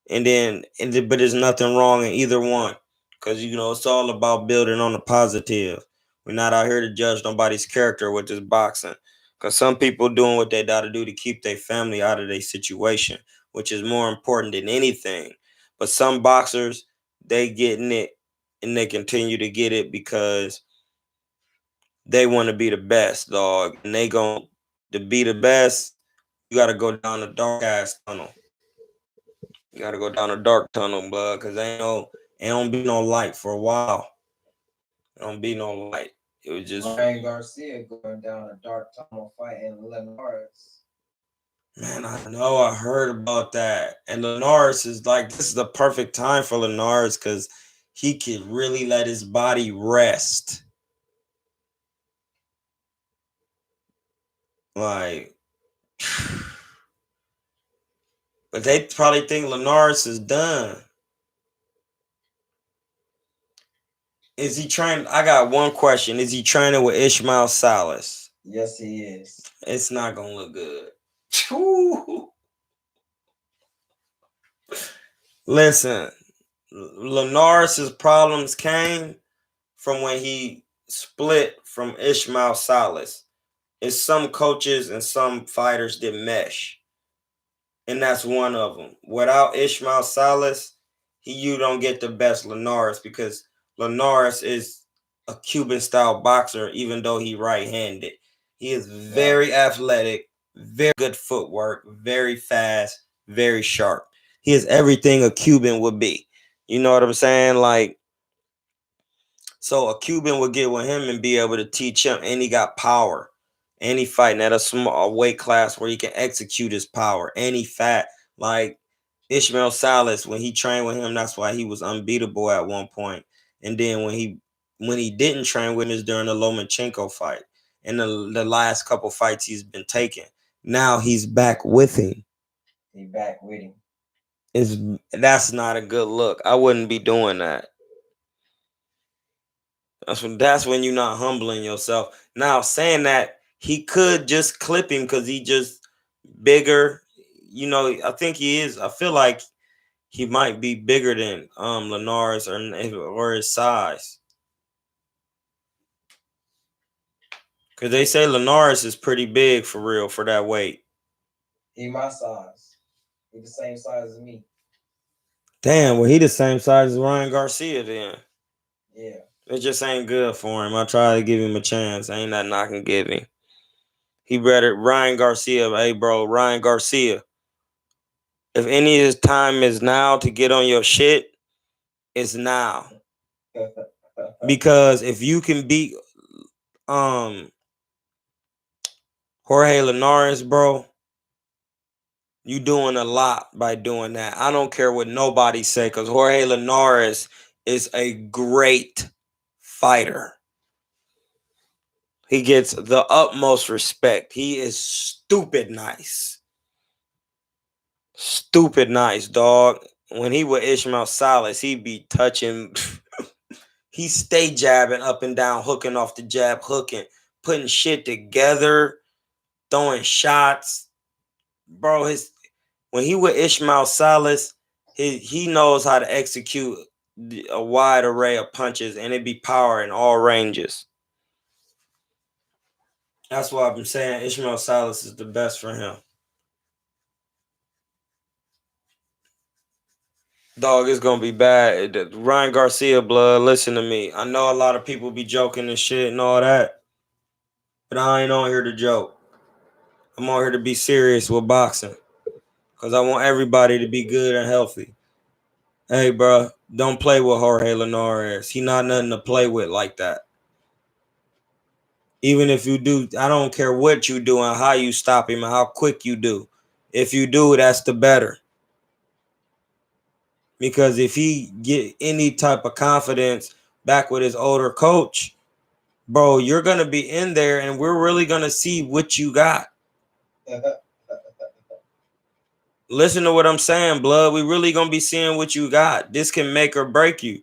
But there's nothing wrong in either one. Because it's all about building on the positive. We're not out here to judge nobody's character with this boxing. Because some people doing what they gotta do to keep their family out of their situation, which is more important than anything. But some boxers, they getting it and they continue to get it because they want to be the best, dog. And they going to be the best, you gotta go down a dark ass tunnel. You gotta go down a dark tunnel, bud, because ain't don't be no light for a while. Don't be no light. It was just Ryan Garcia going down a dark tunnel fighting Linares. Man, I know I heard about that. And Linares is like, this is the perfect time for Linares because he could really let his body rest. Like, but they probably think Linares is done. Is he training? I got one question. Is he training with Ishmael Salas? Yes, he is. It's not gonna look good. Listen, Linares' problems came from when he split from Ishmael Salas. It's some coaches and some fighters that mesh, and that's one of them. Without Ishmael Salas, you don't get the best Linares because Linares is a Cuban style boxer, even though he right-handed. He is very athletic, very good footwork, very fast, very sharp. He is everything a Cuban would be. You know what I'm saying? Like, so a Cuban would get with him and be able to teach him, and he got power. And he fighting at a small weight class where he can execute his power. And he fat. Like Ishmael Salas, when he trained with him, that's why he was unbeatable at one point. And then when he didn't train with him is during the Lomachenko fight. And the last couple fights he's been taking. Now he's back with him. He back with him. That's not a good look. I wouldn't be doing that. That's when you're not humbling yourself. Now, saying that, he could just clip him because he just bigger. I think he is. I feel like he might be bigger than Linares or his size. Because they say Linares is pretty big for real for that weight. He my size. He the same size as me. Damn, well, he the same size as Ryan Garcia then. Yeah. It just ain't good for him. I try to give him a chance. Ain't nothing I can give him. He better, Ryan Garcia, hey bro, Ryan Garcia. If any of his time is now to get on your shit, it's now. Because if you can beat Jorge Linares, bro, you doing a lot by doing that. I don't care what nobody say, because Jorge Linares is a great fighter. He gets the utmost respect. He is stupid nice. Stupid nice, dog. When he with Ishmael Salas, he be touching. He stay jabbing up and down, hooking off the jab, hooking, putting shit together, throwing shots. Bro, his when he with Ishmael Salas, he knows how to execute a wide array of punches, and it be power in all ranges. That's why I've been saying Ishmael Salas is the best for him. Dog, it's gonna be bad. Ryan Garcia blood, listen to me. I know a lot of people be joking and shit and all that, but I ain't on here to joke. I'm on here to be serious with boxing. Cause I want everybody to be good and healthy. Hey, bro, don't play with Jorge Linares. He not nothing to play with like that. Even if you do, I don't care what you do and how you stop him and how quick you do. If you do, that's the better. Because if he get any type of confidence back with his older coach, bro, you're gonna be in there, and we're really gonna see what you got. Listen to what I'm saying, blood. We really gonna be seeing what you got. This can make or break you.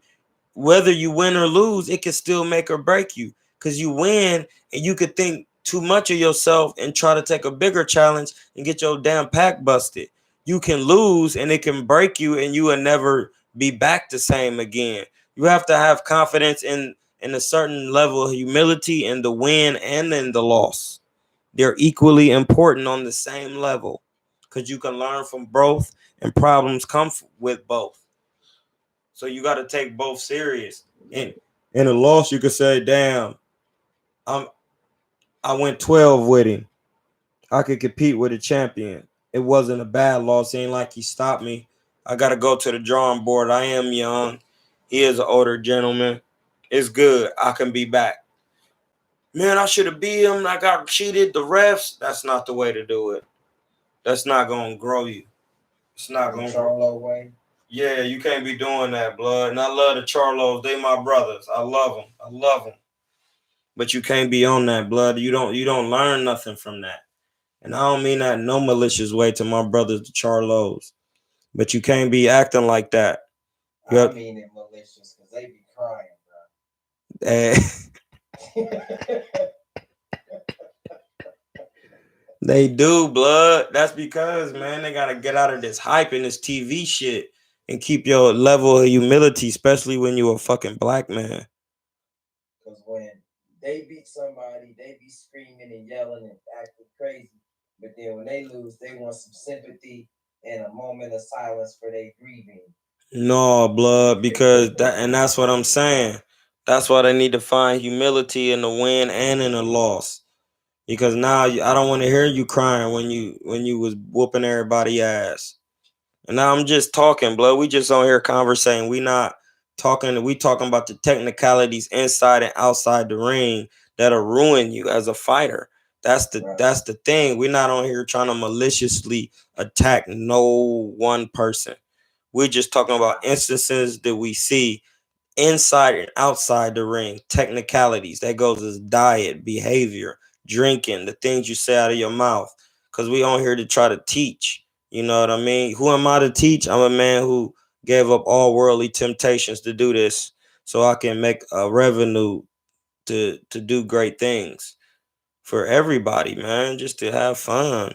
Whether you win or lose, it can still make or break you. Cause you win, and you could think too much of yourself and try to take a bigger challenge and get your damn pack busted. You can lose, and it can break you, and you will never be back the same again. You have to have confidence in a certain level of humility in the win and in the loss. They're equally important on the same level because you can learn from both, and problems come with both. So you got to take both serious. In a loss, you could say, "Damn, I'm I went 12 with him. I could compete with a champion. It wasn't a bad loss. It ain't like he stopped me. I got to go to the drawing board. I am young. He is an older gentleman. It's good. I can be back. Man, I should have beat him. I got cheated. The refs. That's not the way to do it. That's not gonna grow you. It's not gonna grow. Charlo way. Yeah, you can't be doing that, blood. And I love the Charlos. They my brothers. I love them. I love them. But you can't be on that, blood. You don't learn nothing from that. And I don't mean that in no malicious way to my brothers, the Charlos. But you can't be acting like that. I mean it malicious because they be crying, Eh, bro. they do, blood. That's because, man, they gotta get out of this hype and this TV shit and keep your level of humility, especially when you're a fucking black man. Because when they beat somebody, they be screaming and yelling and acting crazy. But then when they lose, they want some sympathy and a moment of silence for their grieving. No, blood, because that's what I'm saying. That's why they need to find humility in the win and in the loss. Because now I don't want to hear you crying when you was whooping everybody ass. And now I'm just talking, blood. We just on here conversating. We not talking. We talking about the technicalities inside and outside the ring that'll ruin you as a fighter. That's the thing. We're not on here trying to maliciously attack no one person. We're just talking about instances that we see inside and outside the ring, technicalities. That goes as diet, behavior, drinking, the things you say out of your mouth. Because we on here to try to teach. You know what I mean? Who am I to teach? I'm a man who gave up all worldly temptations to do this so I can make a revenue to do great things for everybody, man. Just to have fun.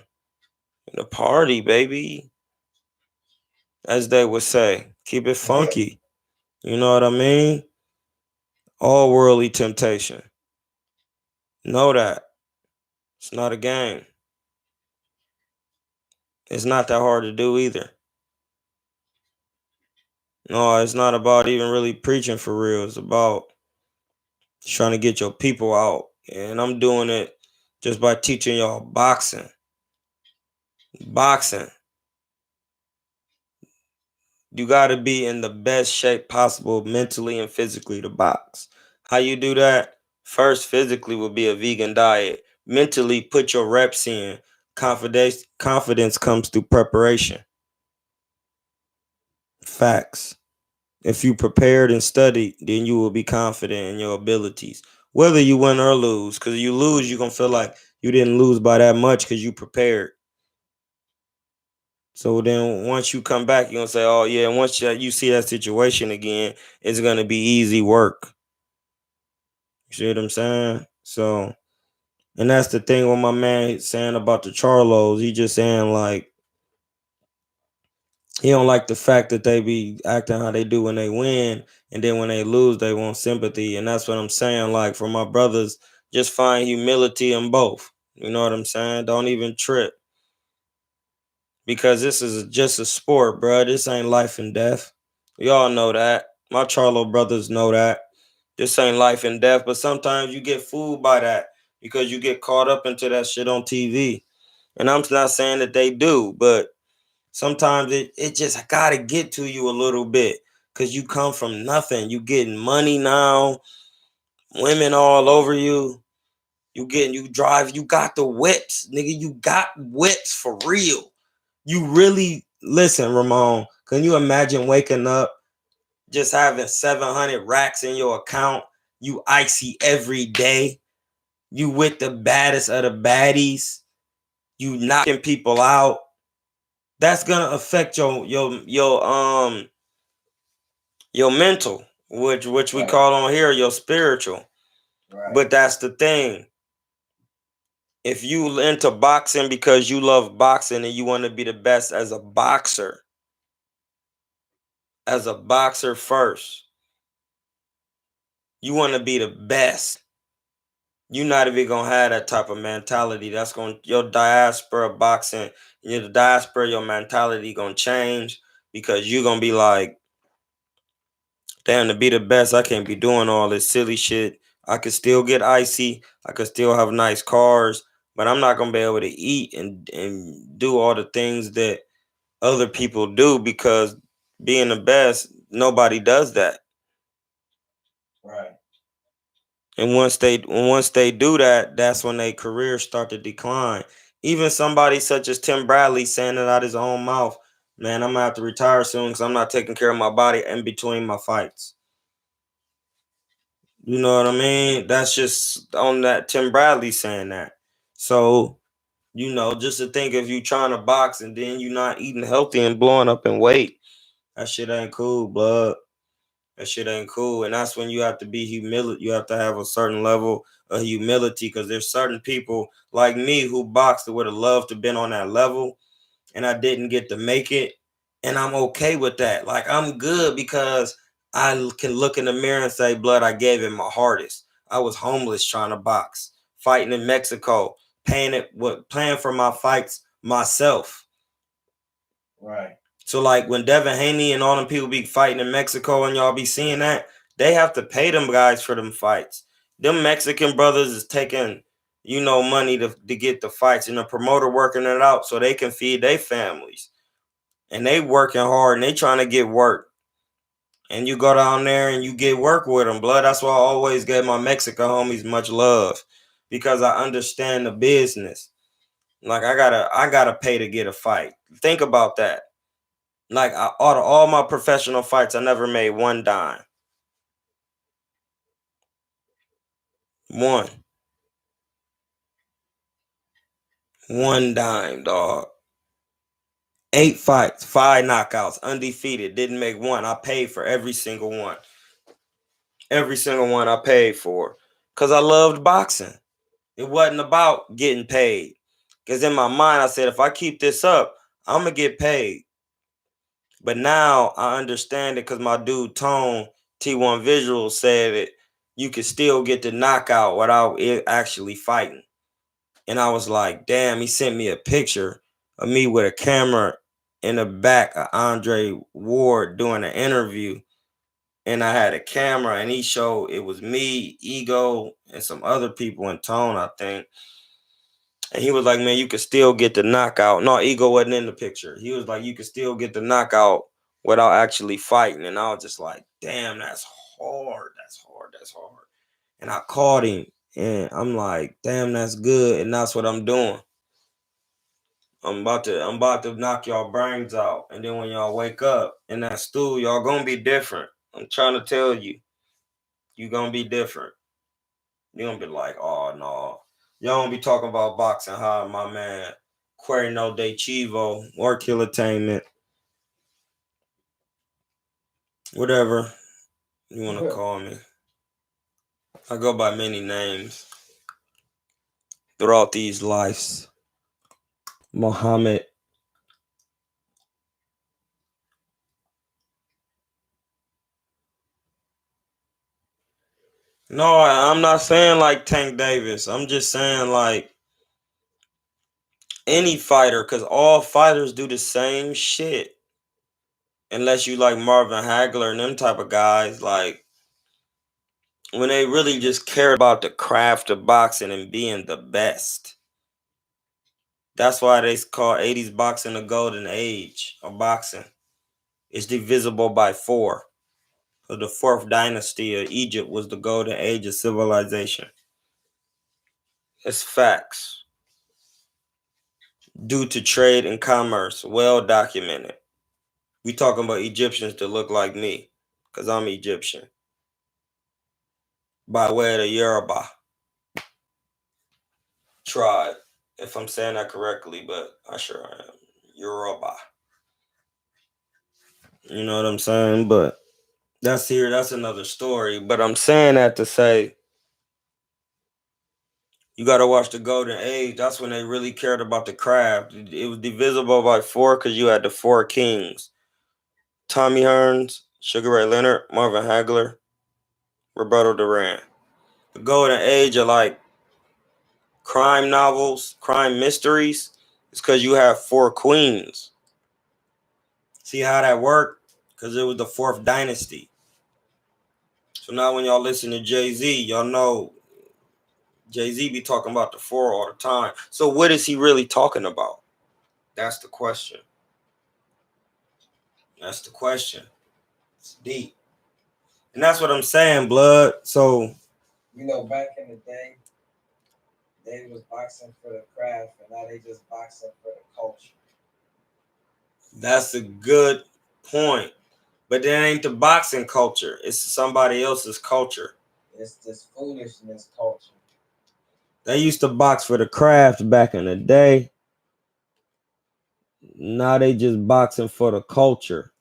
The party, baby. As they would say. Keep it funky. You know what I mean? All worldly temptation. Know that. It's not a game. It's not that hard to do either. No, it's not about even really preaching for real. It's about trying to get your people out. And I'm doing it just by teaching y'all boxing. Boxing. You got to be in the best shape possible mentally and physically to box. How you do that? First, physically will be a vegan diet. Mentally, put your reps in. Confidence comes through preparation. Facts. If you prepared and studied, then you will be confident in your abilities. whether you win or lose. Because you lose, you're gonna feel like you didn't lose by that much because you prepared. So then once you come back, you're gonna say, oh yeah, and once you see that situation again, it's gonna be easy work. You see what I'm saying? So, and that's the thing what my man saying about the Charlos. He just saying like he don't like the fact that they be acting how they do when they win, and then when they lose, they want sympathy. And that's what I'm saying. Like for my brothers, just find humility in both. You know what I'm saying? Don't even trip. Because this is just a sport, bro. This ain't life and death. Y'all know that. My Charlo brothers know that. This ain't life and death, but sometimes you get fooled by that because you get caught up into that shit on TV. And I'm not saying that they do, but sometimes it just gotta get to you a little bit because you come from nothing. You getting money now, women all over you. You drive, you got the whips, nigga. You got whips for real. You really listen, Ramon. Can you imagine waking up just having 700 racks in your account? You icy every day. You with the baddest of the baddies. You knocking people out. That's gonna affect your mental, which we call on here your spiritual. Right. But that's the thing. If you into boxing because you love boxing and you want to be the best as a boxer first, you want to be the best. You're not even gonna have that type of mentality. That's gonna your diaspora boxing, your diaspora, your mentality gonna change because you're gonna be like, damn, to be the best, I can't be doing all this silly shit. I could still get icy. I could still have nice cars, but I'm not gonna be able to eat and do all the things that other people do because being the best, nobody does that. Right. And once they do that, that's when their careers start to decline. Even somebody such as Tim Bradley saying it out his own mouth, man, I'm gonna have to retire soon because I'm not taking care of my body in between my fights. You know what I mean? That's just on that Tim Bradley saying that. So, just to think if you trying to box and then you not eating healthy and blowing up in weight, that shit ain't cool, bud. That shit ain't cool. And that's when you have to be humility. You have to have a certain level of humility because there's certain people like me who boxed that would have loved to been on that level and I didn't get to make it. And I'm okay with that. Like I'm good because I can look in the mirror and say, blood, I gave it my hardest. I was homeless trying to box, fighting in Mexico, paying for my fights myself. Right. So like when Devin Haney and all them people be fighting in Mexico and y'all be seeing that, they have to pay them guys for them fights. Them Mexican brothers is taking, money to get the fights and the promoter working it out so they can feed their families. And they working hard and they trying to get work. And you go down there and you get work with them, blood. That's why I always gave my Mexican homies much love because I understand the business. Like I gotta pay to get a fight. Think about that. Like out of all my professional fights, I never made one dime. One dime, dog. 8 fights, 5 knockouts, undefeated. Didn't make one. I paid for every single one. Every single one I paid for. Because I loved boxing. It wasn't about getting paid. Because in my mind, I said, if I keep this up, I'm going to get paid. But now I understand it because my dude Tone, T1 Visual, said it. You can still get the knockout without it actually fighting. And I was like, damn, he sent me a picture of me with a camera in the back of Andre Ward doing an interview. And I had a camera and he showed it was me, Ego, and some other people in Tone, I think. And he was like, man, you could still get the knockout. No, Ego wasn't in the picture. He was like, you could still get the knockout without actually fighting. And I was just like, damn, that's hard. That's hard. That's hard. And I caught him. And I'm like, damn, that's good. And that's what I'm doing. I'm about to knock y'all brains out. And then when y'all wake up in that stool, y'all gonna be different. I'm trying to tell you. You gonna be different. You're gonna be like, oh no. Y'all don't be talking about boxing how my man Cuerno de Chivo or Kilatainment. Whatever you wanna call me. I go by many names throughout these lives. Muhammad. No, I'm not saying like Tank Davis. I'm just saying like any fighter, because all fighters do the same shit. Unless you like Marvin Hagler and them type of guys, like when they really just care about the craft of boxing and being the best. That's why they call 80s boxing the golden age of boxing. It's divisible by 4. So the 4th dynasty of Egypt was the golden age of civilization. It's facts. Due to trade and commerce, well documented. We talking about Egyptians that look like me, because I'm Egyptian. By way of the Yoruba tribe, if I'm saying that correctly, but I sure am. Yoruba. You know what I'm saying? But that's another story. But I'm saying that to say you got to watch the golden age. That's when they really cared about the craft. It was divisible by 4 because you had the 4 kings. Tommy Hearns, Sugar Ray Leonard, Marvin Hagler, Roberto Duran. The golden age of like crime novels, crime mysteries, is because you have 4 queens. See how that worked? Because it was the 4th dynasty. So now when y'all listen to Jay-Z, y'all know Jay-Z be talking about the 4 all the time. So what is he really talking about? That's the question. That's the question. It's deep. And that's what I'm saying, blood. So, You know, back in the day, they was boxing for the craft, and now they just boxing for the culture. that's a good point. But that ain't the boxing culture. It's somebody else's culture. It's this foolishness culture. They used to box for the craft back in the day. Now they just boxing for the culture.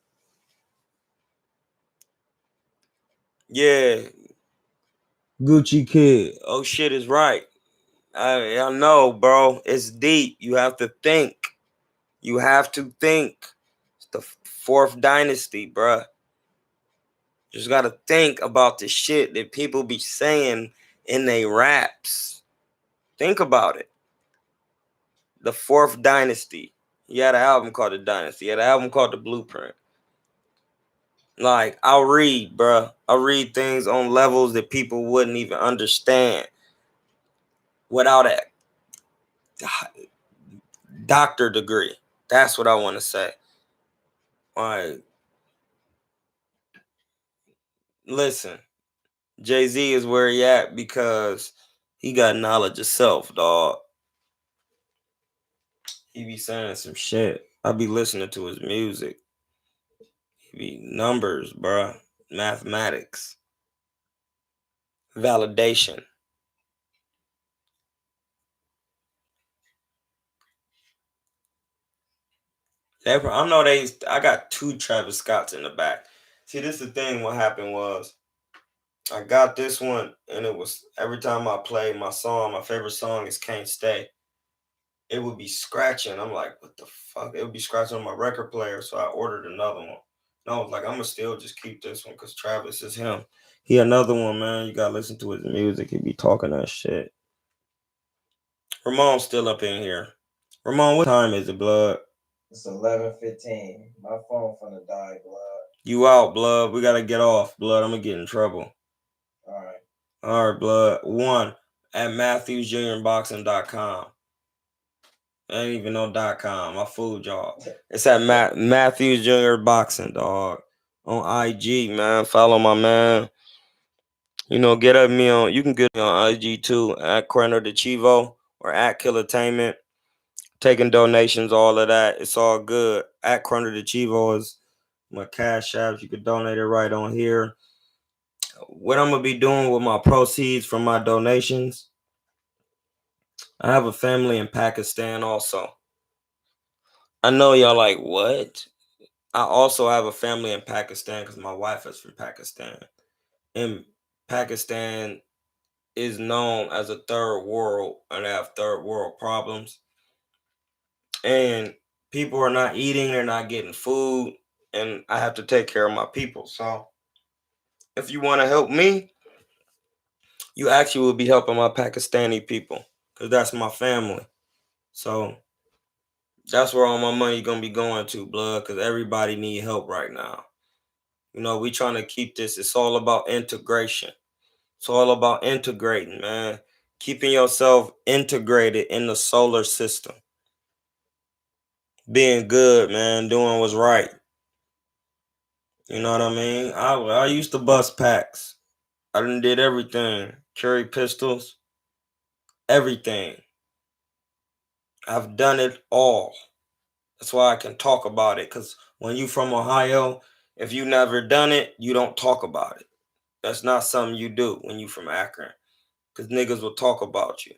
Yeah. Gucci Kid. Oh shit is right. I know, bro. It's deep. You have to think. You have to think. It's the 4th dynasty, bruh. Just gotta think about the shit that people be saying in their raps. Think about it. The 4th dynasty. He had an album called The Dynasty. He had an album called The Blueprint. Like, I'll read, bruh. I'll read things on levels that people wouldn't even understand without a doctor degree. That's what I want to say. Like, listen, Jay-Z is where he at because he got knowledge of self, dog. He be saying some shit. I be listening to his music. He be numbers, bruh. Mathematics. Validation. I know I got 2 Travis Scotts in the back. See, this is the thing. What happened was I got this one, and it was every time I play my song, my favorite song is Can't Stay. It would be scratching. I'm like, what the fuck? It would be scratching on my record player. So I ordered another one. And I was like, I'm going to still just keep this one because Travis is him. He another one, man. You got to listen to his music. He be talking that shit. Ramon's still up in here. Ramon, what time is it, blood? It's 11:15. My phone finna die, blood. You out, blood. We got to get off, blood. I'm going to get in trouble. All right. All right, blood. 1 at MatthewsJuniorBoxing.com. I ain't even know .com. I fooled y'all. It's at Matthews Junior Boxing, dog. On IG, man. Follow my man. You know, get at me on. You can get me on IG too at Cuerno de Chivo or at Kilatainment. Taking donations, all of that. It's all good. At Cuerno de Chivo is my cash app. You can donate it right on here. what I'm gonna be doing with my proceeds from my donations. I have a family in Pakistan also. I know y'all like what? I also have a family in Pakistan because my wife is from Pakistan. And Pakistan is known as a third world and they have third world problems. And people are not eating, they're not getting food, and I have to take care of my people. So if you want to help me, you actually will be helping my Pakistani people because that's my family. So that's where all my money gonna be going to, blood, because everybody need help right now. We trying to keep this. It's all about integration. It's all about integrating, man. Keeping yourself integrated in the solar system. Being good, man. Doing what's right. You know what I mean? I used to bust packs. I done did everything. Carry pistols. Everything. I've done it all. That's why I can talk about it. Because when you from Ohio, if you never done it, you don't talk about it. That's not something you do when you from Akron. Because niggas will talk about you.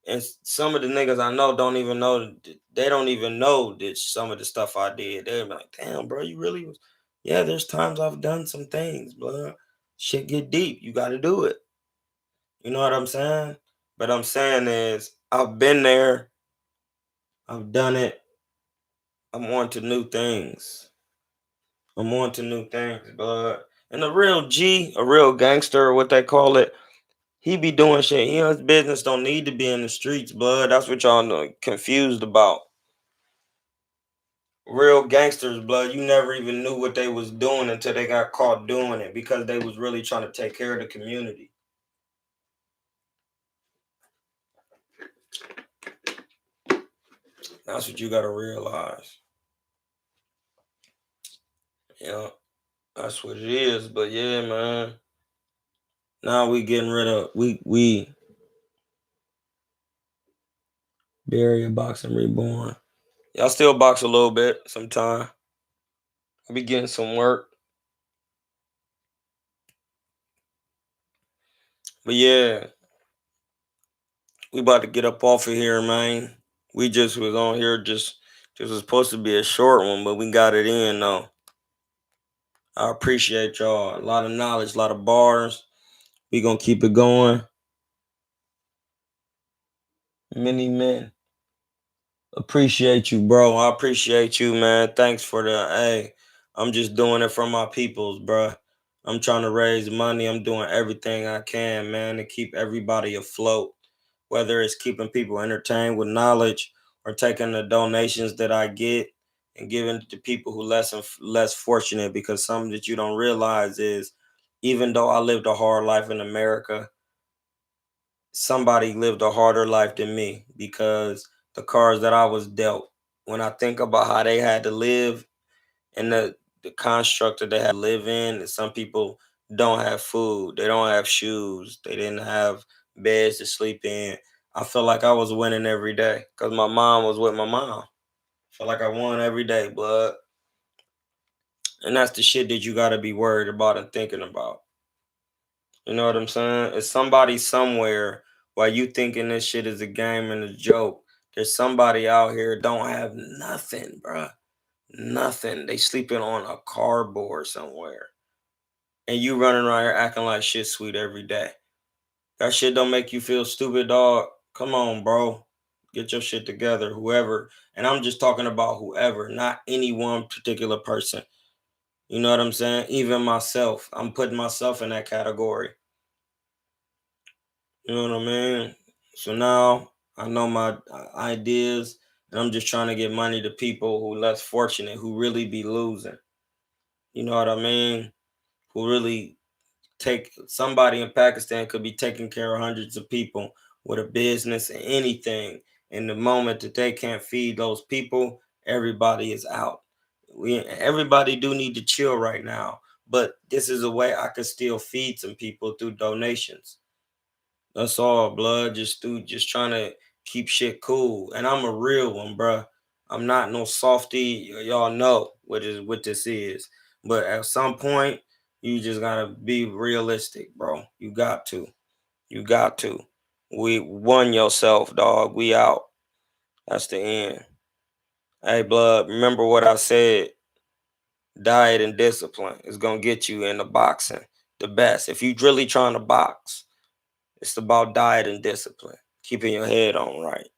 And some of the niggas I know don't even know. They don't even know that some of the stuff I did. They're like, damn, bro, you really was. Yeah, there's times I've done some things, bro. Shit get deep. You got to do it. You know what I'm saying? But I'm saying is, I've been there. I've done it. I'm on to new things. I'm on to new things, bud. And a real G, a real gangster, or what they call it, he be doing shit. His business don't need to be in the streets, bud. That's what y'all know, confused about. Real gangsters, blood. You never even knew what they was doing until they got caught doing it because they was really trying to take care of the community. That's what you gotta realize. Yeah, that's what it is. But yeah, man. Now we getting rid of we Barrier Boxing Reborn. Y'all still box a little bit sometime. I be getting some work. But yeah, we about to get up off of here, man. We just was on here just was supposed to be a short one, but we got it in though. I appreciate y'all. A lot of knowledge, a lot of bars. We gonna keep it going. Many men. Appreciate you, bro. I appreciate you, man. Thanks for the hey. I'm just doing it for my peoples, bro. I'm trying to raise money. I'm doing everything I can, man, to keep everybody afloat. Whether it's keeping people entertained with knowledge or taking the donations that I get and giving it to people who less and less fortunate. Because something that you don't realize is, even though I lived a hard life in America, somebody lived a harder life than me because the cards that I was dealt. When I think about how they had to live and the construct that they had to live in, and some people don't have food, they don't have shoes, they didn't have beds to sleep in. I feel like I was winning every day because my mom was with my mom. I feel like I won every day, blood. And that's the shit that you gotta be worried about and thinking about. You know what I'm saying? It's somebody somewhere while you thinking this shit is a game and a joke. There's somebody out here don't have nothing, bruh. Nothing. They sleeping on a cardboard somewhere. And you running around here acting like shit sweet every day. That shit don't make you feel stupid, dog. Come on, bro. Get your shit together, whoever. And I'm just talking about whoever, not any one particular person. You know what I'm saying? Even myself. I'm putting myself in that category. You know what I mean? So now I know my ideas, and I'm just trying to get money to people who less fortunate, who really be losing. You know what I mean? Who really take somebody in Pakistan could be taking care of hundreds of people with a business and anything. In the moment that they can't feed those people, everybody is out. Everybody do need to chill right now, but this is a way I could still feed some people through donations. That's all, blood. Just trying to keep shit cool. And I'm a real one, bruh. I'm not no softy. Y'all know what this is. But at some point, You just gotta be realistic, bro. You got to. You got to. We won yourself, dog. We out. That's the end. Hey, blood, remember what I said. Diet and discipline is gonna get you into boxing the best. If you really trying to box, it's about diet and discipline. Keeping your head on right.